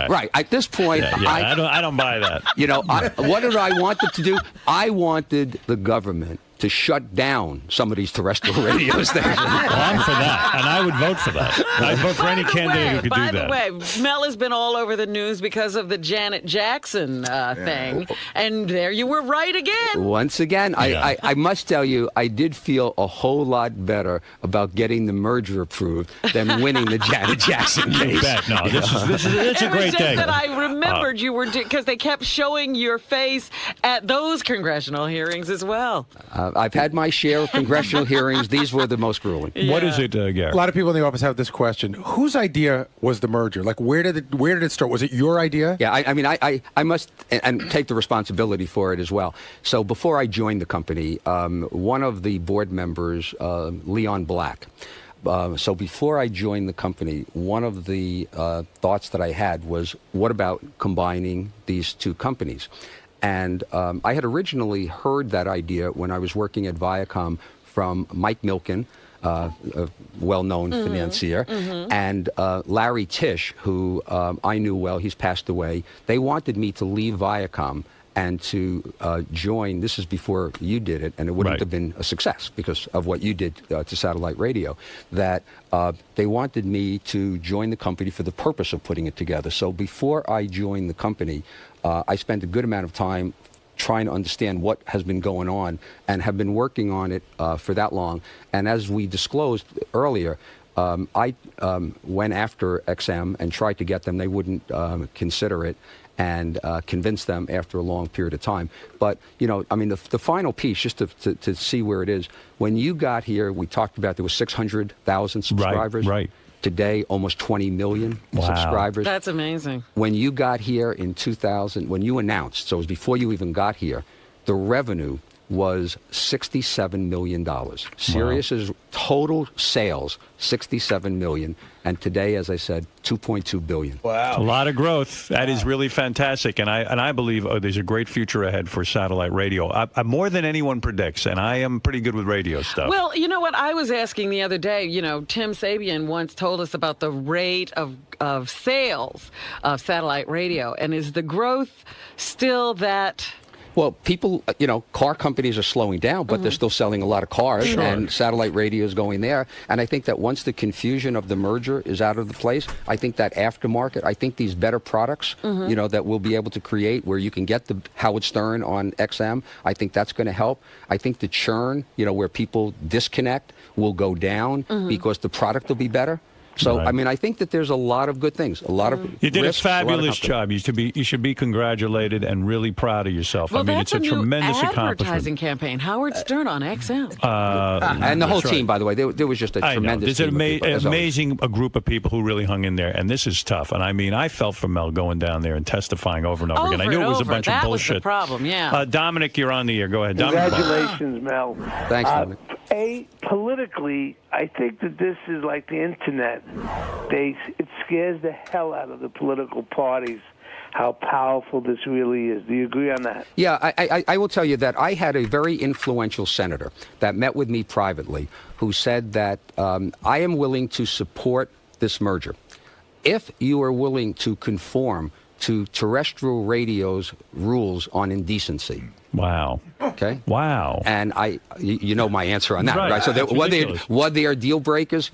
Right. At this point, I don't buy that. What did I want them to do? I wanted the government to shut down some of these terrestrial radio stations. Well, I'm for that, and I would vote for that. I'd vote for any candidate who could do that. By the way, Mel has been all over the news because of the Janet Jackson thing, and there you were right again. Once again, I must tell you, I did feel a whole lot better about getting the merger approved than winning the Janet Jackson case. You bet. No, it's a great day. It was just that I remembered you were, because they kept showing your face at those congressional hearings as well. I've had my share of congressional hearings. These were the most grueling. What is it, Gary? A lot of people in the office have this question: whose idea was the merger? Like, where did it start? Was it your idea? Yeah, I must and take the responsibility for it as well. So before I joined the company, one of the board members, Leon Black. So before I joined the company, one of the thoughts that I had was, what about combining these two companies? And I had originally heard that idea when I was working at Viacom from Mike Milken, a well-known financier, and Larry Tisch, who I knew well. He's passed away. They wanted me to leave Viacom and to join. This is before you did it, and it wouldn't have been a success because of what you did to satellite radio. That they wanted me to join the company for the purpose of putting it together. So before I joined the company, I spent a good amount of time trying to understand what has been going on, and have been working on it for that long. And as we disclosed earlier, I went after XM and tried to get them. They wouldn't consider it, and convinced them after a long period of time. But, the final piece, just to see where it is, when you got here, we talked about there was 600,000 subscribers. Right. Today, almost 20 million subscribers. That's amazing. When you got here in 2000, when you announced, so it was before you even got here, the revenue was $67 million. Sirius's total sales, $67 million. And today, as I said, $2.2 billion. Wow. A lot of growth. That is really fantastic. And I believe there's a great future ahead for satellite radio. More than anyone predicts. And I am pretty good with radio stuff. Well, you know what? I was asking the other day, Tim Sabian once told us about the rate of sales of satellite radio. And is the growth still that... Well, people, car companies are slowing down, but they're still selling a lot of cars, and satellite radio is going there. And I think that once the confusion of the merger is out of the place, I think that aftermarket, I think these better products, that we'll be able to create where you can get the Howard Stern on XM, I think that's going to help. I think the churn, where people disconnect will go down because the product will be better. So, I mean, I think that there's a lot of good things, a lot of You did risks, a fabulous job. You should be congratulated and really proud of yourself. Well, I mean, that's it's a tremendous accomplishment. advertising campaign. Howard Stern on XM. And the whole team, by the way, there was just a tremendous There's team. an amazing group of people who really hung in there, and this is tough. And I mean, I felt for Mel going down there and testifying over and over again. I knew it was a bunch of bullshit. That was the problem, yeah. Dominic, you're on the air. Go ahead, Dominic. Congratulations, Mel. Thanks, Dominic. Politically, I think that this is like the internet. It scares the hell out of the political parties how powerful this really is. Do you agree on that? Yeah, I will tell you that I had a very influential senator that met with me privately who said that I am willing to support this merger if you are willing to conform to terrestrial radio's rules on indecency. Wow. Okay. Wow. And you know my answer on that, right? So That's what they are deal breakers,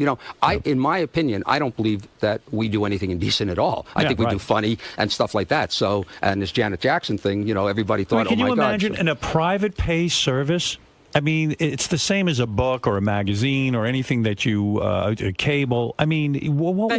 in my opinion, I don't believe that we do anything indecent at all. I think we do funny and stuff like that. So, and this Janet Jackson thing, everybody thought, Can you imagine God. in a private pay service? I mean, it's the same as a book or a magazine or anything that you cable. I mean, that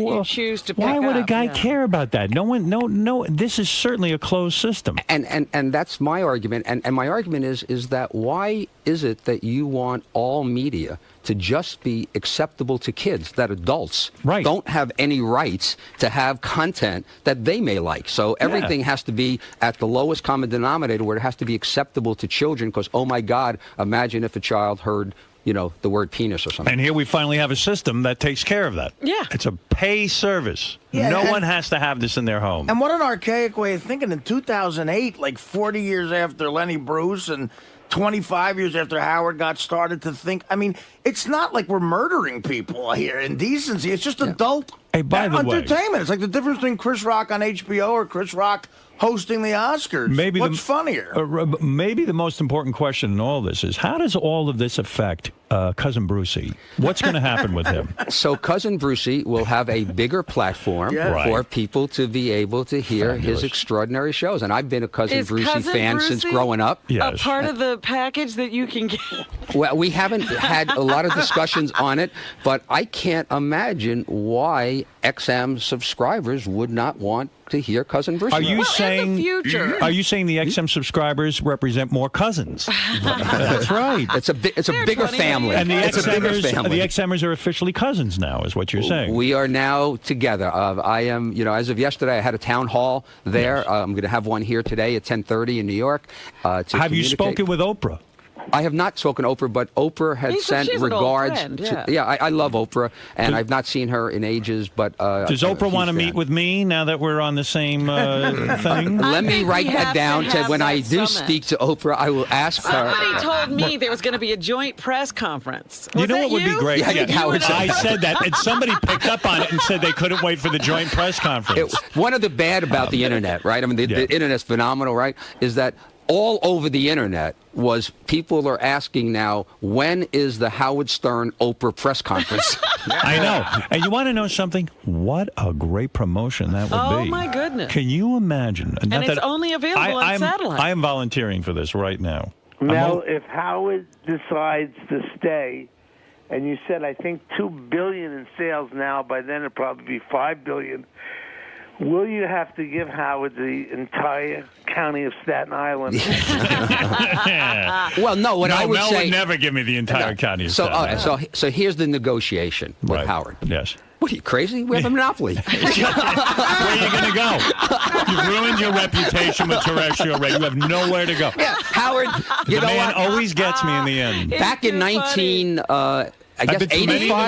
you choose to pick why would a up, guy care about that? No. This is certainly a closed system. And that's my argument. And my argument is that why is it that you want all media to just be acceptable to kids, that adults don't have any rights to have content that they may like? So everything has to be at the lowest common denominator where it has to be acceptable to children because, oh my God, imagine if a child heard the word penis or something. And here we finally have a system that takes care of that. Yeah. It's a pay service. Yeah, no one has to have this in their home. And what an archaic way of thinking. In 2008, like 40 years after Lenny Bruce and 25 years after Howard got started to think, I mean, it's not like we're murdering people here in decency. It's just adult entertainment. It's like the difference between Chris Rock on HBO or Chris Rock hosting the Oscars. What's funnier? Maybe the most important question in all this is, how does all of this affect Cousin Brucey? What's going to happen with him? So Cousin Brucey will have a bigger platform for people to be able to hear his extraordinary shows. And I've been a Cousin Brucey fan since growing up. A part of the package that you can get? Well, we haven't had a lot of discussions on it, but I can't imagine why XM subscribers would not want to hear Cousin Brucey. Are you saying the XM subscribers represent more cousins? That's right. It's a bigger family. And the XMers are officially cousins now, is what you're saying. We are now together. I am, as of yesterday, I had a town hall there. I'm going to have one here today at 10:30 in New York. Have you spoken with Oprah? I have not spoken to Oprah, but Oprah had sent regards. I love Oprah, and I've not seen her in ages. But does Oprah want to meet with me now that we're on the same thing? Let me write that down. When I do speak to Oprah, I will ask her. Somebody told me there was going to be a joint press conference. You know what would be great? I said that, and somebody picked up on it and said they couldn't wait for the joint press conference. One of the bad about the internet, right? I mean, the internet's phenomenal, right? Is that all over the internet was people are asking now, when is the Howard Stern Oprah press conference? I know. And you want to know something? What a great promotion that would be. Oh, my goodness. Can you imagine? And it's only available on satellite. I am volunteering for this right now. Now, if Howard decides to stay, and you said, I think, $2 billion in sales now, by then it'll probably be $5 billion. Will you have to give Howard the entire county of Staten Island? Well, no. I would Mel say would never give me the entire county of Staten Island. So here's the negotiation with Howard. Yes. What are you, crazy? We have a monopoly. Where are you going to go? You've ruined your reputation with terrestrial radio. You have nowhere to go. Yeah, Howard, the man always gets me in the end. Back in 85?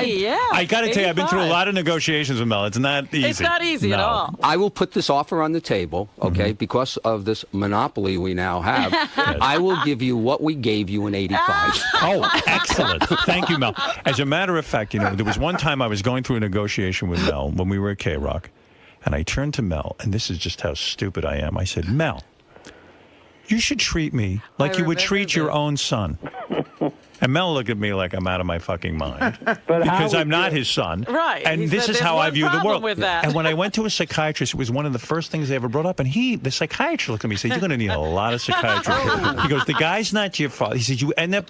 Yeah. I got to tell you, I've been through a lot of negotiations with Mel. It's not easy. It's not easy at all. I will put this offer on the table, okay, because of this monopoly we now have. I will give you what we gave you in 85. Oh, excellent. Thank you, Mel. As a matter of fact, there was one time I was going through a negotiation with Mel when we were at K-Rock, and I turned to Mel, and this is just how stupid I am. I said, Mel, you should treat me like you would treat your own son. And Mel looked at me like I'm out of my fucking mind because I'm not his son. Right. And this is how I view the world. With that. And when I went to a psychiatrist, it was one of the first things they ever brought up. And the psychiatrist looked at me and said, you're going to need a lot of psychiatry. He goes, the guy's not your father. He says, you end up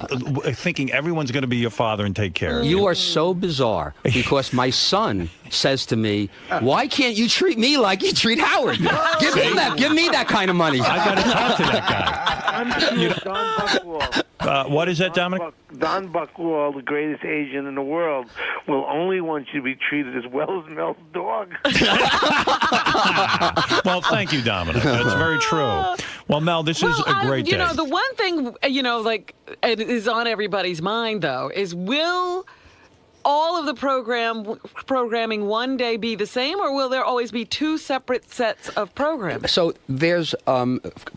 thinking everyone's going to be your father and take care of you. You are so bizarre because my son says to me, why can't you treat me like you treat Howard? Give me that kind of money. I got to talk to that guy. What is that, Dominic? Don Buckwall, the greatest Asian in the world, will only want you to be treated as well as Mel's dog. Well, thank you, Dominic. That's very true. Well, Mel, this is a great day. The one thing, like, it is on everybody's mind, though, is will all of the programming one day be the same, or will there always be two separate sets of programming? So there's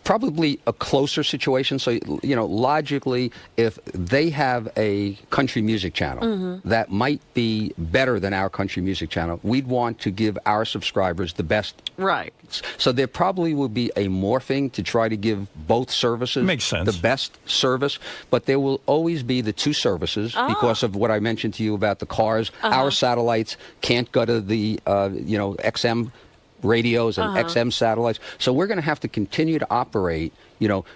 probably a closer situation. So, logically, if they have a country music channel that might be better than our country music channel, we'd want to give our subscribers the best. Right. So there probably will be a morphing to try to give both services the best service, but there will always be the two services because of what I mentioned to you about the cars. Our satellites can't go to the XM radios and XM satellites, so we're going to have to continue to operate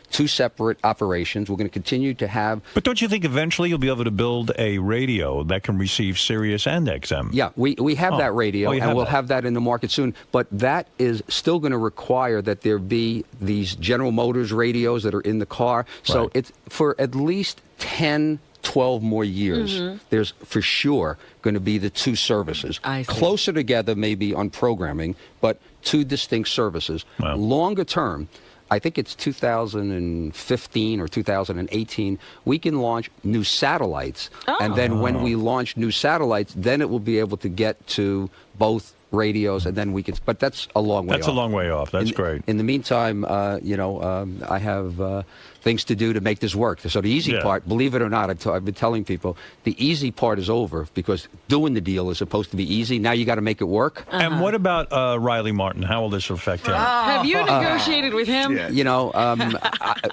two separate operations. We're going to continue to have. But don't you think eventually you'll be able to build a radio that can receive Sirius and XM? Yeah, we have that radio, and we'll have that in the market soon. But that is still going to require that there be these General Motors radios that are in the car. So it's for at least 10, 12 more years, there's for sure going to be the two services. Closer together maybe on programming, but two distinct services. Wow. Longer term, I think it's 2015 or 2018, we can launch new satellites. And then when we launch new satellites, then it will be able to get to both radios, and then we can, but that's a long way off. That's a long way off. That's great. In the meantime, I have things to do to make this work. So the easy part, believe it or not, I've been telling people, the easy part is over because doing the deal is supposed to be easy. Now you got to make it work. And what about Riley Martin? How will this affect him? Have you negotiated with him?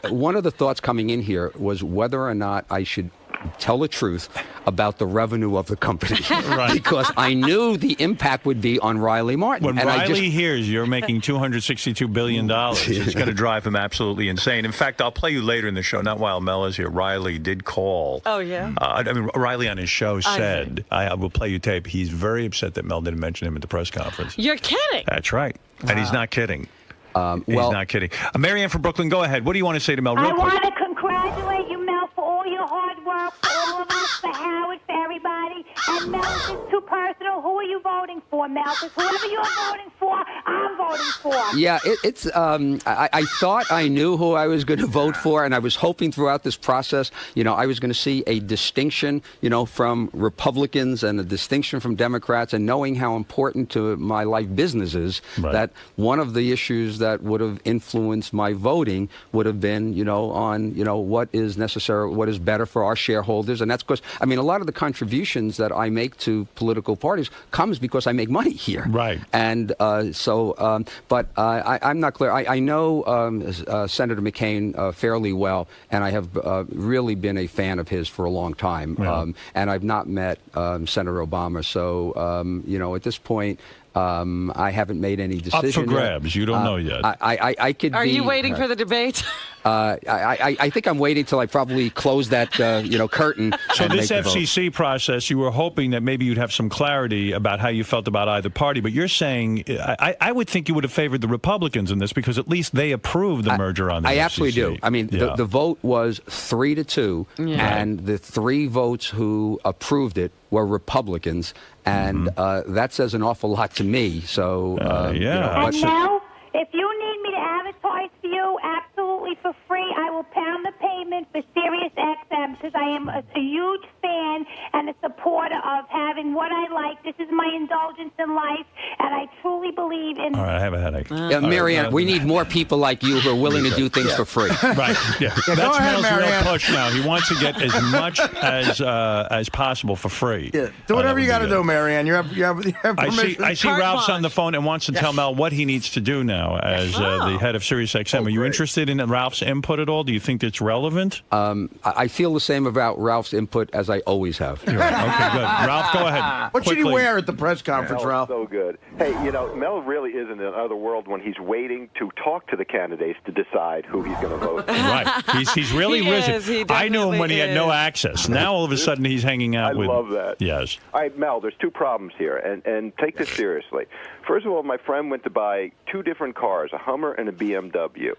One of the thoughts coming in here was whether or not I should tell the truth about the revenue of the company. Because I knew the impact would be on Riley Martin. When Riley hears you're making $262 billion, it's going to drive him absolutely insane. In fact, I'll play you later in the show, not while Mel is here. Riley did call. Oh, yeah? Riley on his show said, I will play you tape, he's very upset that Mel didn't mention him at the press conference. You're kidding. That's right. Wow. And he's not kidding. He's not kidding. Marianne from Brooklyn, go ahead. What do you want to say to Mel real quick? I want to congratulate you, Mel, for all your hard work, for all of us, for Howard, for everybody. And Mel, if it's too personal, who are you voting for, Mel? Because whoever you're voting for, I'm voting for. Yeah, it's. I thought I knew who I was going to vote for, and I was hoping throughout this process, I was going to see a distinction, from Republicans and a distinction from Democrats, and knowing how important to my life business is, that one of the issues that would have influenced my voting would have been, on, what is necessary, what is better for our shareholders. And that's because, a lot of the contributions that I make to political parties comes because I make money here. Right. And but I'm not clear. I know Senator McCain fairly well, and I have really been a fan of his for a long time. Yeah. And I've not met Senator Obama. So, at this point, I haven't made any decision. Up for grabs. You don't know yet. I could. Are you waiting for the debate? I think I'm waiting till I probably close that curtain. So this FCC process, you were hoping that maybe you'd have some clarity about how you felt about either party, but you're saying I would think you would have favored the Republicans in this because at least they approved the merger on the FCC. I absolutely do. The vote was 3-2, and the 3 votes who approved it were Republicans, and that says an awful lot to me. So, And Mel, if you need me to advertise for you absolutely for free, I will pound the pavement for SiriusXM because I am a huge fan and a supporter of having what I like. This is my indulgence in life, and I truly believe in... All right, I have a headache. Marianne, we need more people like you who are willing to do things for free. Right. Yeah. That's Mel's real push now. He wants to get as much as possible for free. Yeah. Do whatever you got to do, Marianne. You have permission. I see Ralph's on the phone and wants to tell Mel what he needs to do now as the head of SiriusXM. Are you interested in Ralph's input at all? Do you think it's relevant? I feel the same about Ralph's input as I always have. Okay, good. Ralph, go ahead. What should he wear at the press conference, Ralph? So good. Hey, Mel really is in another world when he's waiting to talk to the candidates to decide who he's going to vote for. Right. He's really risen. I knew him when he had no access. Now all of a sudden he's hanging out with... I love that. Yes. All right, Mel, there's two problems here, and take this seriously. First of all, my friend went to buy two different cars, a Hummer and a BMW.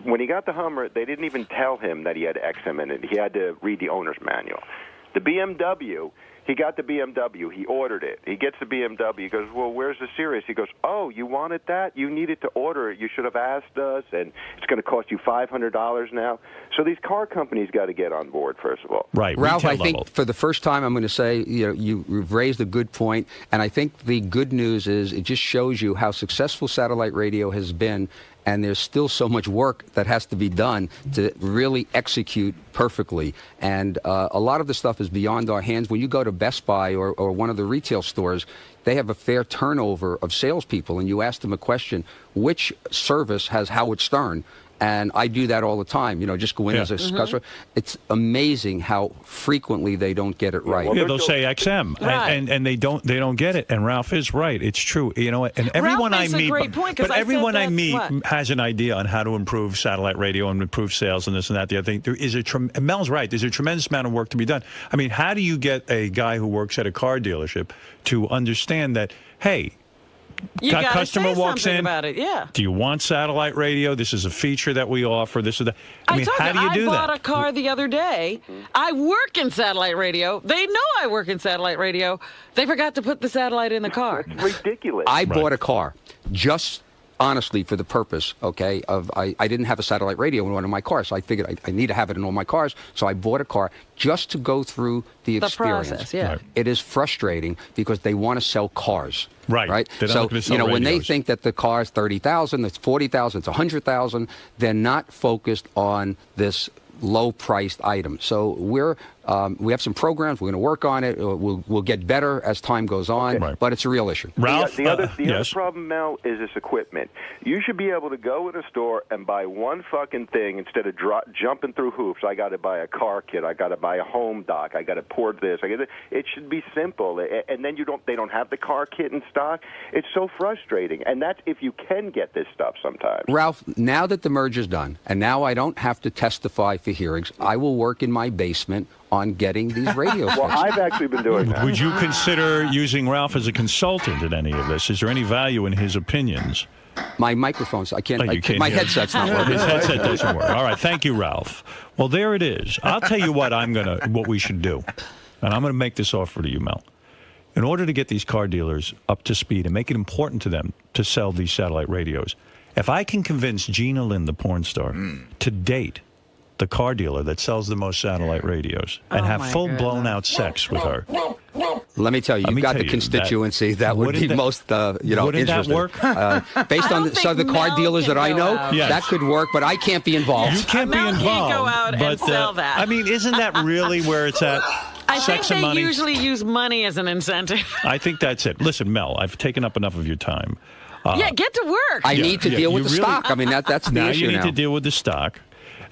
When he got the Hummer, they didn't even tell him that he had XM in it. He had to read the owner's manual. The BMW, he got the BMW. He ordered it. He gets the BMW. He goes, well, where's the Sirius? He goes, oh, you wanted that? You needed to order it. You should have asked us, and it's going to cost you $500 now. So these car companies got to get on board, first of all. Right. Ralph, I think for the first time, I'm going to say, you've raised a good point, and I think the good news is it just shows you how successful satellite radio has been, and there's still so much work that has to be done to really execute perfectly. And a lot of the stuff is beyond our hands. When you go to Best Buy or one of the retail stores, they have a fair turnover of salespeople, and you ask them a question, which service has Howard Stern? And I do that all the time, just go in as a customer. It's amazing how frequently they don't get it right. Yeah, they'll say XM, and they don't get it. And Ralph is right; it's true. And everyone I meet, but everyone I meet has an idea on how to improve satellite radio and improve sales and this and that. I think there is Mel's right. There's a tremendous amount of work to be done. I mean, how do you get a guy who works at a car dealership to understand that? Hey. Customer walks in. About it, yeah. Do you want satellite radio? This is a feature that we offer. This is that. I mean, how do you do that? I bought a car the other day. I work in satellite radio. They know I work in satellite radio. They forgot to put the satellite in the car. It's ridiculous. I bought a car just honestly for the purpose, of I didn't have a satellite radio in one of my cars, so I figured I need to have it in all my cars, so I bought a car just to go through the experience. Process, yeah. Right. It is frustrating because they want to sell cars. Right. They're so, not looking to sell when they radios. think that the car is $30,000, it's $40,000, it's $100,000, they're not focused on this low-priced item. So we have some programs. We're going to work on it. We'll get better as time goes on, but it's a real issue. Ralph, the other problem, Mel, is this equipment. You should be able to go in a store and buy one fucking thing instead of jumping through hoops. I got to buy a car kit. I got to buy a home dock. I got to port this. It should be simple. And then they don't have the car kit in stock. It's so frustrating. And that's if you can get this stuff sometimes. Ralph, now that the merge is done, and now I don't have to testify for hearings, I will work in my basement on getting these radios. Well, I've actually been doing that. Would you consider using Ralph as a consultant in any of this? Is there any value in his opinions? My microphones, I can't. My headset's not working. His headset doesn't work. All right, thank you, Ralph. Well, there it is. I'll tell you what we should do, and I'm going to make this offer to you, Mel. In order to get these car dealers up to speed and make it important to them to sell these satellite radios, if I can convince Gina Lynn, the porn star, to date the car dealer that sells the most satellite radios and have full-blown out sex with her. Let me tell you, you've got the constituency that would be most, wouldn't interested. that work? Based on the car dealers that I know, that could work, but I can't be involved. You can't be involved. Can't go out and sell that. I mean, isn't that really where it's at? I Sex think and they money? usually use money as an incentive. I think that's it. Listen, Mel, I've taken up enough of your time. Get to work. I need to deal with the stock. I mean, that's the now issue you need to deal with the stock.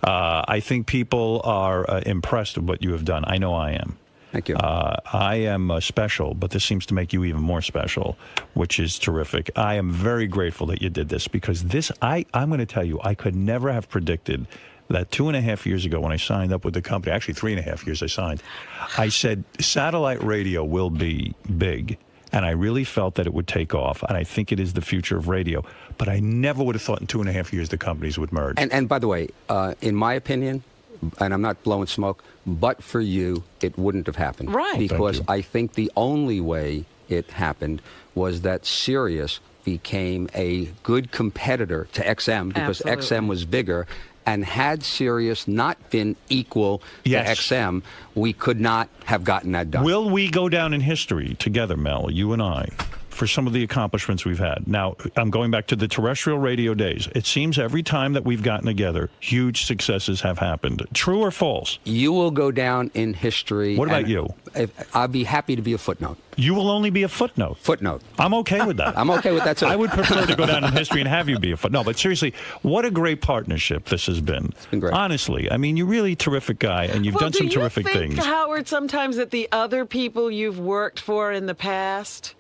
I think people are impressed with what you have done. I know I am. Thank you. I am special, but this seems to make you even more special, which is terrific. I am very grateful that you did this because I'm going to tell you, I could never have predicted that 2.5 years ago when I signed up with the company, actually 3.5 years I signed, I said satellite radio will be big. And I really felt that it would take off, and I think it is the future of radio. But I never would have thought in 2.5 years the companies would merge. And by the way, in my opinion, and I'm not blowing smoke, but for you, it wouldn't have happened. Right. Because I think the only way it happened was that Sirius became a good competitor to XM because XM was bigger. And had Sirius not been equal to XM, we could not have gotten that done. Will we go down in history together, Mel, you and I, for some of the accomplishments we've had? Now, I'm going back to the terrestrial radio days. It seems every time that we've gotten together, huge successes have happened. True or false? You will go down in history. What about you? I'll be happy to be a footnote. You will only be a footnote? Footnote. I'm okay with that. I'm okay with that, too. I would prefer to go down in history and have you be a footnote. No, but seriously, what a great partnership this has been. It's been great. Honestly, I mean, you're really a terrific guy, and you've done some terrific things. Do you think, things. Howard, sometimes that the other people you've worked for in the past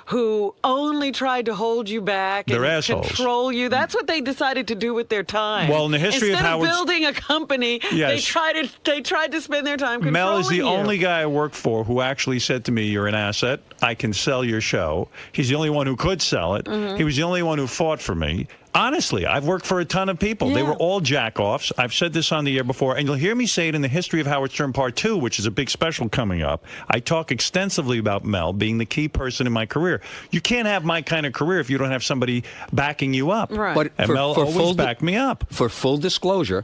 who only tried to hold you back and control you. That's what they decided to do with their time. Well, in the history Instead of Howard's... building a company, they tried to spend their time controlling Mel is the you. only guy I worked for who actually said to me, "You're an asset. I can sell your show." He's the only one who could sell it. He was the only one who fought for me. Honestly, I've worked for a ton of people. They were all jack-offs. I've said this on the air before, and you'll hear me say it in the History of Howard Stern Part 2, which is a big special coming up. I talk extensively about Mel being the key person in my career. You can't have my kind of career if you don't have somebody backing you up. Right. But and Mel always backed me up. For full disclosure,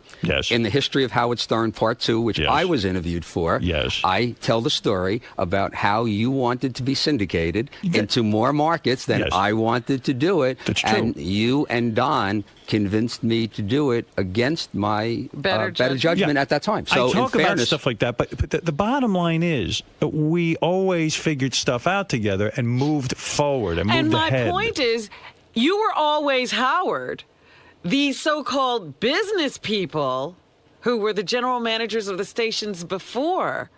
in the History of Howard Stern Part 2, which I was interviewed for, I tell the story about how you wanted to be syndicated into more markets than I wanted to do it. That's true. And you and Don convinced me to do it against my better judgment at that time. So I talk about stuff like that, but the bottom line is we always figured stuff out together and moved forward and moved ahead. And my point is, you were always Howard. These so-called business people who were the general managers of the stations before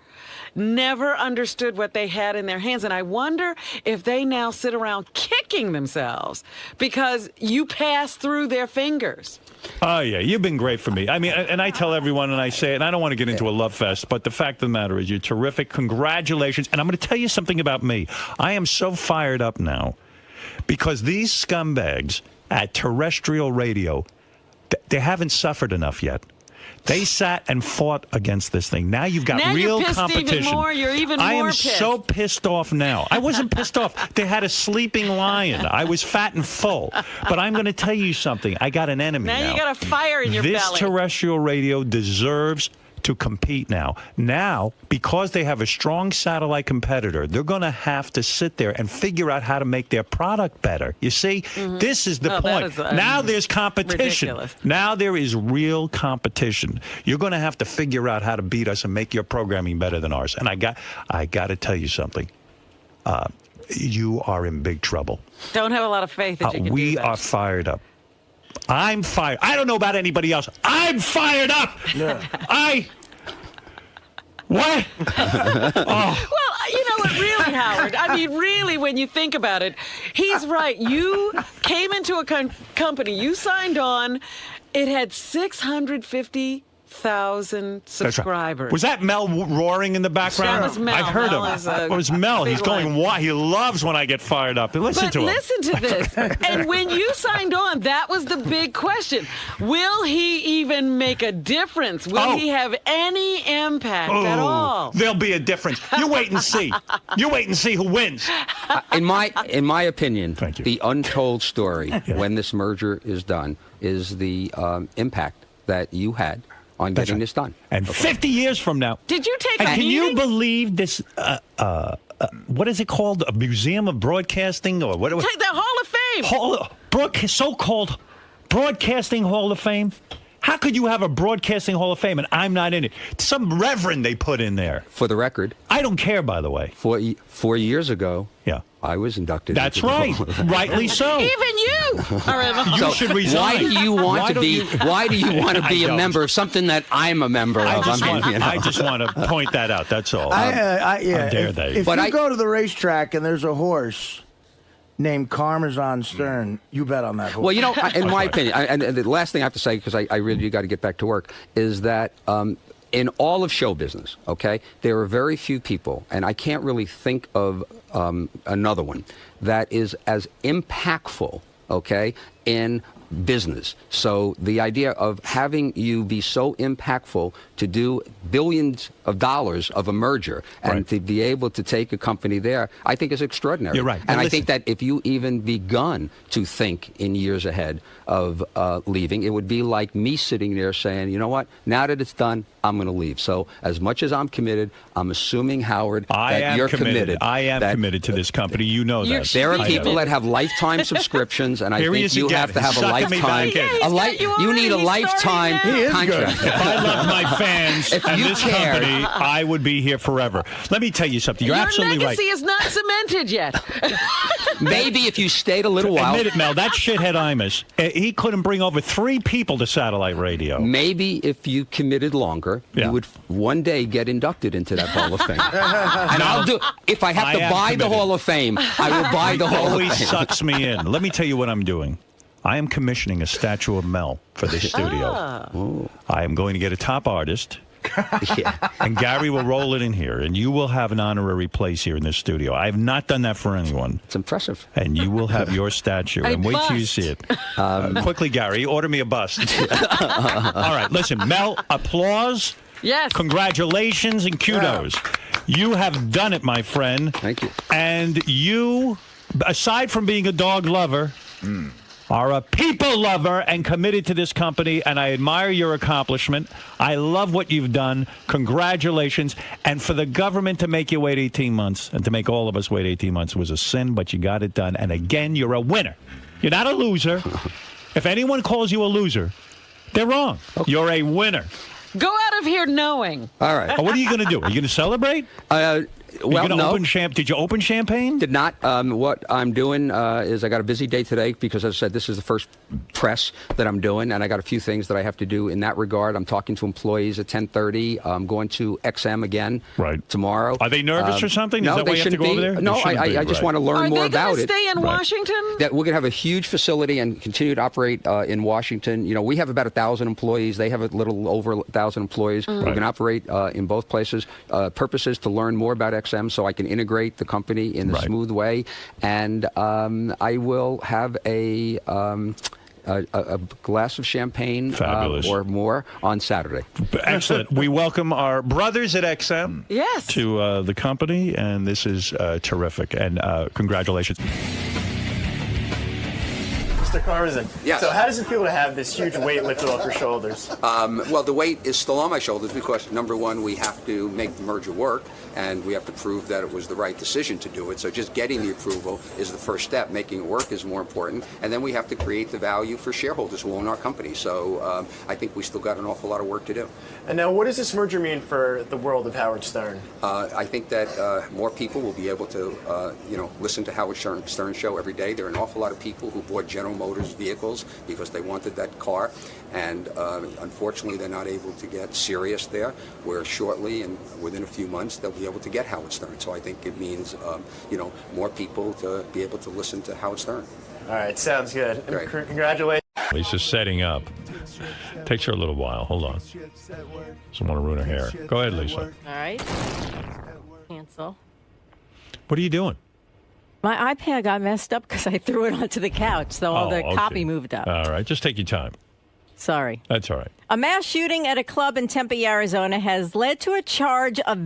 never understood what they had in their hands. And I wonder if they now sit around kicking themselves because you passed through their fingers. Oh, yeah. You've been great for me. I mean, and I tell everyone, and I say it, and I don't want to get into a love fest, but the fact of the matter is you're terrific. Congratulations. And I'm going to tell you something about me. I am so fired up now because these scumbags at terrestrial radio, they haven't suffered enough yet. They sat and fought against this thing. Now you've got real you're pissed competition. Even more. You're even more I am pissed. so pissed off now. I wasn't pissed off. They had a sleeping lion. I was fat and full. But I'm going to tell you something. I got an enemy now. Now you got a fire in your belly. This terrestrial radio deserves to compete now. Now, because they have a strong satellite competitor, they're going to have to sit there and figure out how to make their product better. You see, this is the point. Now there's competition. Ridiculous. Now there is real competition. You're going to have to figure out how to beat us and make your programming better than ours. And I got to tell you something. You are in big trouble. Don't have a lot of faith that you can we do that. are fired up. I'm fired. I don't know about anybody else. I'm fired up. What? Well, you know what, really, Howard? I mean, really, when you think about it, he's right. You came into a company, you signed on, it had 650,000 subscribers. Right. Was that Mel roaring in the background? That was Mel. I heard him. It was Mel. He's going wild. He loves when I get fired up. Listen to him. Listen to this. And when you signed on, that was the big question. Will he even make a difference? Will he have any impact at all? There'll be a difference. You wait and see. You wait and see who wins. In my opinion, the untold story when this merger is done is the impact that you had on getting this done. And 50 years from now. Did you take and a can meeting? you believe this, what is it called? A museum of broadcasting? Or what? Take the Hall of Fame. So-called Broadcasting Hall of Fame? How could you have a Broadcasting Hall of Fame and I'm not in it? Some reverend they put in there. For the record. I don't care, by the way. 4 years ago, I was inducted. That's right. Rightly so. Even you are involved. You should resign. Why do you want to be a member of something that I'm a member of? I just want to point that out. That's all. How dare they? If you go to the racetrack and there's a horse named Parmesan Stern, you bet on that horse. Well, you know, in my opinion, and the last thing I have to say, because I really got to get back to work, is that in all of show business, okay, there are very few people, and I can't really think of another one, that is as impactful, okay, in business. So the idea of having you be so impactful to do billions of dollars of a merger and to be able to take a company there, I think is extraordinary. You're right. And I think that if you even begun to think in years ahead of leaving, it would be like me sitting there saying, you know what, now that it's done, I'm going to leave. So as much as I'm committed, I'm assuming, Howard, that you're committed. I am committed to this company. You know that. There are people that have lifetime subscriptions, and I think you have to have a lifetime. You need a lifetime contract. If I loved my fans and this company, I would be here forever. Let me tell you something. You're absolutely Your right. legacy is not cemented yet. Maybe if you stayed a little while. Admit it, Mel. That shithead Imus, he couldn't bring over 3 people to satellite radio. Maybe if you committed longer, you would one day get inducted into that Hall of Fame. And I'll do. If I have to buy the Hall of Fame, I will buy the Hall of Fame. It always sucks me in. Let me tell you what I'm doing. I am commissioning a statue of Mel for this studio. I am going to get a top artist. And Gary will roll it in here, and you will have an honorary place here in this studio. I have not done that for anyone. It's impressive. And you will have your statue. And wait till you see it. Quickly, Gary, order me a bust. All right, listen, Mel, applause. Yes. Congratulations and kudos. You have done it, my friend. Thank you. And you, aside from being a dog lover, are a people lover and committed to this company, and I admire your accomplishment. I love what you've done. Congratulations. And for the government to make you wait 18 months and to make all of us wait 18 months was a sin, but you got it done. And again, you're a winner. You're not a loser. If anyone calls you a loser, they're wrong. Okay. You're a winner. Go out of here knowing. All right. What are you going to do? Are you going to celebrate? Well, no. Did you open champagne? Did not. What I'm doing is I got a busy day today because, as I said, this is the first press that I'm doing, and I got a few things that I have to do in that regard. I'm talking to employees at 10:30. I'm going to XM again tomorrow. Are they nervous or something? No, is that why they you have to shouldn't go be. over there? No, I just want to learn more about it. Are they going to stay in Washington? That we're going to have a huge facility and continue to operate in Washington. You know, we have about 1,000 employees. They have a little over 1,000 employees. We're going to operate in both places. Purpose is to learn more about XM so I can integrate the company in a smooth way, and I will have a glass of champagne or more on Saturday. Excellent. We welcome our brothers at XM to the company, and this is terrific. And congratulations. Mr. Carmazin. Yes. So how does it feel to have this huge weight lifted off your shoulders? Well, the weight is still on my shoulders because, number one, we have to make the merger work, and we have to prove that it was the right decision to do it. So just getting the approval is the first step. Making it work is more important. And then we have to create the value for shareholders who own our company. So I think we still got an awful lot of work to do. And now, what does this merger mean for the world of Howard Stern? I think that more people will be able to, listen to Howard Stern show every day. There are an awful lot of people who bought General Motors vehicles because they wanted that car, and unfortunately they're not able to get Sirius there, where shortly and within a few months they'll be able to get Howard Stern. So I think it means more people to be able to listen to Howard Stern. All right, sounds good. Great. Congratulations. Lisa's setting up. Takes her a little while. Hold on. Doesn't want to ruin her hair. Go ahead, Lisa. All right. Cancel. What are you doing? My iPad got messed up because I threw it onto the couch, so all the copy moved up. All right. Just take your time. Sorry. That's all right. A mass shooting at a club in Tempe, Arizona has led to a change of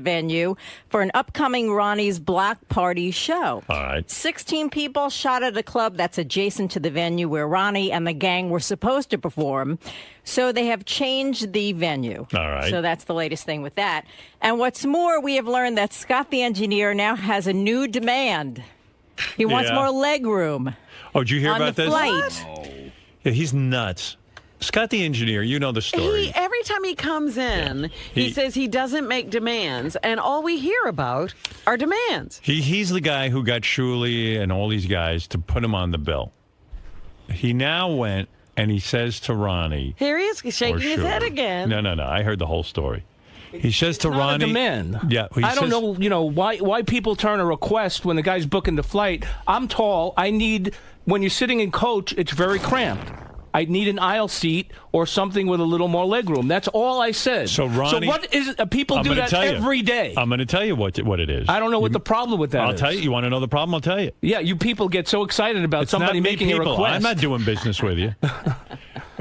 venue for an upcoming Ronnie's Block Party show. All right. 16 people shot at a club that's adjacent to the venue where Ronnie and the gang were supposed to perform. So they have changed the venue. All right. So that's the latest thing with that. And what's more, we have learned that Scott the engineer now has a new demand. He wants more leg room. Oh, did you hear about this? Flight. Yeah, he's nuts. Scott the engineer, you know the story. Every time he comes in, he says he doesn't make demands, and all we hear about are demands. He's the guy who got Shuley and all these guys to put him on the bill. He now went and he says to Ronnie... Here he is shaking his head again. No. I heard the whole story. He says to Ronnie... Not a demand. Yeah, I don't know, why people turn a request when the guy's booking the flight. I'm tall. I need... When you're sitting in coach, it's very cramped. I need an aisle seat or something with a little more leg room. That's all I said. So, Ronnie, so what is it? People do that every day. I'm going to tell you what it is. I don't know what the problem with that is. I'll tell you. You want to know the problem? I'll tell you. Yeah, you people get so excited about somebody making a request. I'm not doing business with you.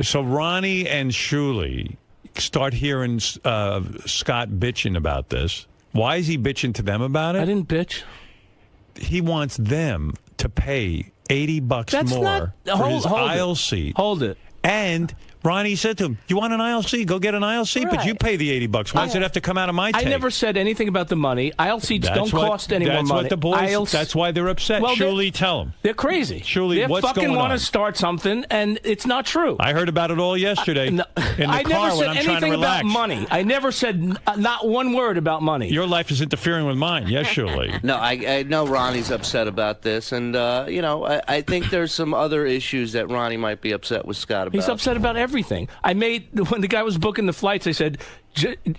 So Ronnie and Shuli start hearing Scott bitching about this. Why is he bitching to them about it? I didn't bitch. He wants them to pay $80 more for his aisle seat. Hold it. And Ronnie said to him, "You want an aisle seat? Go get an aisle seat, but you pay the $80. Why does it have to come out of my take?" I never said anything about the money. Aisle seats don't cost any more money. That's what the boys. That's why they're upset. Well, Shuli, tell them. They're crazy. Shuli, what's going on? They fucking want to start something, and it's not true. I heard about it all yesterday in the car when I'm trying to relax. About money. I never said not one word about money. Your life is interfering with mine. Yes, Shuli. No, I know Ronnie's upset about this, and I think there's some other issues that Ronnie might be upset with Scott about. He's upset about everything. When the guy was booking the flights, I said,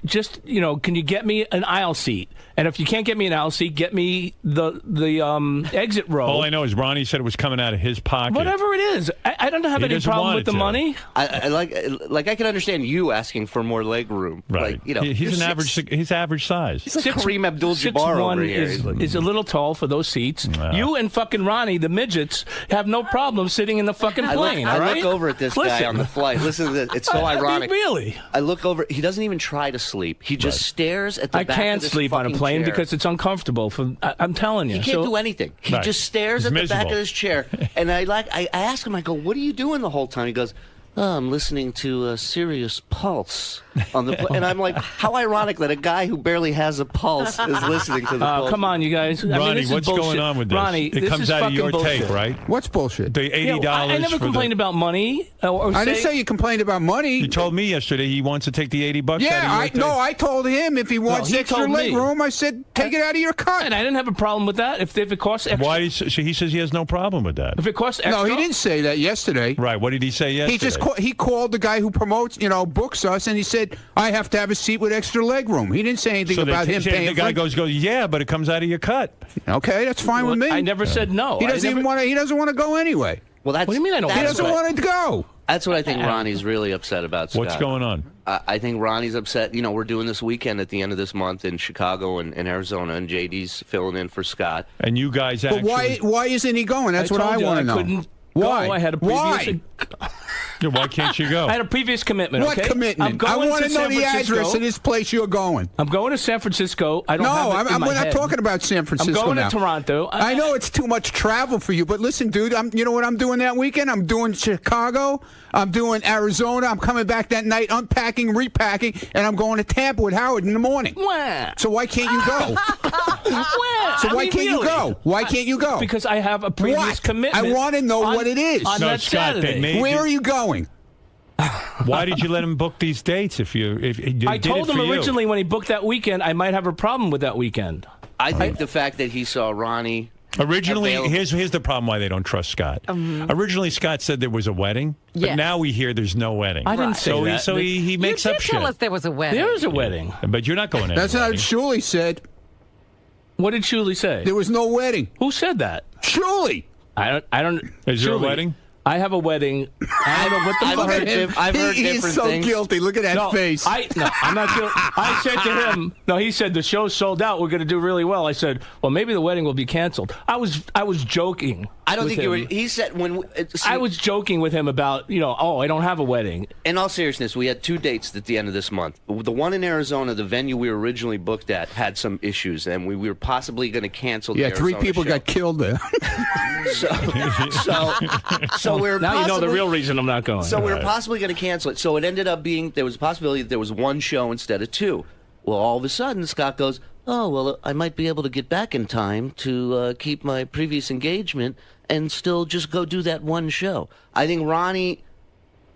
just can you get me an aisle seat? And if you can't get me an aisle seat, get me the exit row. All I know is Ronnie said it was coming out of his pocket. Whatever it is, I don't have any problem with the money. I like I can understand you asking for more leg room. Right. He's average size. He's like Kareem Abdul-Jabbar over here. Is a little tall for those seats. Wow. You and fucking Ronnie, the midgets, have no problem sitting in the fucking plane. I look over at this guy on the flight. Listen to this. It's so ironic. Really? I look over. He doesn't even try to sleep. He just stares at the back of this I can't sleep on a plane chair. because it's uncomfortable. I'm telling you. He can't do anything. He just stares at the back of his chair. And I ask him, I go, "What are you doing the whole time?" He goes, "Oh, I'm listening to Sirius Pulse on the and I'm like, how ironic that a guy who barely has a pulse is listening to the Pulse. Come on, you guys. Ronnie, what's going on with this? Ronnie, it comes out of your take, right? What's bullshit? The $80. I never complained about money. I didn't say you complained about money. You told me yesterday he wants to take the $80 Yeah, out of your take. I told him if he wants extra leg room, I said take it out of your cut. And I didn't have a problem with that if it costs extra. Why? He says he has no problem with that. If it costs extra. No, he didn't say that yesterday. Right. What did he say yesterday? He called the guy who promotes, books us, and he said, I have to have a seat with extra leg room. He didn't say anything about him paying. The guy goes, yeah, but it comes out of your cut. Okay, that's fine with me. I never said no. He doesn't even want to. He doesn't want to go anyway. Well, that's, what do you mean I don't? He doesn't want to go. That's what I think Ronnie's really upset about, Scott. What's going on? I think Ronnie's upset. We're doing this weekend at the end of this month in Chicago and Arizona, and JD's filling in for Scott. And you guys actually... But why isn't he going? That's what I want to know. Couldn't why? Go. I had a previous... Why can't you go? I had a previous commitment. What commitment? I want to know the address of this place you're going. I'm going to San Francisco. I don't. We're not talking about San Francisco. I'm going now. to Toronto. I know it's too much travel for you, but listen, dude. You know what I'm doing that weekend? I'm doing Chicago. I'm doing Arizona. I'm coming back that night, unpacking, repacking, and I'm going to Tampa with Howard in the morning. So why can't you go? Why can't you go? Why can't you go? Because I have a previous commitment. I want to know what it is. On that Saturday. Where are you going? Why did you let him book these dates? I told him originally when he booked that weekend, I might have a problem with that weekend. I think the fact that he saw Ronnie. Originally, here's the problem why they don't trust Scott. Originally, Scott said there was a wedding, but now we hear there's no wedding. I didn't say that. So he makes up shit. You did tell us there was a wedding. There is a wedding. But you're not going anywhere. That's not what Shuli said. What did Shuli say? There was no wedding. Who said that? Shuli. I don't. Is there a wedding? I have a wedding. I don't know what the fuck. I've heard He's different so things. guilty. Look at that face. I'm not guilty. I said to him, no, he said the show's sold out. We're going to do really well. I said, well, maybe the wedding will be canceled. I was joking. I don't think you were. He said I was joking with him about, I don't have a wedding. In all seriousness, we had 2 dates at the end of this month. The one in Arizona, the venue we were originally booked at, had some issues, and we were possibly going to cancel the Arizona 3 people show. got killed there. So we're now you know the real reason I'm not going. So we were possibly going to cancel it. So it ended up being there was a possibility that there was 1 show instead of 2. Well, all of a sudden, Scott goes, "Oh, well, I might be able to get back in time to keep my previous engagement and still just go do that 1 show." I think Ronnie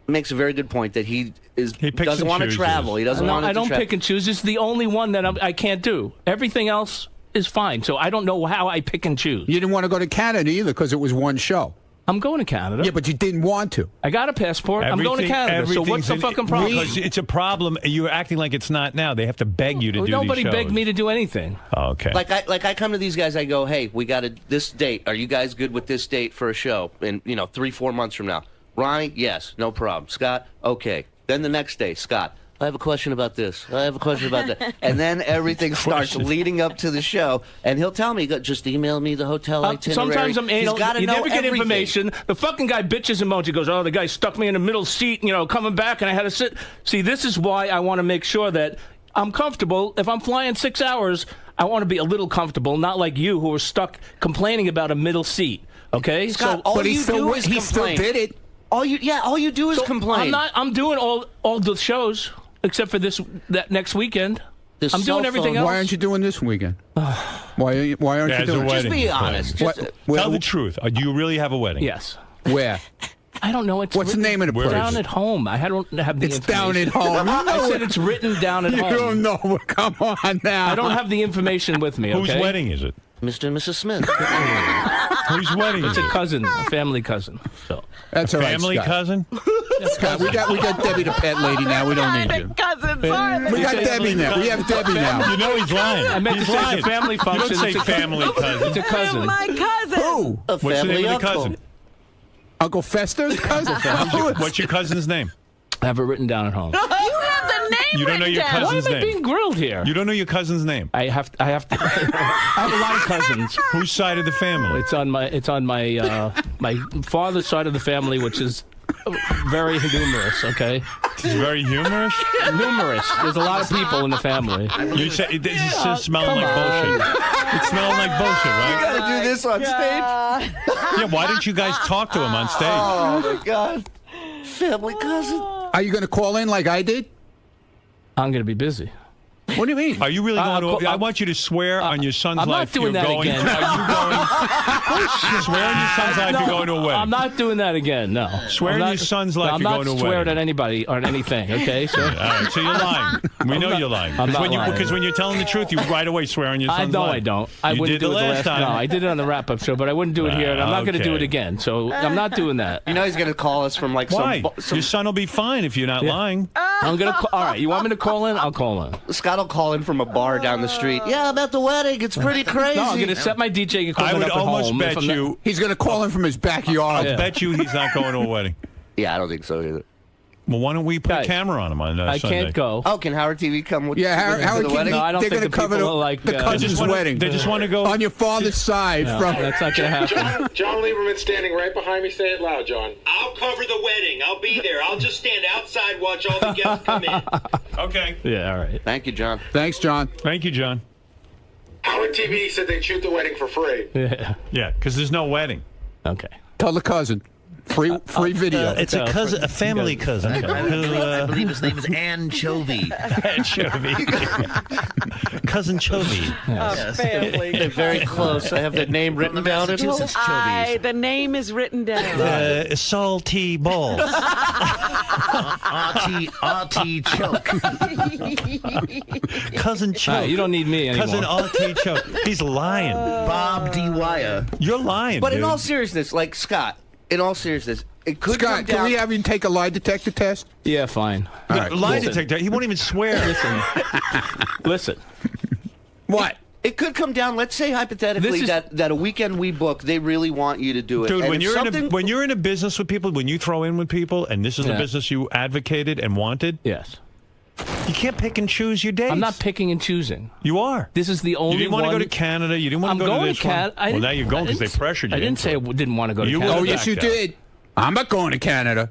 makes a very good point that he doesn't want to travel. He doesn't want to. I don't pick and choose. It's the only one that I can't do. Everything else is fine. So I don't know how I pick and choose. You didn't want to go to Canada either because it was 1 show. I'm going to Canada. Yeah, but you didn't want to. I got a passport. I'm going to Canada. So what's the fucking problem? Because it's a problem. You're acting like it's not now. They have to beg you to do these shows. Nobody begged me to do anything. Oh, okay. Like I come to these guys. I go, "Hey, we got this date. Are you guys good with this date for a show? In 3-4 months from now." Ronnie, yes, no problem. Scott, okay. Then the next day, Scott, I have a question about this. I have a question about that. And then everything starts leading up to the show, and he'll tell me, just email me the hotel itinerary. Sometimes I'm anal. He's gotta you know never get everything. information. The fucking guy bitches and moans. He goes, oh, the guy stuck me in the middle seat, coming back, and I had to sit. See, this is why I want to make sure that I'm comfortable. If I'm flying 6 hours, I want to be a little comfortable, not like you who are stuck complaining about a middle seat. Okay? Scott, all you do is complain. Still did it. All you do is complain. I'm doing all the shows except for that next weekend. I'm doing everything else. Why aren't you doing this weekend? Why aren't you doing it? Just be honest. Tell the truth. Do you really have a wedding? Yes. Where? I don't know. What's the name of the place? Down at home. I don't have the It's information. down at home. I said it's written down at home. You don't know. Come on now. I don't have the information with me. Whose okay? wedding is it? Mr. and Mrs. Smith. Whose wedding? It's a cousin, a family cousin. So that's all right, family Scott. cousin. Scott, we got Debbie the pet lady now. We don't need you. Cousins. We got Debbie now. We have Debbie now. You know he's lying. I meant he's to say lying. it's a family function. You don't say family cousin. It's a cousin. My cousin. Who? What's the name of the cousin? Uncle Fester's cousin. What's your cousin's name? I have it written down at home. You have the name You don't know your written down. cousin's Why am I name. being grilled here? You don't know your cousin's name. I have to. I have a lot of cousins. Whose side of the family? It's on my my father's side of the family, which is very numerous. Okay. It's very humorous. Numerous. There's a lot of people in the family. You say this is just smelling like bullshit. It's smelling like bullshit, right? You gotta do this on stage. Yeah. Why didn't you guys talk to him on stage? Oh my God. Family cousin. Are you going to call in like I did? I'm going to be busy. What do you mean? Are you really going to? I want you to swear on your son's I'm life not doing you're that going. again. Are you going? Swear on your son's life you're going to a wedding. I'm not doing that again. No. Swear on your son's life I'm you're not going to a wedding. swearing at anybody or anything. Okay. So. All right. So you're lying. We know you're lying. I'm not lying. Because when you're telling the truth, you right away swear on your son's life. I don't. I You wouldn't did do the it last time. No, I did it on the wrap-up show, but I wouldn't do it here, and I'm not going to do it Okay. again. So I'm not doing that. You know he's gonna call us from like Why? some. Your son will be fine if you're not lying. I'm gonna. All right. You want me to call in? I'll call in. Scott will call in from a bar down the street. Yeah, I'm at the wedding. It's pretty crazy. No, I'm going to set my DJ equipment I would up at almost home. bet you. He's going to call in from his backyard. I bet you he's not going to a wedding. Yeah, I don't think so either. Well, why don't we put a camera on him on I Sunday? can't go. Oh, can Howard TV come with? Yeah, Howard the TV. wedding? No, I don't They're think going to the cover people are like, the they cousin's just wedding. They just want to go on your father's side. No, from that's not going to happen. John Lieberman's standing right behind me. Say it loud, John. I'll cover the wedding. I'll be there. I'll just stand outside, watch all the guests come in. Okay. Yeah, all right. Thank you, John. Thanks, John. Thank you, John. Howard TV said they'd shoot the wedding for free. Yeah. Yeah, because there's no wedding. Okay. Tell the cousin. Free video. It's a cousin, a family cousin. I believe his name is Anchovy. Anchovy. Cousin Chovy. Family. They're very close. I have the name written down. The name is written down. Salty balls. Artie choke. Cousin Choke. You don't need me anymore. Cousin Artie Choke. He's lying. Bob D. Wire. You're lying, But dude. in all seriousness, like Scott, in all seriousness, it could come Scott, can down. we have you take a lie detector test? Yeah, fine. All right, Lie cool. detector. He won't even swear. Listen. What? It could come down. Let's say hypothetically that a weekend we book, they really want you to do it. Dude, And when if you're in a business with people, when you throw in with people, and this is the business you advocated and wanted, yes, you can't pick and choose your days. I'm not picking and choosing. You are. This is the only You didn't want to one- go to Canada. You didn't want I'm to go going to this to Canada. one. Well, now you're going because they pressured you. I didn't say I didn't want to go to You Canada. Oh, yes, you did. I'm not going to Canada.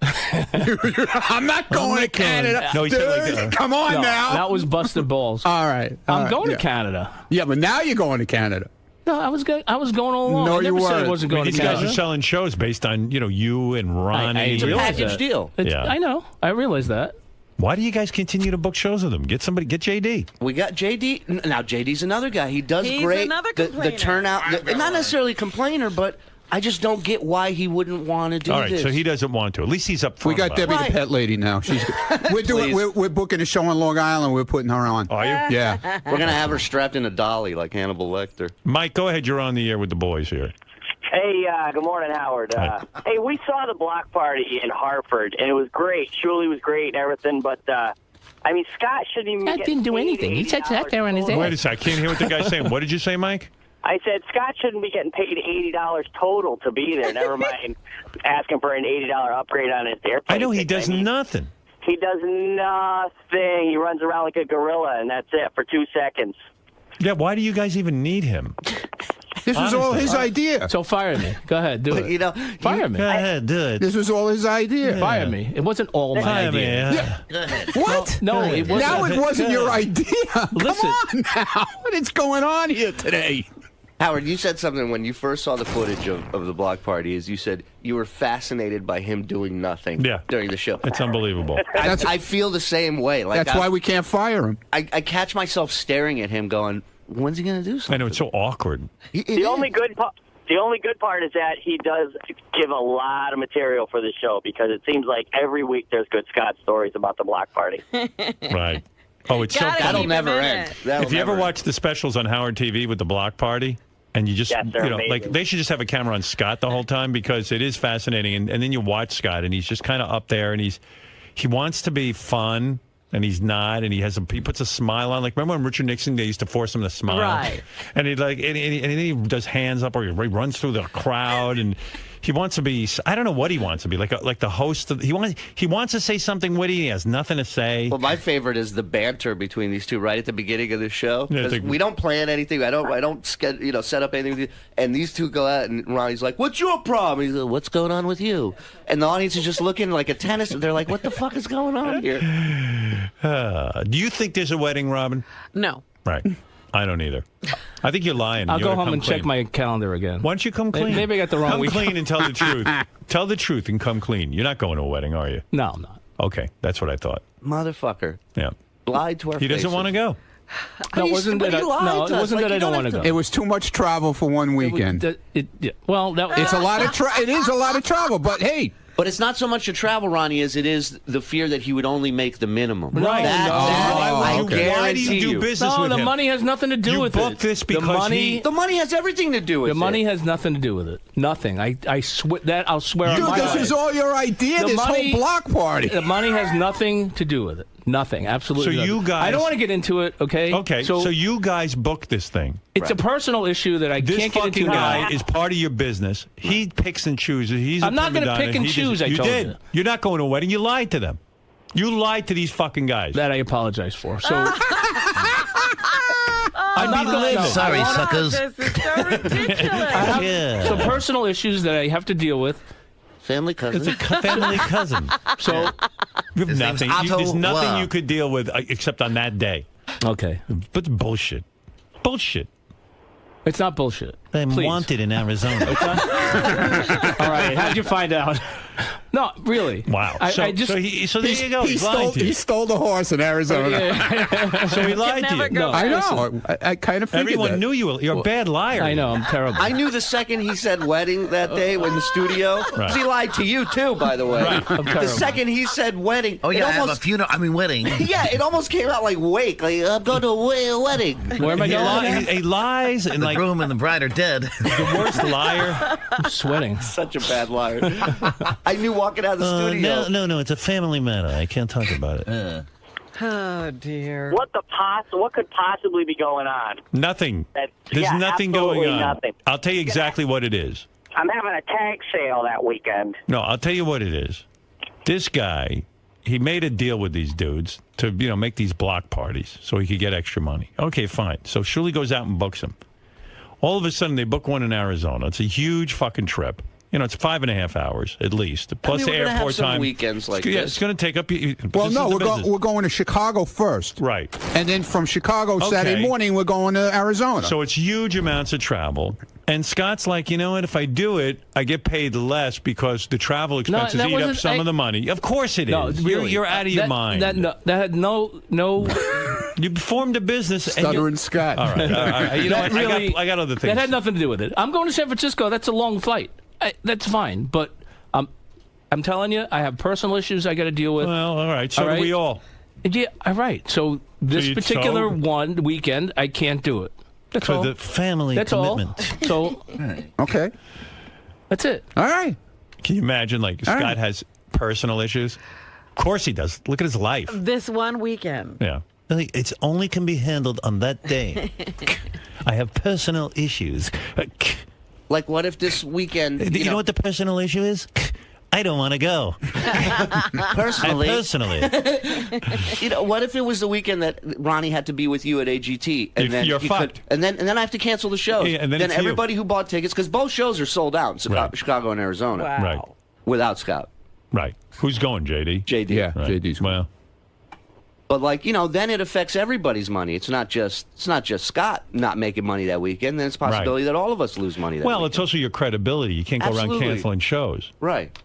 I'm not going to Canada. No, he said like Dude, that. come on No, now. that was busted balls. All right. I'm going to Canada. Yeah, but now you're going to Canada. No, I was going all along. No, I never you said I weren't. wasn't going These to guys Canada. are selling shows based on you and Ronnie. I realize package that. deal. It's- I know. I realize that. Why do you guys continue to book shows with them? Get JD. We got JD. Now JD's another guy. He does He's great. another The complainer. turnout, not necessarily a complainer, but I just don't get why he wouldn't want to do All right, this. so he doesn't want to. At least he's up front. We got about Debbie it. the pet lady now. She's we're booking a show on Long Island. We're putting her on. Are you? Yeah. We're gonna have her strapped in a dolly like Hannibal Lecter. Mike, go ahead. You're on the air with the boys here. Hey, good morning, Howard. Hey, we saw the block party in Hartford, and it was great. Shuli was great and everything, but, I mean, Scott shouldn't even Scott didn't do anything. He sat there on his ass. Wait a second. I can't hear what the guy's saying. What did you say, Mike? I said, Scott shouldn't be getting paid $80 total to be there. Never mind asking for an $80 upgrade on his airplane. I know he does nothing. He does nothing. He runs around like a gorilla, and that's it for 2 seconds. Yeah, why do you guys even need him? This was all his idea. So fire me. Go ahead, do it. You know, fire me. Go ahead, do it. This was all his idea. Yeah. Fire me. It wasn't all my Fire me, idea. yeah. Go ahead. What? No, it wasn't. Now it wasn't your idea. Listen. Come on now. What is going on here today? Howard, you said something when you first saw the footage of the block party. Is you said you were fascinated by him doing nothing during the show. It's unbelievable. I feel the same way. Like That's why we can't fire him. I catch myself staring at him going, when's he going to do something? I know, it's so awkward. The only good part is that he does give a lot of material for the show because it seems like every week there's good Scott stories about the block party. Right. Oh, it's so funny. That'll never end. If you ever watch the specials on Howard TV with the block party, and you just, like, they should just have a camera on Scott the whole time because it is fascinating. And then you watch Scott, and he's just kind of up there, and he wants to be fun, and he's not, and he puts a smile on. Like, remember when Richard Nixon, they used to force him to smile? Right. And and then he does hands up, or he runs through the crowd, and he wants to be, I don't know what he wants to be, like the host of, he wants to say something witty, he has nothing to say. Well, my favorite is the banter between these two right at the beginning of the show. Yeah, 'Cause we don't plan anything. I don't set up anything. And these two go out, and Ronnie's like, "What's your problem?" He's like, "What's going on with you?" And the audience is just looking like a tennis. They're like, "What the fuck is going on here?" Do you think there's a wedding, Robin? No. Right. I don't either. I think you're lying. I'll You go oughta home come and clean. check my calendar again. Why don't you come clean? Maybe I got the wrong week. Come clean and tell the truth. Tell the truth and come clean. You're not going to a wedding, are you? No, I'm not. Okay, that's what I thought. Motherfucker. Yeah. Lied to our He doesn't faces. want to go. No, it wasn't that. No, it wasn't that I don't want to go. It was too much travel for one weekend. Well, It's a lot of it is a lot of travel, but hey. But it's not so much the travel, Ronnie, as it is the fear that he would only make the minimum. Right. I Why do guarantee you do business with the him? money has nothing to do You with it. booked this because the money has everything to do with it. The money has nothing to do with it. Nothing. I swear that I'll swear. Dude, on my this life. is all your idea. This whole block party. The money has nothing to do with it. Nothing. Absolutely. So you nothing. guys- I don't want to get into it. Okay. Okay, so you guys booked this thing. It's a personal issue that I This can't get into fucking now. guy is part of your business. He picks and chooses. He's I'm a not prima gonna donna. pick and He choose, doesn't- I told did. you. You're not going to a wedding. You lied to them. You lied to these fucking guys. That I apologize for. So I'd be livid. Sorry, suckers. This is so ridiculous. I have some personal issues that I have to deal with. Family cousin. It's a family cousin. So You have His name's nothing. Otto There's nothing Wa. you could deal with except on that day. okay, But bullshit. Bullshit. it's not bullshit. I'm Please. wanted in Arizona. All right, how'd you find out? No, really. Wow. I So just there you go. He He's lying stole, to you. he stole the horse in Arizona. So he lied to never you. go I know. I kind of figured Everyone that. knew you were. You're a bad liar. I know I'm terrible. I knew the second he said wedding that day in the studio. Right. He lied to you too, by the way. Right, I'm The terrible. second he said wedding, Oh, yeah, it I have a almost, funeral. I mean, wedding. yeah, it almost came out like wake. Like I'm going to a wedding. Where am I He, going? he lies and The like groom and the bride are dead. the worst liar. I'm sweating. Such a bad liar. I knew walking out of the studio. No. It's a family matter. I can't talk about it. Oh dear. What could possibly be going on? Nothing. That- There's yeah, nothing going absolutely on. nothing. I'll tell you exactly what it is. I'm having a tag sale that weekend. No, I'll tell you what it is. This guy, he made a deal with these dudes to, make these block parties so he could get extra money. Okay, fine. So Shuli goes out and books them. All of a sudden, they book one in Arizona. It's a huge fucking trip. It's 5.5 hours at least, plus we're the gonna have airport some time. weekends like Yeah, this. it's going to take up. Well, this no, is the we're business. we're going to Chicago first. Right. And then from Chicago Saturday Okay. morning, we're going to Arizona. So it's huge amounts of travel. And Scott's like, you know what? If I do it, I get paid less because the travel expenses that eat up wasn't- some of the money. Of course it is. No, really. You're out of your mind. That had no. You formed a business. Stuttering Scott. All right. You know That what? really- I got other things. That had nothing to do with it. I'm going to San Francisco. That's a long flight. That's fine. But I'm telling you, I have personal issues I got to deal with. Well, all right. So do we all. Yeah, all right. So this you- particular so- one weekend, I can't do it. That's For all. the family That's commitment. all. So Okay. that's it. All right. Can you imagine, like, All Scott right. has personal issues? Of course he does. Look at his life. This one weekend. Yeah. It's only can be handled on that day. I have personal issues. Like, what if this weekend... You know what the personal issue is? I don't want to go. Personally. What if it was the weekend that Ronnie had to be with you at AGT? And then you're fucked. And then I have to cancel the shows. Yeah, and then everybody who bought tickets, because both shows are sold out in Chicago and Arizona. Wow. Right. Without Scott. Right. Who's going, JD? JD. Yeah, Right. JD's going. Well, But then it affects everybody's money. It's not just Scott not making money that weekend. Then it's a possibility that all of us lose money that weekend. it's also your credibility. You can't go around Absolutely. canceling shows. Right.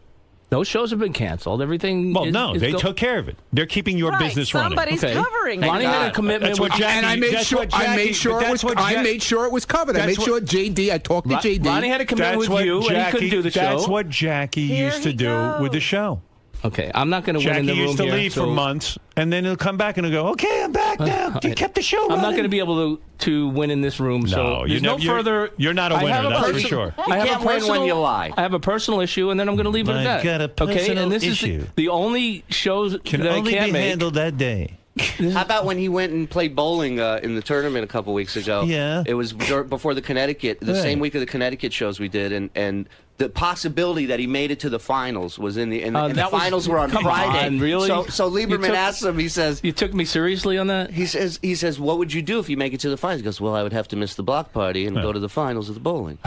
Those shows have been canceled. Everything. They took care of it. They're keeping your business running. Somebody's covering it. Ronnie had a commitment. That's what with Jackie. And I made sure. I made sure it was. I made sure it was covered. I made sure JD. I talked to JD. Ronnie had a commitment with you, and he couldn't do the show. That's what Jackie used to do with the show. Okay, I'm not going to win in the room here. Jackie used to leave for months, and then he'll come back and he'll go, okay, I'm back now. You kept the show running. I'm not going to be able to win in this room, so there's no further... You're not a winner, that's for sure. You can't win when you lie. I have a personal issue, and then I'm going to leave it at that. I've got a personal and this issue. is the only shows that I can't only be handled that day. How about when he went and played bowling in the tournament a couple weeks ago? Yeah. It was before the same week of the Connecticut shows we did, and the possibility that he made it to the finals was and the finals were on Friday. Really? So Lieberman asked him, he says... You took me seriously on that? He says, what would you do if you make it to the finals? He goes, well, I would have to miss the block party and go to the finals of the bowling.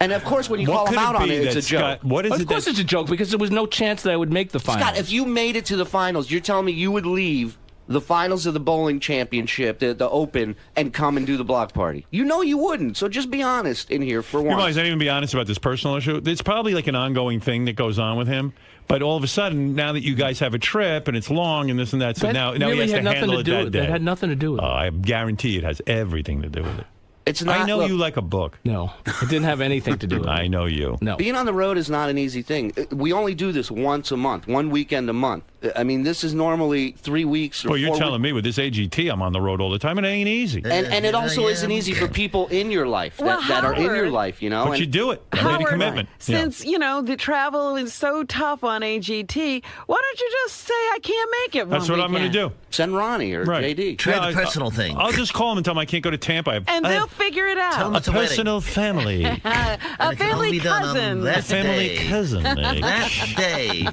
And of course, when you call him out on it, it's a joke. Of course it's a joke, because there was no chance that I would make the finals. Scott, if you made it to the finals, you're telling me you would leave the finals of the bowling championship, the Open, and come and do the block party? You know you wouldn't, so just be honest in here for once. You might not even be honest about this personal issue. It's probably like an ongoing thing that goes on with him. But all of a sudden, now that you guys have a trip and it's long and this and that, so now he has to handle it that day. That had nothing to do with it. I guarantee it has everything to do with it. It's not, I know you like a book. No, it didn't have anything to do with it. I know you. No. Being on the road is not an easy thing. We only do this once a month, one weekend a month. I mean, this is normally 3 weeks or Well, you're telling me with this AGT, I'm on the road all the time, and it ain't easy. And it also isn't easy for people in your life that are in your life, you know. But you do it. I made a commitment. Since, the travel is so tough on AGT, why don't you just say I can't make it That's what I'm going to do. Send Ronnie or JD. Try the personal thing. I'll just call him and tell him I can't go to Tampa. And they'll figure it out. A personal family. A family cousin. A family cousin. That day.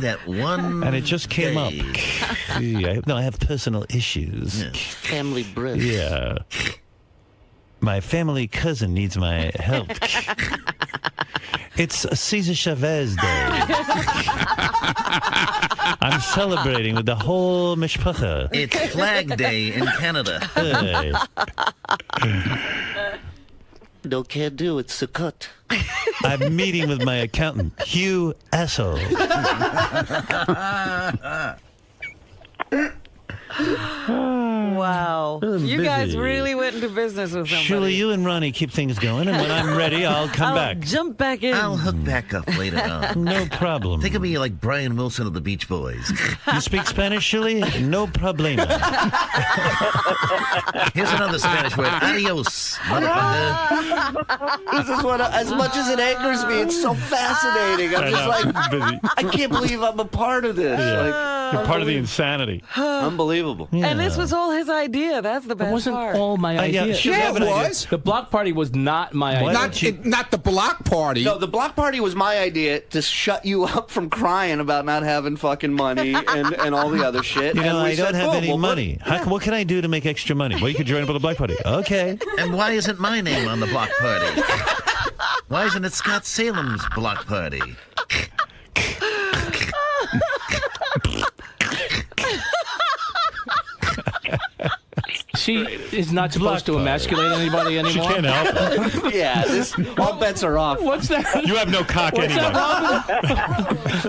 That one. And it just came up. I have personal issues. Yeah. Family bread. Yeah. My family cousin needs my help. It's Cesar Chavez Day. I'm celebrating with the whole mishpacha. It's Flag Day in Canada. Hey. No can do, it's Sukkot. I'm meeting with my accountant, Hugh Asshole. Wow. You guys really went into business with somebody. Surely you and Ronnie keep things going, and when I'm ready, I'll come back. Jump back in. I'll hook back up later on. No problem. Think of me like Brian Wilson of the Beach Boys. You speak Spanish, Shirley? No problema. Here's another Spanish word. Adios, motherfucker. This is what, as much as it angers me, it's so fascinating. I'm just like, I can't believe I'm a part of this. Yeah. You're part of the insanity. Unbelievable. Yeah. And this was all his idea. That's the best It wasn't part. all my idea. Yeah, it was. The block party was not my idea. Not the block party. No, the block party was my idea to shut you up from crying about not having fucking money and all the other shit. You know, and we I don't said, have "Boom, any we'll money. What can I do to make extra money? Well, you could join up with a block party. Okay. And why isn't my name on the block party? Why isn't it Scott Salem's block party? She is not supposed to emasculate anybody anymore. She can't help it. Yeah, all bets are off. What's that? You have no cock What's anyway.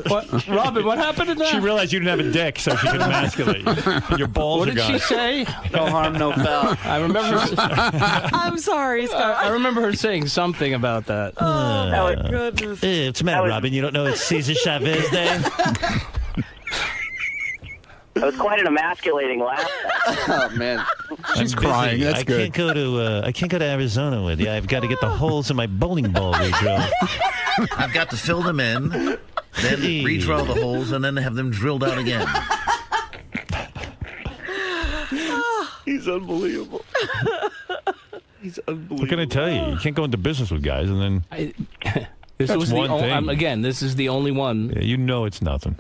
That, Robin, what happened to that? She realized you didn't have a dick, so she could emasculate you. Your balls What are did gone. she say? No harm, no foul. I remember. I'm sorry, Scott. I remember her saying something about that. Oh, my goodness. What's the matter, Robin? You don't know it's Cesar Chavez Day? It was quite an emasculating laugh. Oh man, she's crying. That's good. I can't go to Arizona with you. I've got to get the holes in my bowling ball redrilled. I've got to fill them in, then redraw the holes, and then have them drilled out again. He's unbelievable. He's unbelievable. What can I tell you? You can't go into business with guys and then. This That's was one thing. again, this is the only one. Yeah, you know it's nothing.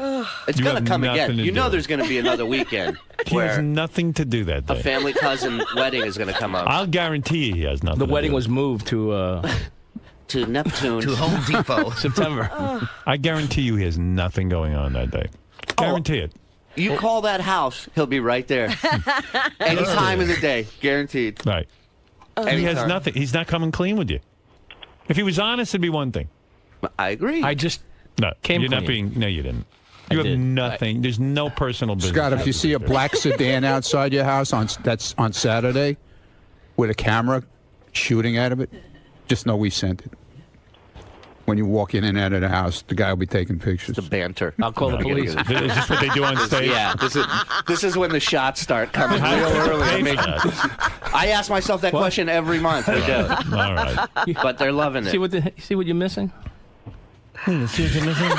It's You going have to come again. nothing to You know do. there's going to be another weekend He has where nothing to do that a day. family cousin wedding is going to come up. I'll guarantee you he has nothing. The to wedding do. was moved to to Neptune. To Home Depot. September. I guarantee you he has nothing going on that day. Guarantee it. You call that house, he'll be right there. Any time of the day, guaranteed. Right. And he has Anytime. nothing. He's not coming clean with you. If he was honest, it'd be one thing. I agree. I just No, came you're not clean. being. No, you didn't. You have did. nothing. There's no personal business. Scott, if you see a black sedan outside your house that's on Saturday with a camera shooting out of it, just know we sent it. When you walk in and out of the house, the guy will be taking pictures. The banter. I'll call the police. Is this what they do on stage? Yeah, this is when the shots start coming real early. I ask myself that question every month. We do. All right. But they're loving it. See what you're missing? See what you're missing?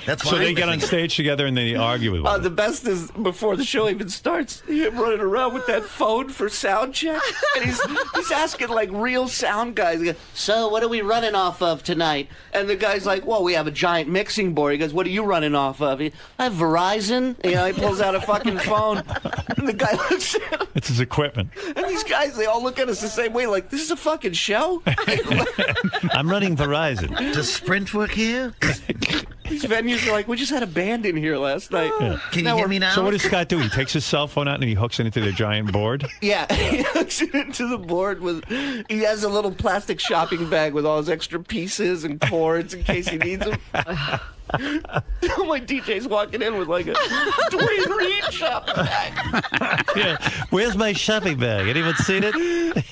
That's So they get on stage together and they argue with one another. The best is before the show even starts, him running around with that phone for sound check, and he's asking like real sound guys. He goes, so what are we running off of tonight? And the guy's like, well, we have a giant mixing board. He goes, what are you running off of? I have Verizon. You know, he pulls out a fucking phone, and the guy looks at him. It's his equipment. And these guys, they all look at us the same way, like this is a fucking show. I'm running Verizon. Does Sprint work here? These venues are like, we just had a band in here last night. Yeah. Can you hear me now? So what does Scott do? He takes his cell phone out and he hooks it into their giant board? Yeah, he hooks it into the board with. He has a little plastic shopping bag with all his extra pieces and cords in case he needs them. My DJ's walking in with like a Dwayne Reed shopping bag. Yeah. Where's my shopping bag? Anyone seen it?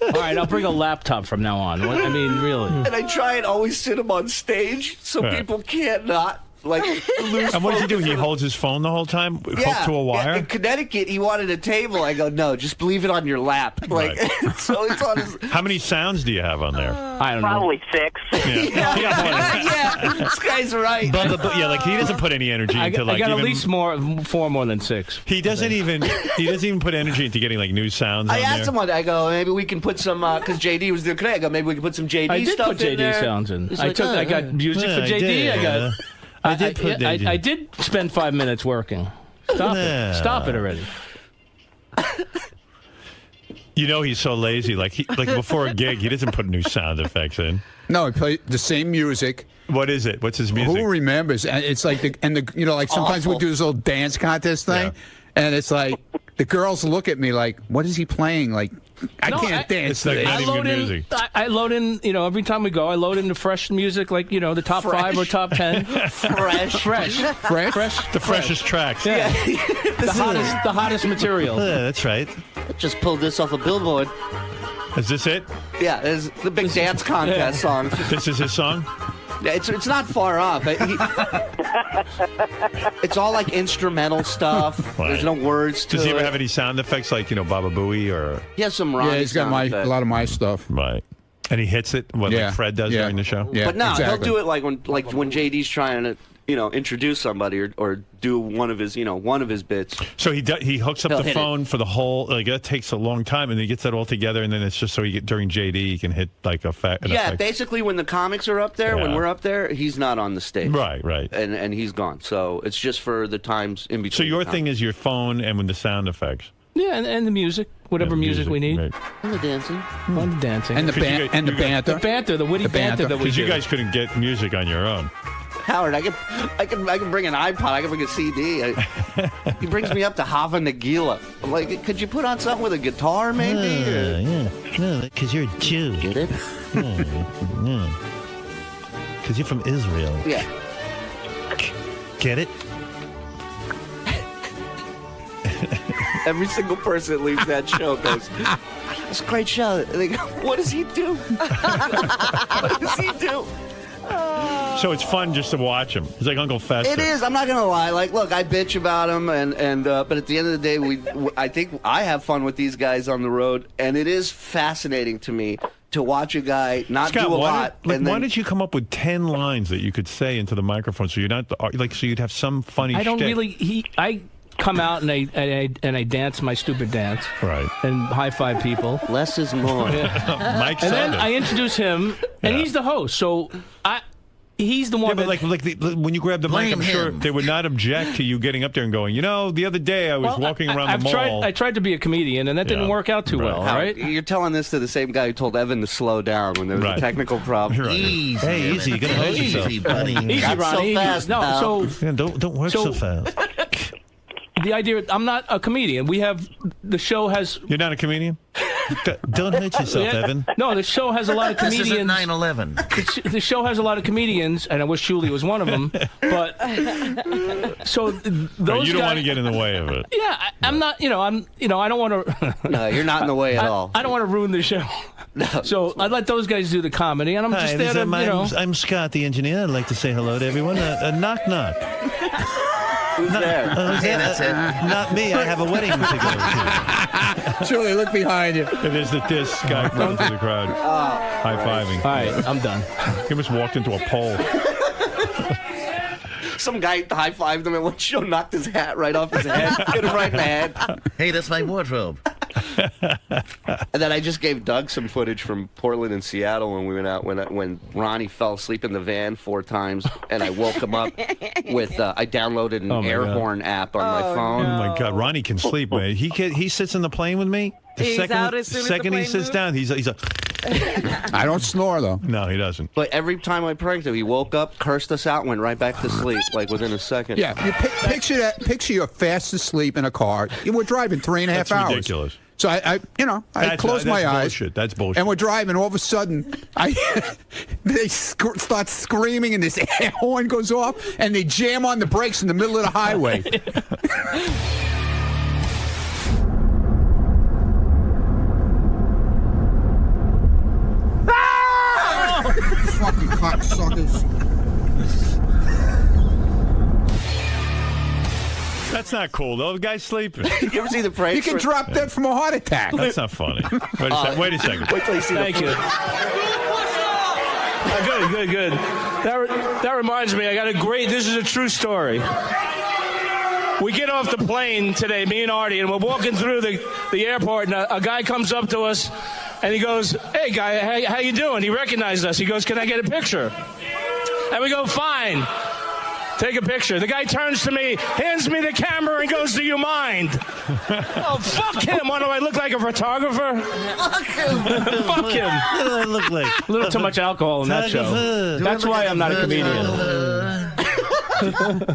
All right, I'll bring a laptop from now on. I mean, really. And I try and always sit him on stage so Right. people can't not like lose. And what does he do? focus He on- holds his phone the whole time, hooked to a Yeah, wire? in Connecticut, he wanted a table. I go, no, just leave it on your lap. Like, so it's on his. How many sounds do you have on there? I don't know. Probably 6. Yeah, this guy's right. But yeah, like he doesn't put any energy I into like got even, at least four more than 6. He doesn't even put energy into getting like new sounds. I on asked there. him one day, I go, maybe we can put some, because JD was there today. I go, maybe we can put some JD I did stuff put in JD there. sounds in. He's I like, I got music Yeah, for I JD. did, I did put JD. I did spend 5 minutes working. Stop Yeah. it. Stop it already. You know he's so lazy. Like before a gig, he doesn't put new sound effects in. No, he played the same music. What is it? What's his music? Who remembers? And it's like like sometimes we do this little dance contest thing, and it's like the girls look at me like, "What is he playing?" Like, I can't dance. It's like to not this. even good music. I load in, every time we go, I load in the fresh music, like, the top 5 or top 10. Fresh. The freshest tracks. Yeah. the hottest material. Yeah, that's right. Just pulled this off a billboard. Is this it? Yeah, it's the big dance contest song. This is his song? Yeah, it's not far off. It's all like instrumental stuff. Right. There's no words to Does he ever it. have any sound effects like, Baba Booey or? He has some Yeah, Ronnie he's got sound effects. a lot of my stuff. Right. And he hits it, Yeah. like Fred does Yeah. during the show? Yeah, But no, exactly. he'll do it like when JD's trying to, introduce somebody or do one of his bits. So he hooks up He'll the hit phone for the whole, like that takes a long time, and he gets that all together, and then it's just so during JD he can hit like an Yeah, effect. basically when the comics are up there, when Yeah. we're up there, he's not on the stage. Right. And he's gone. So it's just for the times in between. So your the thing is your phone and with the sound effects. Yeah, and the music, whatever music we need. Right. And the dancing. And the dancing. And the Could you and the guys- banter. The banter, the witty The banter banter. that we Because do. you guys couldn't get music on your own. Howard, I can bring an iPod. I can bring a CD. He brings me up to Hava Nagila. I'm like, could you put on something with a guitar, maybe? Yeah. No, because you're a Jew. Get it? Because you're from Israel. Yeah. Get it? Every single person that leaves that show goes, it's a great show. And they go, what does he do? What does he do? So it's fun just to watch him. He's like Uncle Fester. It is. I'm not gonna lie. Like, look, I bitch about him, but at the end of the day, I think I have fun with these guys on the road, and it is fascinating to me to watch a guy not Scott, do a why lot. Did, and why then, did you come up with 10 lines that you could say into the microphone so you're not so you'd have some funny? I don't shtick? really. I come out and I dance my stupid dance. Right. And high five people. Less is more. Mike and said then it. I introduce him, and he's the host. So he's the one. Yeah, but when you grab the mic, I'm sure they would not object to you getting up there and going, the other day I was walking around the mall. I tried to be a comedian, and that didn't work out too well, right? You're telling this to the same guy who told Evan to slow down when there was a technical problem. Right. Easy. Hey, easy. You gotta hold yourself. Easy, buddy. Easy, Not Ronnie. so fast, No, pal. so Yeah, don't work so fast. the idea, I'm not a comedian. The show has... You're not a comedian? Don't hurt yourself, Evan. No, the show has a lot of comedians. This isn't 9/11. The show has a lot of comedians, and I wish Julie was one of them. But so those you don't guys, want to get in the way of it. Yeah, I'm not. I don't want to. No, you're not in the way at all. I don't want to ruin the show. No. So I'd let those guys do the comedy, and I'm just there to, I'm Scott, the engineer. I'd like to say hello to everyone. Knock, knock. Who's there? That's it. Not me. I have a wedding to go to. Julie, look behind you. There's this guy running through the crowd, high-fiving. All right, I'm done. He almost walked into a pole. Some guy high-fived him, and one show knocked his hat right off his head. Hit him right in the head. Hey, that's my wardrobe. And then I just gave Doug some footage from Portland and Seattle when we went out when Ronnie fell asleep in the van 4 times, and I woke him up with I downloaded an air horn app on my phone. Oh my God, Ronnie can sleep, man. He sits in the plane with me. He's out as soon as the second he plane sits moves? down, he's a. I don't snore though. No, he doesn't. But every time I pranked him, he woke up, cursed us out, went right back to sleep, like within a second. Yeah, you picture that. Picture you're fast asleep in a car. We're driving 3.5 That's hours. ridiculous. So I close my eyes. Bullshit. That's bullshit. And we're driving. All of a sudden, they start screaming, and this air horn goes off, and they jam on the brakes in the middle of the highway. Fucking cocksuckers. That's not cool, though. The guy's sleeping. You ever see the prank? You can drop dead from a heart attack. That's not funny. Wait a second. Wait till you see Thank the you. Good. That reminds me, I got a great. This is a true story. We get off the plane today, me and Artie, and we're walking through the airport, and a guy comes up to us, and he goes, "Hey, guy, how you doing?" He recognized us. He goes, "Can I get a picture?" And we go, "Fine. Take a picture." The guy turns to me, hands me the camera, and goes, "Do you mind?" Oh, fuck him. What do I look like, a photographer? Fuck him. I look like A little too much alcohol in that show. That's why I'm not a comedian.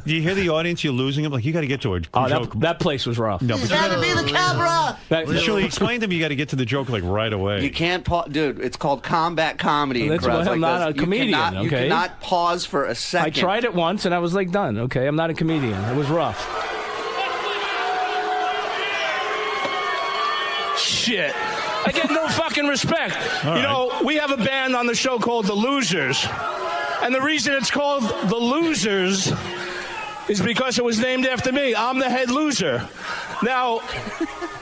Do you hear the audience? You're losing them. Like, you got to get to a joke. That place was rough. No, but Gotta be the camera. Julie, explain to me. You got to get to the joke like right away. You can't pause, dude. It's called combat comedy. That's why I'm not a comedian. You Okay, cannot pause for a second. I tried it once and I was like done. Okay, I'm not a comedian. It was rough. Shit. I get no fucking respect. We have a band on the show called The Losers. And the reason it's called The Losers is because it was named after me. I'm the head loser. Now,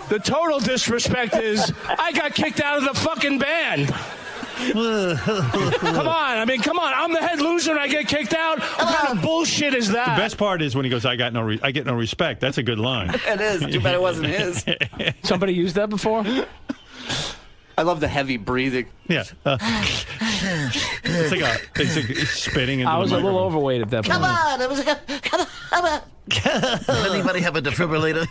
the total disrespect is I got kicked out of the fucking band. Come on. I'm the head loser and I get kicked out. What kind of bullshit is that? The best part is when he goes, I get no respect. That's a good line. It is. Too bad it wasn't his. Somebody used that before? I love the heavy breathing. Yeah. It's like spitting into I was the a little microphone. overweight at that point. Come on. Come on. Does anybody have a defibrillator?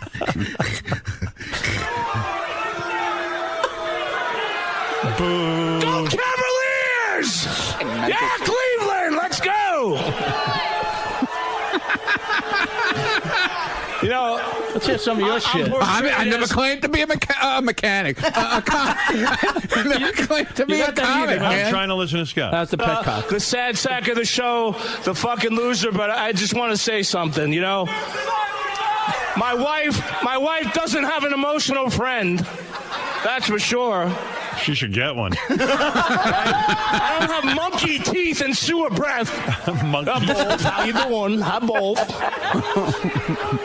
Boo. Go Cavaliers! Yeah, Cleveland, let's go! Let's hear some of your shit. I never claimed to be a mechanic. I never claimed to be a comic, I'm man. trying to listen to Scott. That's the petcock. The sad sack of the show, the fucking loser, but I just want to say something, My wife doesn't have an emotional friend. That's for sure. She should get one. I don't have monkey teeth and sewer breath. Both. How you doing? Hi, both.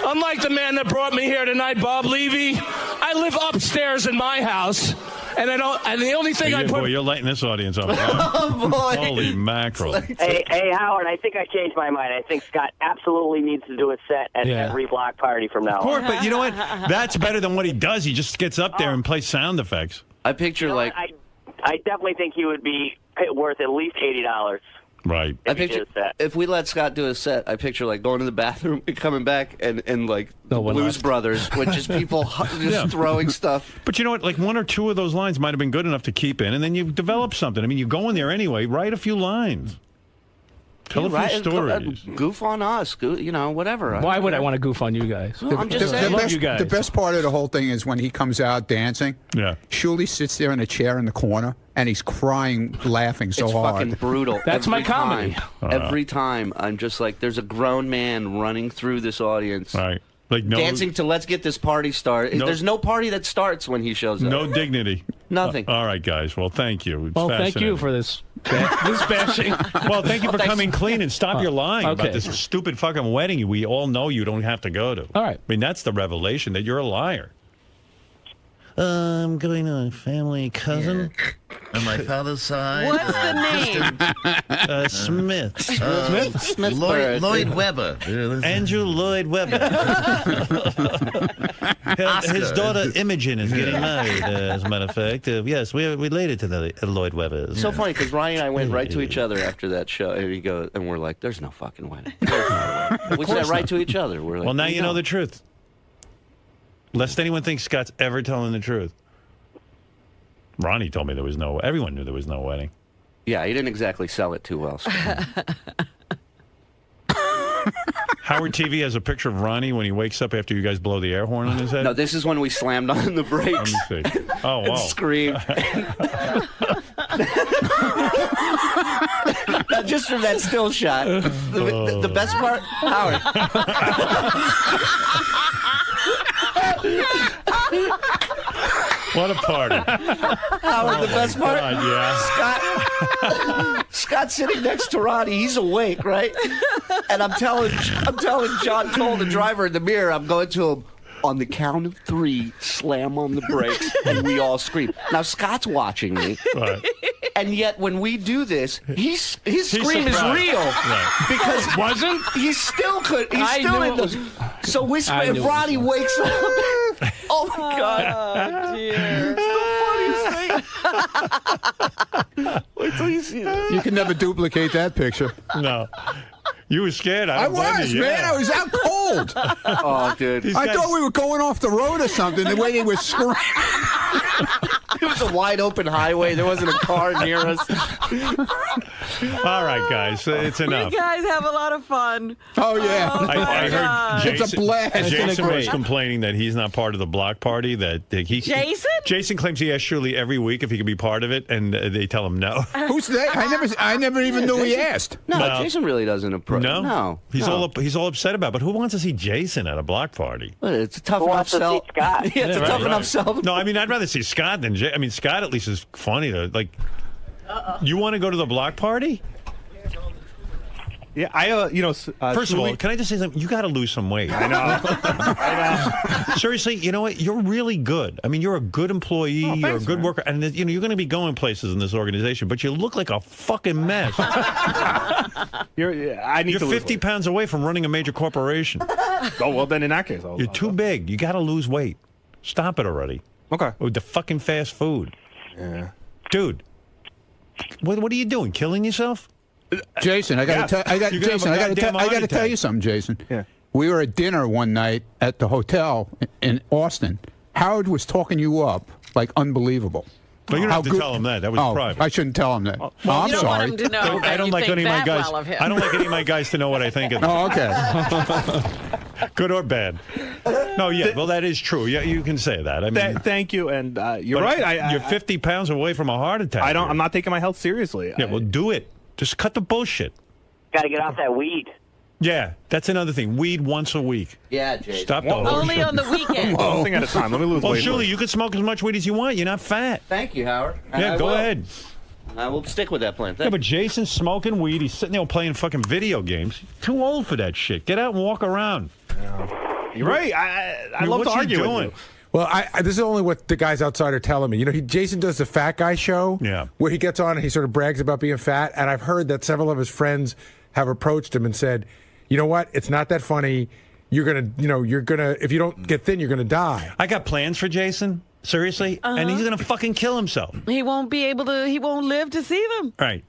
Unlike the man that brought me here tonight, Bob Levy, I live upstairs in my house, And the only thing I put. Boy, you're lighting this audience up. Oh, boy. Holy mackerel! Hey, Howard, I think I changed my mind. I think Scott absolutely needs to do a set at every block party from now on. Of course, but you know what? That's better than what he does. He just gets up there and plays sound effects. I picture I definitely think he would be worth at least $80. Right. I picture if we let Scott do a set, I picture like going to the bathroom and coming back and like the Blues Brothers with just people just throwing stuff. But you know what? Like one or two of those lines might have been good enough to keep in, and then you develop something. I mean, you go in there anyway, write a few lines. Tell a few stories. Goof on us. Whatever. Why would I want to goof on you guys? Well, I'm just saying. I love you guys. The best part of the whole thing is when he comes out dancing. Yeah. Shuli sits there in a chair in the corner, and he's crying, laughing so it's hard. It's fucking brutal. That's my comedy. Every time, I'm just like, there's a grown man running through this audience. Right. Like dancing to "Let's Get This Party Started." There's no party that starts when he shows up. No dignity. Nothing. All right, guys. Well, thank you. It's thank you for this bashing. Well, thank you for coming clean and stop your lying about this stupid fucking wedding we all know you don't have to go to. All right. I mean, that's the revelation that you're a liar. I'm going to a family cousin. On my father's side. What's the name? Smith. Smith. Lloyd Webber. Andrew Lloyd Webber. His daughter Imogen is getting married, as a matter of fact. Yes, we're related to the Lloyd Webbers. It's so funny because Ryan and I went right to each other after that show, and we're like, "There's no fucking wedding." We said right to each other. We're like, well, now you know the truth. Lest anyone thinks Scott's ever telling the truth. Ronnie told me everyone knew there was no wedding. Yeah, he didn't exactly sell it too well. So. Howard TV has a picture of Ronnie when he wakes up after you guys blow the air horn on his head? No, this is when we slammed on the brakes. Let me see. Oh, wow. And screamed. Just from that still shot. The best part, Howard. What a party. Howard, the best part? God, Scott's sitting next to Ronnie. He's awake, right? And I'm telling John Cole, the driver, in the mirror, I'm going to him, on the count of 3, slam on the brakes, and we all scream. Now, Scott's watching me. Right. And yet, when we do this, his scream is real. Right. Because wasn't? He still could. He's still in the. So if Ronnie wakes up, oh my God! Oh, dear. It's the funniest thing. Wait till you see this. You can never duplicate that picture. No. You were scared. I was, man. I was out cold. Oh, dude. I thought we were going off the road or something, the way they were screaming. It was a wide open highway. There wasn't a car near us. All right, guys. It's enough. You guys have a lot of fun. Oh, yeah. I heard Jason, it's a blast. Jason was complaining that he's not part of the block party. Jason claims he asks Shirley every week if he can be part of it, and they tell him no. Who's that? I never even knew he asked. No, Jason really doesn't approach. No. He's all upset about it. But who wants to see Jason at a block party? Well, it's a tough enough sell. Scott? Yeah, it's a tough enough sell. No, I mean, I'd rather see Scott than Jason. I mean, Scott at least is funny to like. You want to go to the block party? Yeah, First of all, can I just say something? You got to lose some weight. I know. Seriously, you know what? You're really good. I mean, you're a good employee. You're a good worker, and you're going to be going places in this organization. But you look like a fucking mess. You're 50 pounds away from running a major corporation. Oh well, then in that case, you're too big. You got to lose weight. Stop it already. Okay. With the fucking fast food. Yeah. Dude, what are you doing? Killing yourself? Jason, I got to tell you something, Jason. Yeah. We were at dinner one night at the hotel in Austin. Howard was talking you up like unbelievable. Well, you don't have to tell him that. That was private. I shouldn't tell him that. Well, I'm you don't sorry. want him to know I don't like any of my guys. Well of him. I don't like any of my guys to know what I think of them. Oh, okay. Good or bad. No, yeah. Well, that is true. Yeah, you can say that. I mean, thank you, and you're right. You're 50 pounds away from a heart attack. I'm not taking my health seriously. Yeah, well, do it. Just cut the bullshit. Got to get off that weed. Yeah, that's another thing. Weed once a week. Yeah, Jason. Stop the Only on the weekend. One thing at a time. Let me lose weight. Well, surely you can smoke as much weed as you want. You're not fat. Thank you, Howard. Yeah, go ahead. I will stick with that plan. Yeah, but Jason's smoking weed. He's sitting there playing fucking video games. Too old for that shit. Get out and walk around. You're right. I love to argue with you. Well, this is only what the guys outside are telling me. You know, Jason does the fat guy show, where he gets on and he sort of brags about being fat. And I've heard that several of his friends have approached him and said, "You know what? It's not that funny. You're gonna, if you don't get thin, you're gonna die." I got plans for Jason. Seriously, and he's gonna fucking kill himself. He won't be able to. He won't live to see them. Right.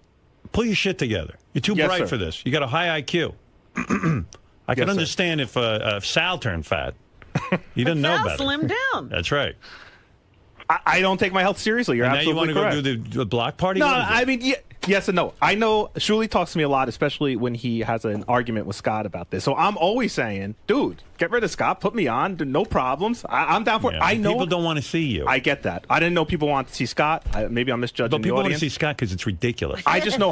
Pull your shit together. You're too Yes, bright sir. for this. You got a high IQ. I can Yes, sir. understand if Sal turned fat. He didn't know Sal better. slimmed down. That's right. I don't take my health seriously. You're And now you absolutely want correct. to go do the block party? No, What is it? I mean, yes and no. I know Shuli talks to me a lot, especially when he has an argument with Scott about this. So I'm always saying, dude, get rid of Scott, put me on, no problems. I'm down for it. Yeah, I know people don't want to see you. I get that. I didn't know people want to see Scott. Maybe I'm misjudging But the people want to audience. see Scott because it's ridiculous. I just know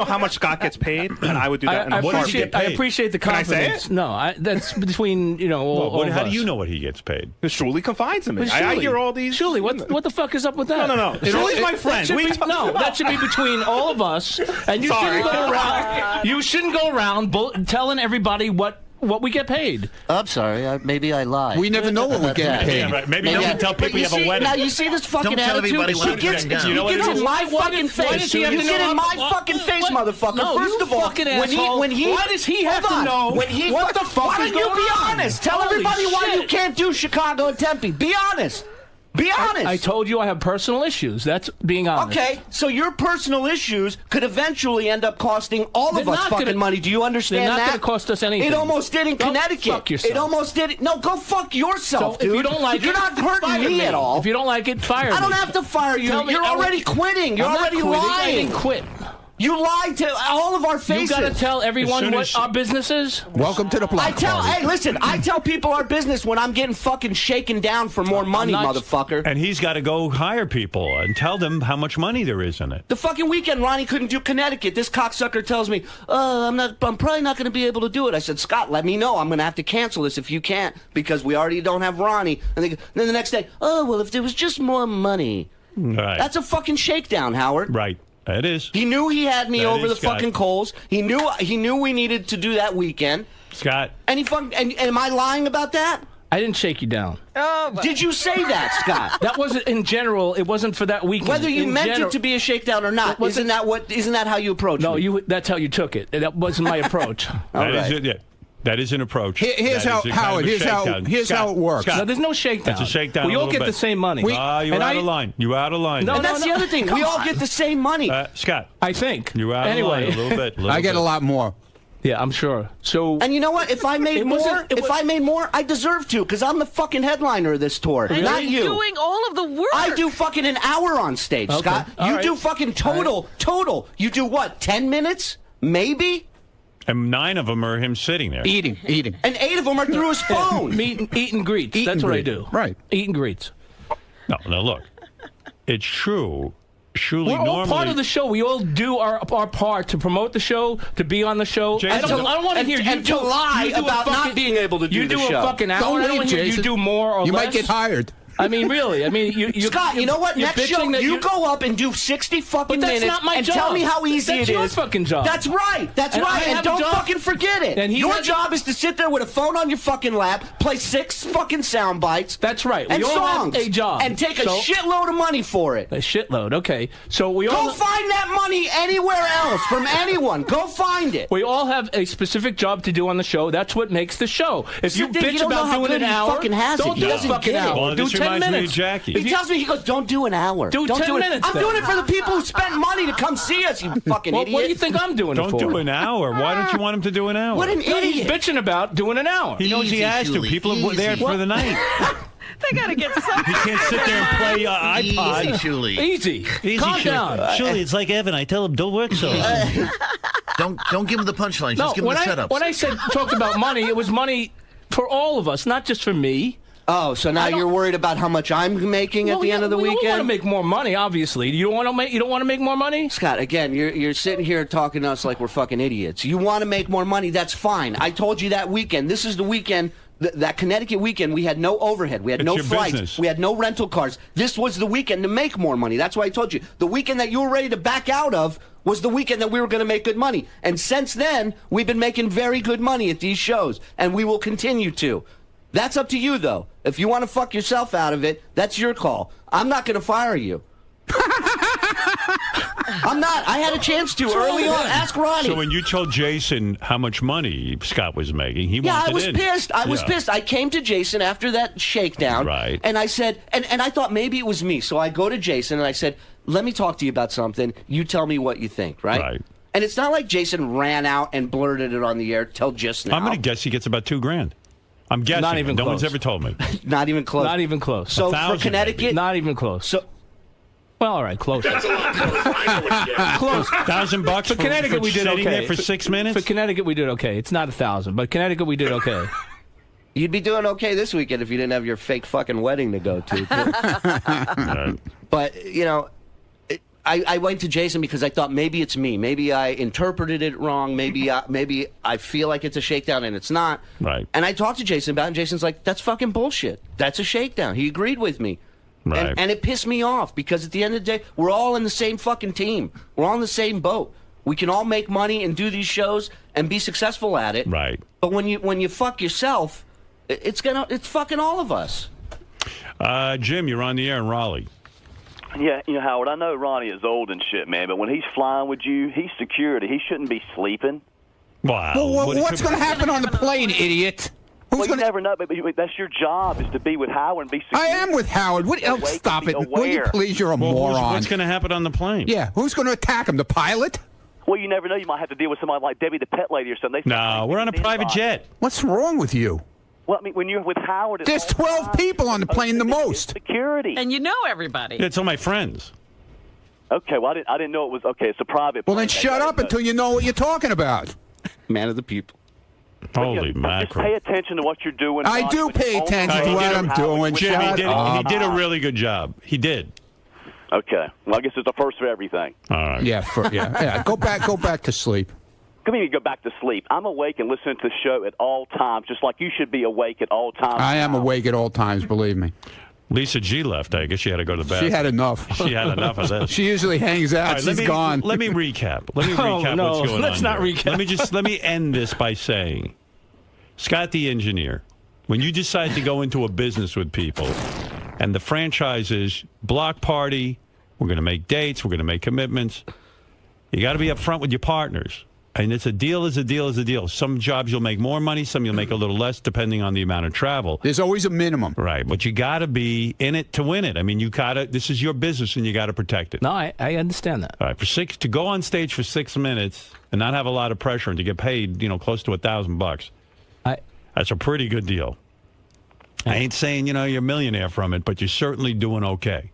how much Scott gets paid, and I would do that. I in a heartbeat. appreciate the Can I confidence. say it? No, that's between all of How us. do you know what he gets paid? Shuli confides in me. But I Shuli- hear all these. Shuli, what the fuck is up with that? No. Shuli's my friend. That should be between all of us, and you Sorry. shouldn't go around. You shouldn't go around telling everybody what we get paid. I'm sorry. Maybe I lied. We never know what we're getting paid. Yeah, right. Maybe don't tell people you have a wedding. Now you see this fucking Don't tell attitude. everybody what He I'm gets, getting down. he You know gets what in my Why fucking does- why face. does he You have to get know in my fucking face, motherfucker. No, First you of all, fucking when asshole. he, Why does he have hold to on. know When he, what the fuck Why is don't you going be on? honest? Tell Holy everybody why shit. you can't do Chicago and Tempe. Be honest. Be honest. I told you I have personal issues. That's being honest. Okay, so your personal issues could eventually end up costing all of They're us not fucking gonna- money. Do you understand they're not that? gonna cost us anything. It almost did in Go Connecticut. fuck yourself. It almost did. No, go fuck yourself, So dude. if you don't like You're it, not hurting fire me at all. If you don't like it, fire me. I don't have to fire you. Tell me- You're already quitting. You're I'm not already quitting. I lying. didn't quit. You lied to all of our faces. You got to tell everyone soon what as- our business is. Welcome to the block party. Hey, listen, I tell people our business when I'm getting fucking shaken down for more money, not- motherfucker. And he's got to go hire people and tell them how much money there is in it. The fucking weekend, Ronnie couldn't do Connecticut. This cocksucker tells me, I'm probably not going to be able to do it. I said, Scott, let me know. I'm going to have to cancel this if you can't because we already don't have Ronnie. And then the next day, well, if there was just more money. Right. That's a fucking shakedown, Howard. Right. It is. He knew he had me That over is, the Scott. fucking coals. He knew we needed to do that weekend. Scott. And and am I lying about that? I didn't shake you down. Oh, Did you say that, Scott? That wasn't in general. It wasn't for that weekend. Whether you In meant general- it to be a shakedown or not, isn't that how you approach No, it? that's how you took it. That wasn't my approach. That is it. Yeah. That is an approach. Here's That how, is a kind Howard, of a here's how, shakedown. here's Scott, how it works. Scott, No, there's no shakedown. That's a shakedown. We a all little get bit. the same money. You're And out of line. You're out of line. No, And that's the other thing. We all get the same money. Scott. I think. You're out Anyway. of line a little bit. I get a lot more. Yeah, I'm sure. So. And you know what? If I made It more, wasn't- it was- I made more, I deserve to, because I'm the fucking headliner of this tour, and not you're you. doing all of the work. I do fucking an hour on stage, Okay. Scott. All You right. do fucking total. You do what? 10 minutes, maybe, And 9 of them are him sitting there. Eating. and 8 of them are through his phone. Eat and greets. Eat That's and what I greet. do. Right. Eat and greets. No, look. It's true. Shuli We're all normally. part of the show. We all do our part to promote the show, to be on the show. I don't want to hear you and to lie you do a about not fucking- being able to do You the do show. a fucking hour. Don't I don't leave, want to hear you Jason. do more or You less. might get hired. I mean, really. I mean, you Scott, you know what? you're Next show, bitching that you go up and do 60 fucking But that's minutes not my and job. tell me how easy That's it your is. fucking job. That's right. That's And I right. have And a don't job. fucking forget it. And he Your has- job is to sit there with a phone on your fucking lap, play 6 fucking sound bites. That's right. And We all have songs. a job. And take a So- shitload of money for it. A shitload. Okay. So we all Go find that money anywhere else from anyone. Go find it. We all have a specific job to do on the show. That's what makes the show. If you Sit there, you bitch don't know about how doing good an he hour, fucking has it. don't He do a doesn't fucking get it. hour. Well, do this 10 reminds me of minutes. Jackie. He tells me, he goes, don't do an hour. Do don't 10 do it. minutes I'm then. doing it for the people who spent money to come see us, you fucking Well, idiot. what do you think I'm doing it Don't for? do an hour. Why don't you want him to do an hour? What an He's idiot. bitching about doing an hour. He knows he Easy, has to. Shuli, People are there easy. for the night. They got to get some. He can't sit there and play iPod. Easy, Shuli. Easy. Calm down. Shuli, it's like Evan. I tell him, don't work so hard. Don't give him the punchlines. No, Just give him when the I setups. when I said talked about money, it was money for all of us, not just for me. Oh, so now you're worried about how much I'm making at the end of the we weekend? We want to make more money, obviously. You don't want to make. You don't want to make more money, Scott. Again, you're sitting here talking to us like we're fucking idiots. You want to make more money? That's fine. I told you that weekend. This is the weekend. That Connecticut weekend, we had no overhead. We had It's no your flights. business. We had no rental cars. This was the weekend to make more money. That's why I told you. The weekend that you were ready to back out of was the weekend that we were going to make good money. And since then, we've been making very good money at these shows, and we will continue to. That's up to you, though. If you want to fuck yourself out of it, that's your call. I'm not going to fire you. I'm not. I had a chance to early on. Ask Ronnie. So when you told Jason how much money Scott was making, he wanted I was in. pissed. I was pissed. I came to Jason after that shakedown, right? And I said, and I thought maybe it was me. So I go to Jason and I said, let me talk to you about something. You tell me what you think, right? Right. And it's not like Jason ran out and blurted it on the air till just now. I'm going to guess he gets about $2,000. I'm guessing. Not even no close. one's ever told me. Not even close. Not even close. So for Connecticut, not even close. So, well, all right, close. That's a lot closer. I know what you get. Close. $1,000 For Connecticut, we did sitting okay. there for 6 minutes. For Connecticut, we did okay. It's not 1,000, but Connecticut, we did okay. You'd be doing okay this weekend if you didn't have your fake fucking wedding to go to. But you know, I went to Jason because I thought maybe it's me. Maybe I interpreted it wrong. Maybe I feel like it's a shakedown and it's not. Right. And I talked to Jason about it, and Jason's like, that's fucking bullshit. That's a shakedown. He agreed with me. Right. And it pissed me off because at the end of the day, we're all in the same fucking team. We're all in the same boat. We can all make money and do these shows and be successful at it. Right. But when you fuck yourself, it's fucking all of us. Jim, you're on the air in Raleigh. Yeah, you know, Howard, I know Ronnie is old and shit, man, but when he's flying with you, he's security. He shouldn't be sleeping. Wow. Well, what's going to happen on the plane, idiot? You never know, but that's your job, is to be with Howard and be secure. I am with Howard. Stop it. Will you please? You're a moron. What's going to happen on the plane? Yeah, who's going to attack him? The pilot? Well, you never know. You might have to deal with somebody like Debbie the pet lady or something. No, we're on a private jet. What's wrong with you? Well, I mean, when you're with Howard... There's 12 people on the plane, the most. Security. And you know everybody. It's all my friends. Okay, well, I didn't know it was... Okay, it's a private Well, plane. then shut up until you know what you're talking about. Man of the people. Holy Just mackerel. pay attention to what you're doing. I Ron, do with pay your own attention to phone. what I'm doing. Jim, Shut up. he did a really good job. He did. Okay. Well, I guess it's the first of everything. All right. Yeah. Go back to sleep. Come here, go back to sleep. I'm awake and listening to the show at all times, just like you should be awake at all times. I am awake at all times, believe me. Lisa G left. I guess she had to go to bed. She had enough. She had enough of this. She usually hangs out. All right, She's gone. Let me recap. Let me Oh, recap no. what's going on. Let's not here. recap. Let me end this by saying, Scott the engineer, when you decide to go into a business with people, and the franchise is block party, we're going to make dates, we're going to make commitments, you got to be upfront with your partners. And it's a deal is a deal is a deal. Some jobs you'll make more money, some you'll make a little less, depending on the amount of travel. There's always a minimum. Right, but you got to be in it to win it. I mean, this is your business, and you got to protect it. No, I understand that. All right, to go on stage for 6 minutes and not have a lot of pressure and to get paid, close to $1,000, that's a pretty good deal. I ain't saying you're a millionaire from it, but you're certainly doing okay.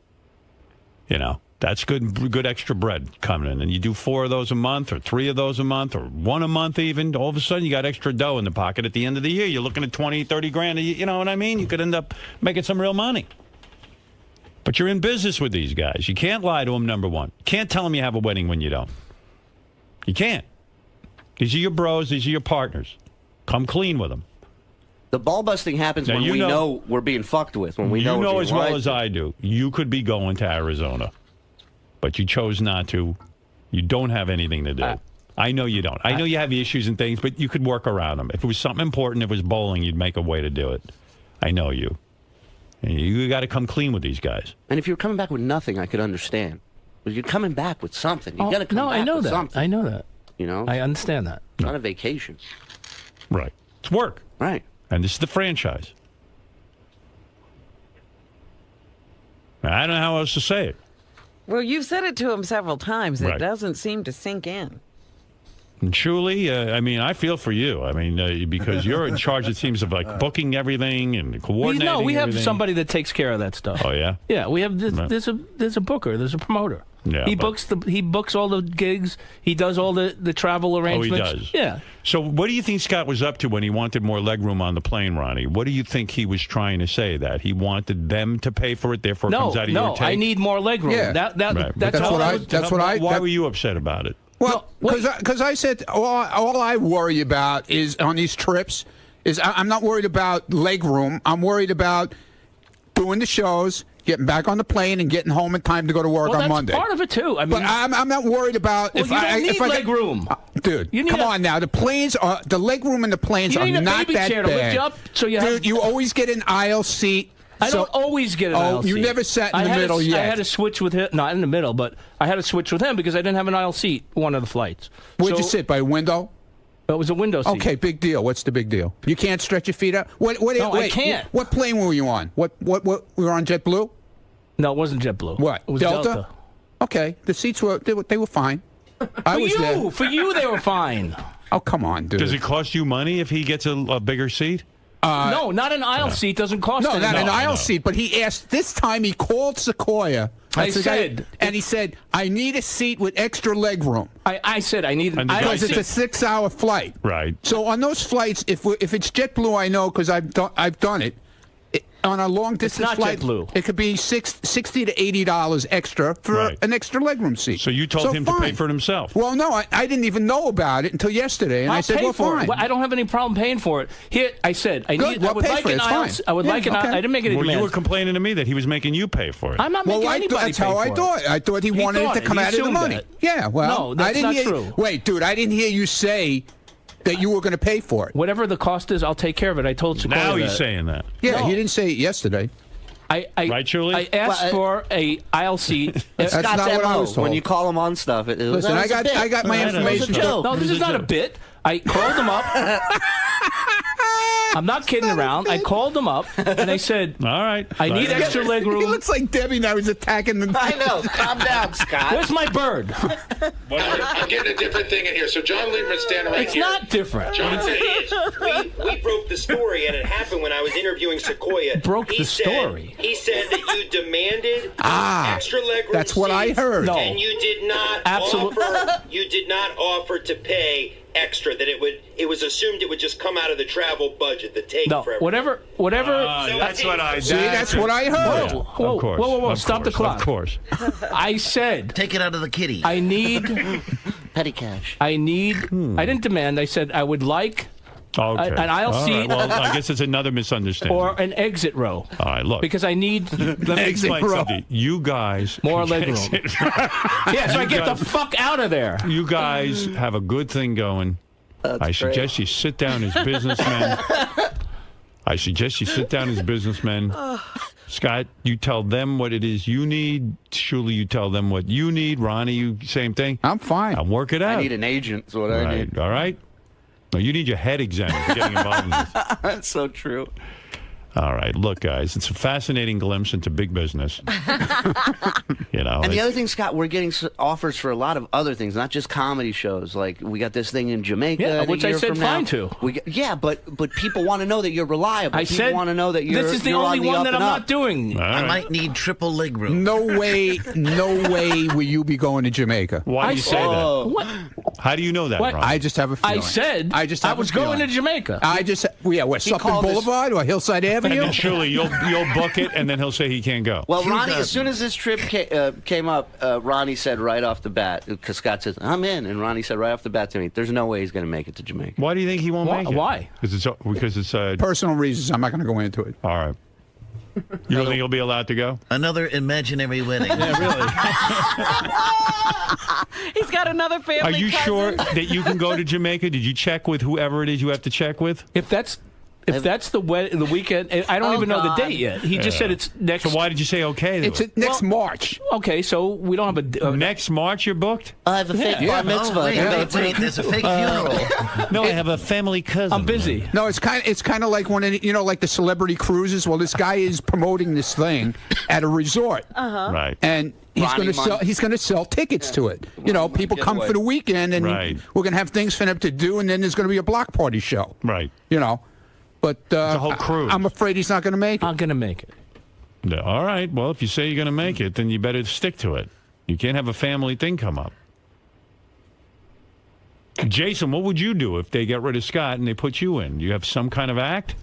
That's good extra bread coming in. And you do 4 of those a month or 3 of those a month or 1 a month even. All of a sudden, you got extra dough in the pocket at the end of the year. You're looking at 20, 30 grand. You know what I mean? You could end up making some real money. But you're in business with these guys. You can't lie to them, number one. You can't tell them you have a wedding when you don't. You can't. These are your bros. These are your partners. Come clean with them. The ball busting happens Now, when we know we're being fucked with. When we know we're being as well lied as to. I do, you could be going to Arizona. But you chose not to. You don't have anything to do. I know you don't. I know you have issues and things, but you could work around them. If it was something important, if it was bowling, you'd make a way to do it. I know you. And you got to come clean with these guys. And if you're coming back with nothing, I could understand. But you're coming back with something. You got to come back I know with that. something. I know that. I understand that. It's not a vacation. Right. It's work. Right. And this is the franchise. I don't know how else to say it. Well, you've said it to him several times. It Right. doesn't seem to sink in. And truly, I feel for you. Because you're in charge, it seems, of booking everything and coordinating. We have everything. somebody that takes care of that stuff. Oh yeah. Yeah, we have. There's a booker. There's a promoter. Yeah, he books all the gigs. He does all the travel arrangements. Oh, he does. Yeah. So, what do you think Scott was up to when he wanted more legroom on the plane, Ronnie? What do you think he was trying to say? That he wanted them to pay for it, therefore it comes out of your take? I need more legroom. Yeah. That's why were you upset about it? Well, because I said all I worry about is on these trips is I'm not worried about leg room. I'm worried about doing the shows, getting back on the plane and getting home in time to go to work on Monday. Part of it too. I mean, but I'm not worried about well, if you I don't need if I leg room. Dude, come on now. The planes are the leg room in the planes You are need a not baby that chair bad. to lift you up so you Dude, you always get an aisle seat. I don't always get an aisle seat. You never sat in the middle yet. I had to switch with him. Not in the middle, but I had to switch with him because I didn't have an aisle seat one of the flights. Where'd you sit? By a window? It was a window seat. Okay, big deal. What's the big deal? You can't stretch your feet out? No, I can't. What plane were you on? What we were on JetBlue? No, it wasn't JetBlue. What? It was Delta? Okay, the seats were they were fine. I was there. For you, they were fine. Oh, come on, dude. Does it cost you money if he gets a bigger seat? No, not an aisle seat doesn't cost No, anything. not an aisle seat, but he asked, this time he called Sequoia. And he said, I need a seat with extra leg room. I said I need because it's a 6-hour flight. Right. So on those flights, if it's JetBlue, I know because I've done it. On a long distance not flight, JetBlue. it could be $60 to $80 extra for an extra legroom seat. So you told him to pay for it himself. Well, no, I didn't even know about it until yesterday, and I said, pay "Well, for fine." it. Well, I don't have any problem paying for it. Here, I said I Good. need. I Well, would pay like for it. an It's aisle. fine. I would like an. okay. I didn't make any Well, demands. you were complaining to me that he was making you pay for it. I'm not making anybody That's pay how for I it. thought. I thought he wanted it to come out of the money. That. Yeah, well, No, that's I didn't not hear, true. Wait, dude, I didn't hear you say that you were going to pay for it. Whatever the cost is, I'll take care of it. I told Sequoia Now that. he's saying that. Yeah, he didn't say it yesterday. Right, Julie? I asked for a aisle seat. That's not what I was told. When you call him on stuff, Listen, I got my information. No, this is not a bit. I called him up. I'm not kidding around. I called them up, and they said, "All right, I need extra leg room." He looks like Debbie now. He's attacking the. I know. Calm down, Scott. Where's my bird? I'm getting a different thing in here. So John Lieberman's standing right It's here. not different. John said we broke the story, and it happened when I was interviewing Sequoia. Broke the story. He said that you demanded extra leg room that's what I seats, heard. No. and you did not offer to pay extra. That it was assumed it would just come out of the travel budget, the take No, for whatever. That's what I See, that's what I heard. Whoa, Of course. whoa! Of Stop the course, clock. Of course. I said, Take it out of the kitty. I need Petty cash. I didn't demand. I said I would like Okay. an aisle All seat. right. Well, I guess it's another misunderstanding. Or an exit row. All right, look. Because I need Let me explain something. You guys... more leg room. Yeah, so I get the fuck out of there. You guys have a good thing going. I suggest you sit down as businessmen. Scott, you tell them what it is you need. Shuli, you tell them what you need. Ronnie, you same thing. I'm fine. I'll work it out. I need an agent. Is what I need. All right. No, you need your head examined for getting involved in this. That's so true. All right, look, guys, it's a fascinating glimpse into big business. You know, And the other thing, Scott, we're getting offers for a lot of other things, not just comedy shows. Like we got this thing in Jamaica, Yeah, a which I year said from fine now. to. But people want to know that you're reliable. I people said want to know that you're. this is the you're only on the one up that and I'm up. not doing. I might need triple leg room. No way will you be going to Jamaica. Why do you say that? What? How do you know that, What? Ron? I just have a feeling. I said I just I have a was going to feeling. Jamaica. What, Sutton called us- Boulevard or Hillside And Avenue? then surely you'll book it, and then he'll say he can't go. Well, Ronnie, as soon as this trip came up, Ronnie said right off the bat, because Scott says, I'm in, and Ronnie said right off the bat to me, there's no way he's going to make it to Jamaica. Why do you think he won't make it? Why? Because it's Personal reasons. I'm not going to go into it. all right. You don't think he'll be allowed to go? Another imaginary wedding. Yeah, really. He's got another family Are you cousin. sure that you can go to Jamaica? Did you check with whoever it is you have to check with? If that's the weekend, I don't even know the date yet. He just said it's next. So why did you say okay? It's next March. Okay, so we don't have a next March you're booked? I have a fake bar mitzvah. Oh, wait, there's a fake funeral. No, I have a family cousin. I'm busy. No, it's kind of like like the celebrity cruises. Well, this guy is promoting this thing at a resort, Right. and he's going to sell tickets to it. People come for the weekend, and we're going to have things for them to do, and then there's going to be a block party show. Right. But a whole cruise. I'm afraid he's not going to make it. I'm going to make it. Yeah, all right. Well, if you say you're going to make it, then you better stick to it. You can't have a family thing come up. Jason, what would you do if they get rid of Scott and they put you in? You have some kind of act?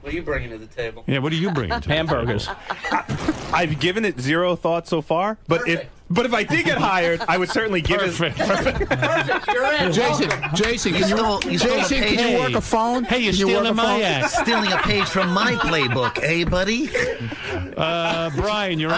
What are you bringing to the table? Yeah, what are you bringing? Hamburgers. I've given it zero thought so far, but if I did get hired, I would certainly give it. Perfect. You're in. Jason, can you work a phone? Hey, you're Can you work stealing a my phone? act. Stealing a page from my playbook, eh, buddy? Brian, you're